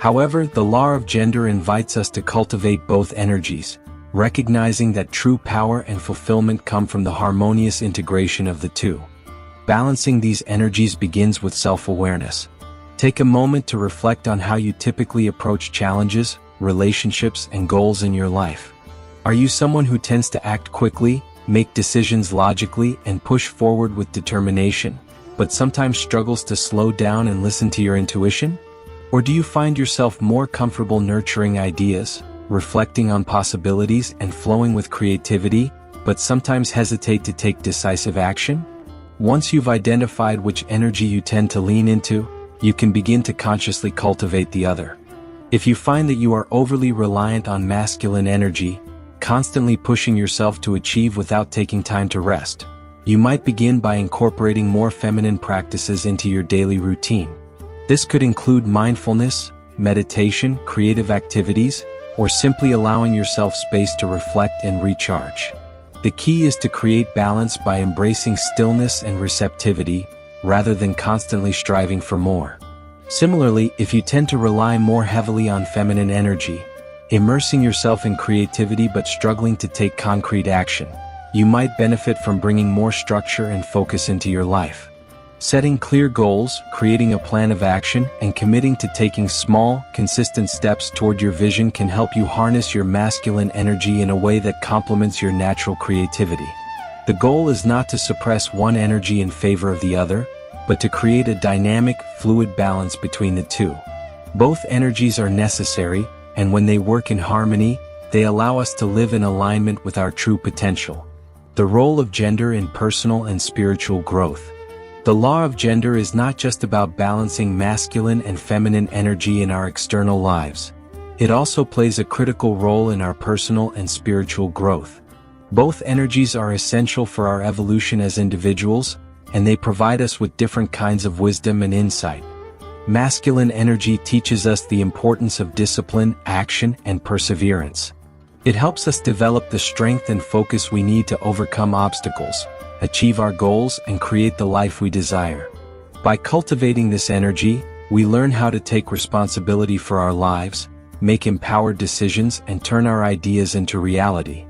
However, the law of gender invites us to cultivate both energies, recognizing that true power and fulfillment come from the harmonious integration of the two. Balancing these energies begins with self-awareness. Take a moment to reflect on how you typically approach challenges, relationships, and goals in your life. Are you someone who tends to act quickly, make decisions logically, and push forward with determination, but sometimes struggles to slow down and listen to your intuition? Or do you find yourself more comfortable nurturing ideas, reflecting on possibilities, and flowing with creativity, but sometimes hesitate to take decisive action? Once you've identified which energy you tend to lean into, you can begin to consciously cultivate the other. If you find that you are overly reliant on masculine energy, constantly pushing yourself to achieve without taking time to rest, you might begin by incorporating more feminine practices into your daily routine. This could include mindfulness, meditation, creative activities, or simply allowing yourself space to reflect and recharge. The key is to create balance by embracing stillness and receptivity, rather than constantly striving for more. Similarly, if you tend to rely more heavily on feminine energy, immersing yourself in creativity but struggling to take concrete action, you might benefit from bringing more structure and focus into your life. Setting clear goals, creating a plan of action, and committing to taking small, consistent steps toward your vision can help you harness your masculine energy in a way that complements your natural creativity. The goal is not to suppress one energy in favor of the other, but to create a dynamic, fluid balance between the two. Both energies are necessary, and when they work in harmony, they allow us to live in alignment with our true potential. The role of gender in personal and spiritual growth. The law of gender is not just about balancing masculine and feminine energy in our external lives. It also plays a critical role in our personal and spiritual growth. Both energies are essential for our evolution as individuals, and they provide us with different kinds of wisdom and insight. Masculine energy teaches us the importance of discipline, action, and perseverance. It helps us develop the strength and focus we need to overcome obstacles, achieve our goals, and create the life we desire. By cultivating this energy, we learn how to take responsibility for our lives, make empowered decisions, and turn our ideas into reality.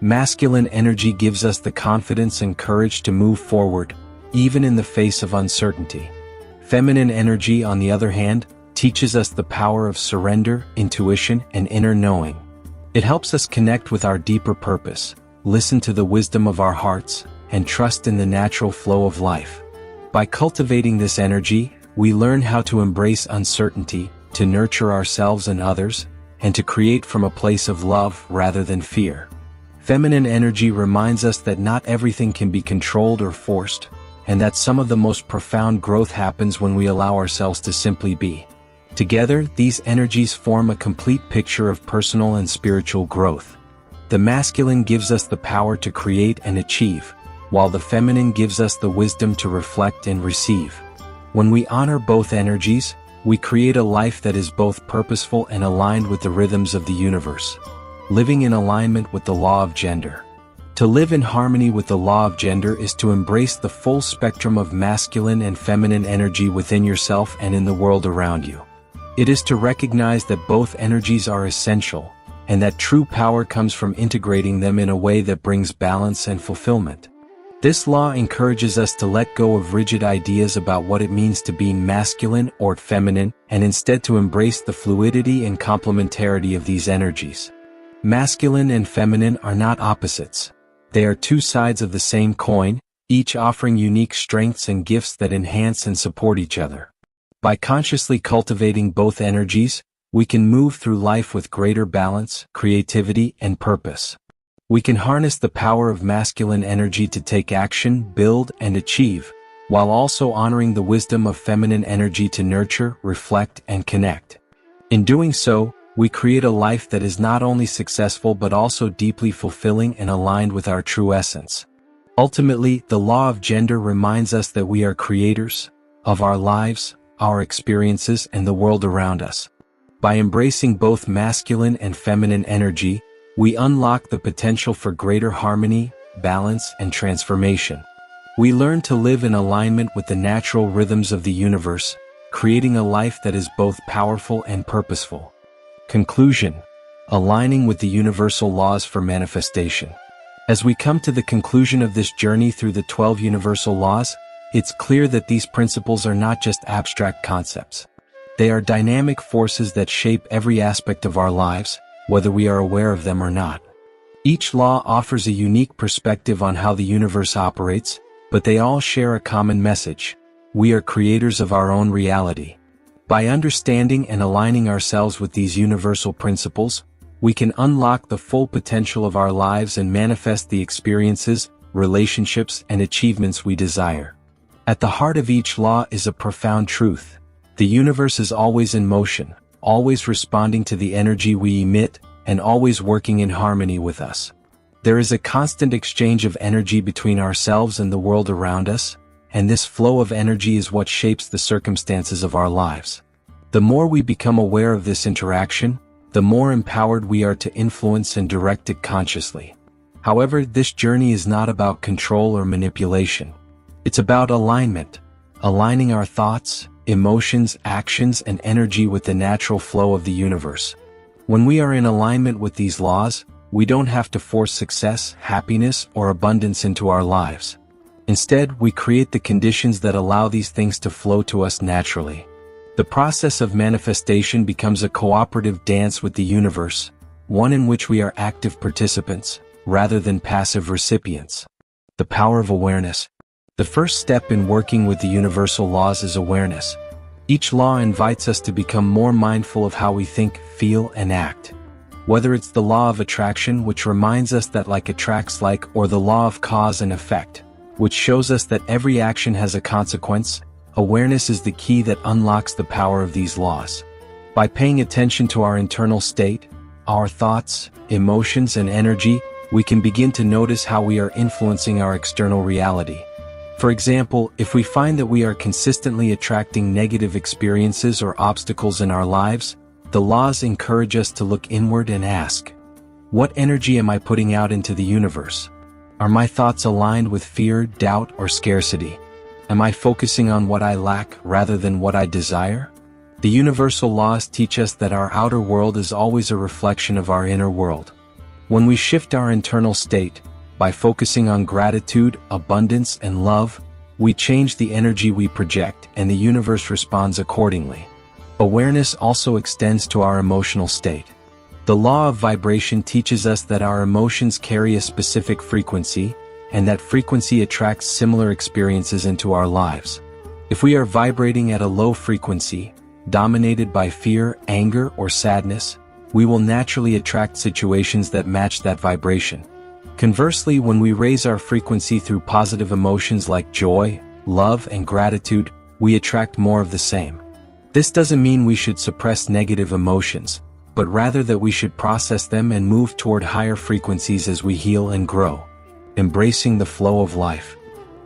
Masculine energy gives us the confidence and courage to move forward, even in the face of uncertainty. Feminine energy, on the other hand, teaches us the power of surrender, intuition, and inner knowing. It helps us connect with our deeper purpose, listen to the wisdom of our hearts, and trust in the natural flow of life. By cultivating this energy, we learn how to embrace uncertainty, to nurture ourselves and others, and to create from a place of love rather than fear. Feminine energy reminds us that not everything can be controlled or forced, and that some of the most profound growth happens when we allow ourselves to simply be. Together, these energies form a complete picture of personal and spiritual growth. The masculine gives us the power to create and achieve, while the feminine gives us the wisdom to reflect and receive. When we honor both energies, we create a life that is both purposeful and aligned with the rhythms of the universe. Living in alignment with the law of gender. To live in harmony with the law of gender is to embrace the full spectrum of masculine and feminine energy within yourself and in the world around you. It is to recognize that both energies are essential, and that true power comes from integrating them in a way that brings balance and fulfillment. This law encourages us to let go of rigid ideas about what it means to be masculine or feminine, and instead to embrace the fluidity and complementarity of these energies. Masculine and feminine are not opposites. They are two sides of the same coin, each offering unique strengths and gifts that enhance and support each other. By consciously cultivating both energies, we can move through life with greater balance, creativity, and purpose. We can harness the power of masculine energy to take action, build, and achieve, while also honoring the wisdom of feminine energy to nurture, reflect, and connect. In doing so, we create a life that is not only successful but also deeply fulfilling and aligned with our true essence. Ultimately, the law of gender reminds us that we are creators of our lives, our experiences, and the world around us. By embracing both masculine and feminine energy, we unlock the potential for greater harmony, balance, and transformation. We learn to live in alignment with the natural rhythms of the universe, creating a life that is both powerful and purposeful. Conclusion: aligning with the universal laws for manifestation. As we come to the conclusion of this journey through the 12 universal laws, it's clear that these principles are not just abstract concepts. They are dynamic forces that shape every aspect of our lives, whether we are aware of them or not. Each law offers a unique perspective on how the universe operates, but they all share a common message: we are creators of our own reality. By understanding and aligning ourselves with these universal principles, we can unlock the full potential of our lives and manifest the experiences, relationships, and achievements we desire. At the heart of each law is a profound truth: the universe is always in motion, always responding to the energy we emit, and always working in harmony with us. There is a constant exchange of energy between ourselves and the world around us, and this flow of energy is what shapes the circumstances of our lives. The more we become aware of this interaction, the more empowered we are to influence and direct it consciously. However, this journey is not about control or manipulation. It's about alignment, aligning our thoughts, emotions, actions, and energy with the natural flow of the universe. When we are in alignment with these laws, we don't have to force success, happiness, or abundance into our lives. Instead, we create the conditions that allow these things to flow to us naturally. The process of manifestation becomes a cooperative dance with the universe, one in which we are active participants, rather than passive recipients. The power of awareness. The first step in working with the universal laws is awareness. Each law invites us to become more mindful of how we think, feel, and act. Whether it's the law of attraction, which reminds us that like attracts like, or the law of cause and effect, which shows us that every action has a consequence, awareness is the key that unlocks the power of these laws. By paying attention to our internal state, our thoughts, emotions, and energy, we can begin to notice how we are influencing our external reality. For example, if we find that we are consistently attracting negative experiences or obstacles in our lives, the laws encourage us to look inward and ask, what energy am I putting out into the universe? Are my thoughts aligned with fear, doubt, or scarcity? Am I focusing on what I lack rather than what I desire? The universal laws teach us that our outer world is always a reflection of our inner world. When we shift our internal state, by focusing on gratitude, abundance, and love, we change the energy we project and the universe responds accordingly. Awareness also extends to our emotional state. The law of vibration teaches us that our emotions carry a specific frequency, and that frequency attracts similar experiences into our lives. If we are vibrating at a low frequency, dominated by fear, anger, or sadness, we will naturally attract situations that match that vibration. Conversely, when we raise our frequency through positive emotions like joy, love, and gratitude, we attract more of the same. This doesn't mean we should suppress negative emotions, but rather that we should process them and move toward higher frequencies as we heal and grow. Embracing the flow of life.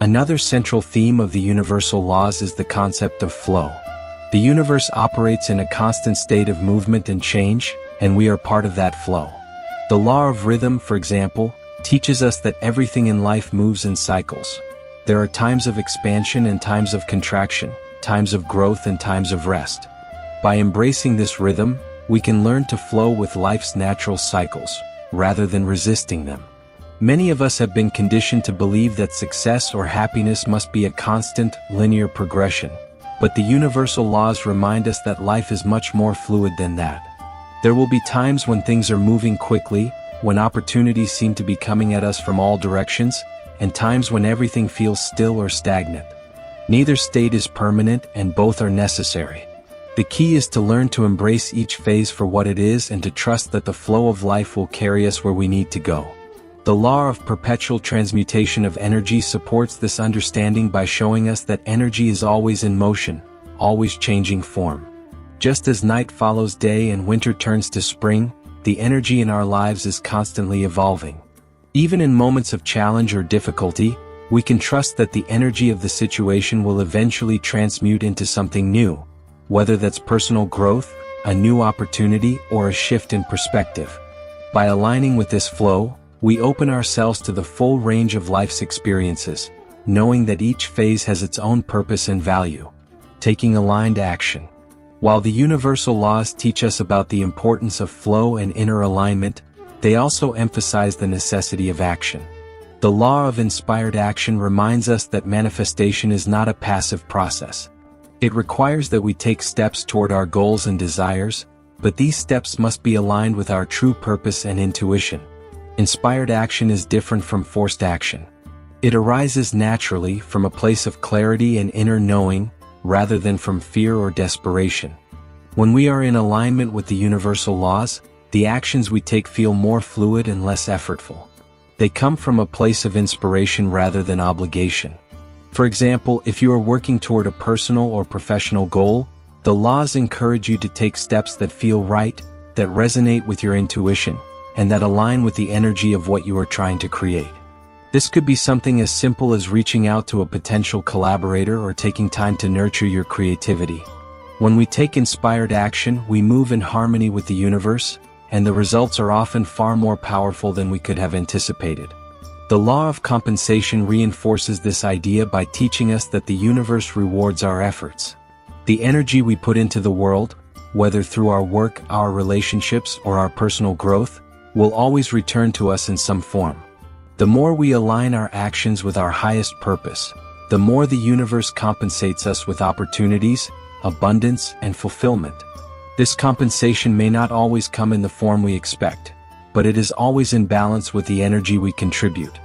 Another central theme of the universal laws is the concept of flow. The universe operates in a constant state of movement and change, and we are part of that flow. The law of rhythm, for example, teaches us that everything in life moves in cycles. There are times of expansion and times of contraction, times of growth and times of rest. By embracing this rhythm, we can learn to flow with life's natural cycles, rather than resisting them. Many of us have been conditioned to believe that success or happiness must be a constant, linear progression, but the universal laws remind us that life is much more fluid than that. There will be times when things are moving quickly, when opportunities seem to be coming at us from all directions, and times when everything feels still or stagnant. Neither state is permanent and both are necessary. The key is to learn to embrace each phase for what it is and to trust that the flow of life will carry us where we need to go. The law of perpetual transmutation of energy supports this understanding by showing us that energy is always in motion, always changing form. Just as night follows day and winter turns to spring, the energy in our lives is constantly evolving. Even in moments of challenge or difficulty, we can trust that the energy of the situation will eventually transmute into something new, whether that's personal growth, a new opportunity, or a shift in perspective. By aligning with this flow, we open ourselves to the full range of life's experiences, knowing that each phase has its own purpose and value. Taking aligned action. While the universal laws teach us about the importance of flow and inner alignment, they also emphasize the necessity of action. The law of inspired action reminds us that manifestation is not a passive process. It requires that we take steps toward our goals and desires, but these steps must be aligned with our true purpose and intuition. Inspired action is different from forced action. It arises naturally from a place of clarity and inner knowing, rather than from fear or desperation. When we are in alignment with the universal laws, the actions we take feel more fluid and less effortful. They come from a place of inspiration rather than obligation. For example, if you are working toward a personal or professional goal, the laws encourage you to take steps that feel right, that resonate with your intuition, and that align with the energy of what you are trying to create. This could be something as simple as reaching out to a potential collaborator or taking time to nurture your creativity. When we take inspired action, we move in harmony with the universe, and the results are often far more powerful than we could have anticipated. The law of compensation reinforces this idea by teaching us that the universe rewards our efforts. The energy we put into the world, whether through our work, our relationships, or our personal growth, will always return to us in some form. The more we align our actions with our highest purpose, the more the universe compensates us with opportunities, abundance, and fulfillment. This compensation may not always come in the form we expect, but it is always in balance with the energy we contribute.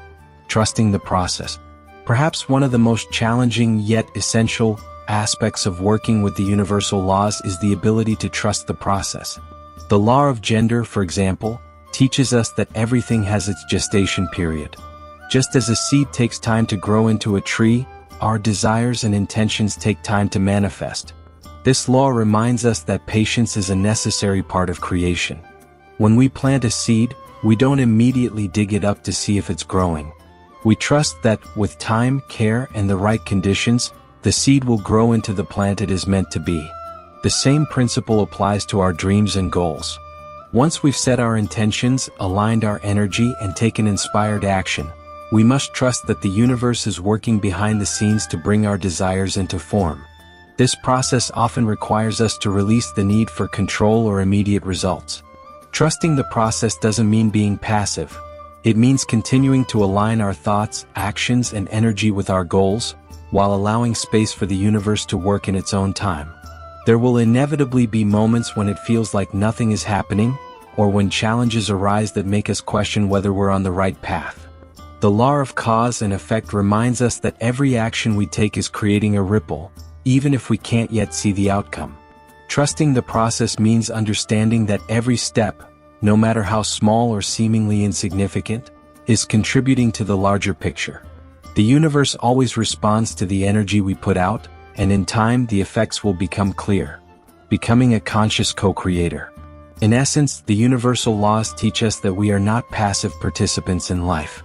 Trusting the process. Perhaps one of the most challenging yet essential aspects of working with the universal laws is the ability to trust the process. The law of gender, for example, teaches us that everything has its gestation period. Just as a seed takes time to grow into a tree, our desires and intentions take time to manifest. This law reminds us that patience is a necessary part of creation. When we plant a seed, we don't immediately dig it up to see if it's growing. We trust that, with time, care, and the right conditions, the seed will grow into the plant it is meant to be. The same principle applies to our dreams and goals. Once we've set our intentions, aligned our energy, and taken inspired action, we must trust that the universe is working behind the scenes to bring our desires into form. This process often requires us to release the need for control or immediate results. Trusting the process doesn't mean being passive. It means continuing to align our thoughts, actions, and energy with our goals, while allowing space for the universe to work in its own time. There will inevitably be moments when it feels like nothing is happening, or when challenges arise that make us question whether we're on the right path. The law of cause and effect reminds us that every action we take is creating a ripple, even if we can't yet see the outcome. Trusting the process means understanding that every step, no matter how small or seemingly insignificant, is contributing to the larger picture. The universe always responds to the energy we put out, and in time the effects will become clear. Becoming a conscious co-creator. In essence, the universal laws teach us that we are not passive participants in life.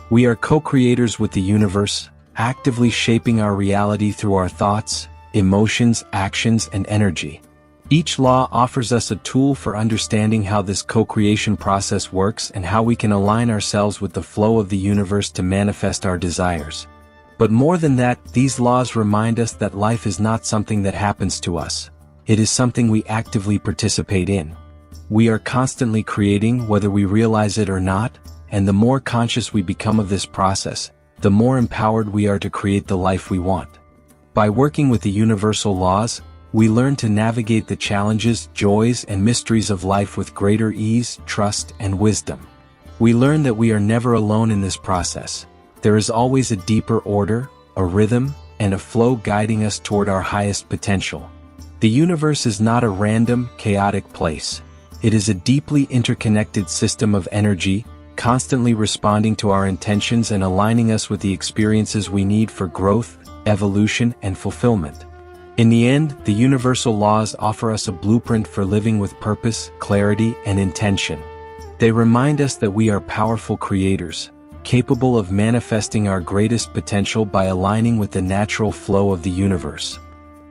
We are co-creators with the universe, actively shaping our reality through our thoughts, emotions, actions, and energy. Each law offers us a tool for understanding how this co-creation process works and how we can align ourselves with the flow of the universe to manifest our desires. But more than that, these laws remind us that life is not something that happens to us. It is something we actively participate in. We are constantly creating, whether we realize it or not, and the more conscious we become of this process, the more empowered we are to create the life we want. By working with the universal laws, we learn to navigate the challenges, joys, and mysteries of life with greater ease, trust, and wisdom. We learn that we are never alone in this process. There is always a deeper order, a rhythm, and a flow guiding us toward our highest potential. The universe is not a random, chaotic place. It is a deeply interconnected system of energy, constantly responding to our intentions and aligning us with the experiences we need for growth, evolution, and fulfillment. In the end, the universal laws offer us a blueprint for living with purpose, clarity, and intention. They remind us that we are powerful creators, capable of manifesting our greatest potential by aligning with the natural flow of the universe.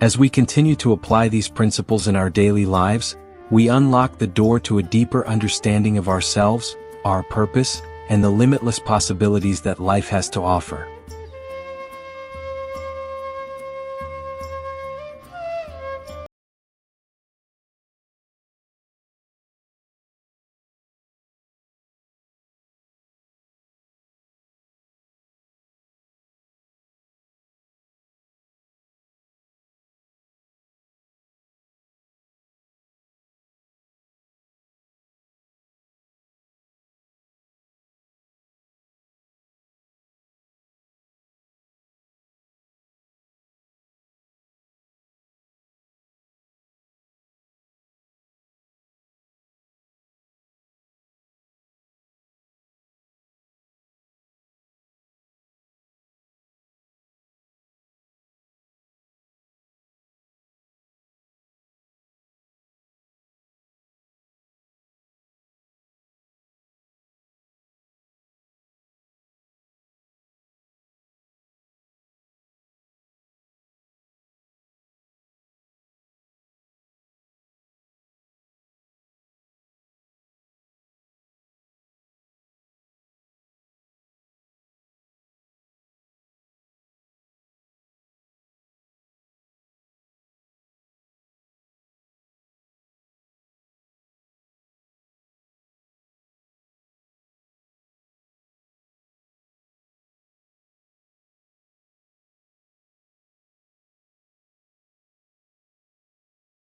As we continue to apply these principles in our daily lives, we unlock the door to a deeper understanding of ourselves, our purpose, and the limitless possibilities that life has to offer.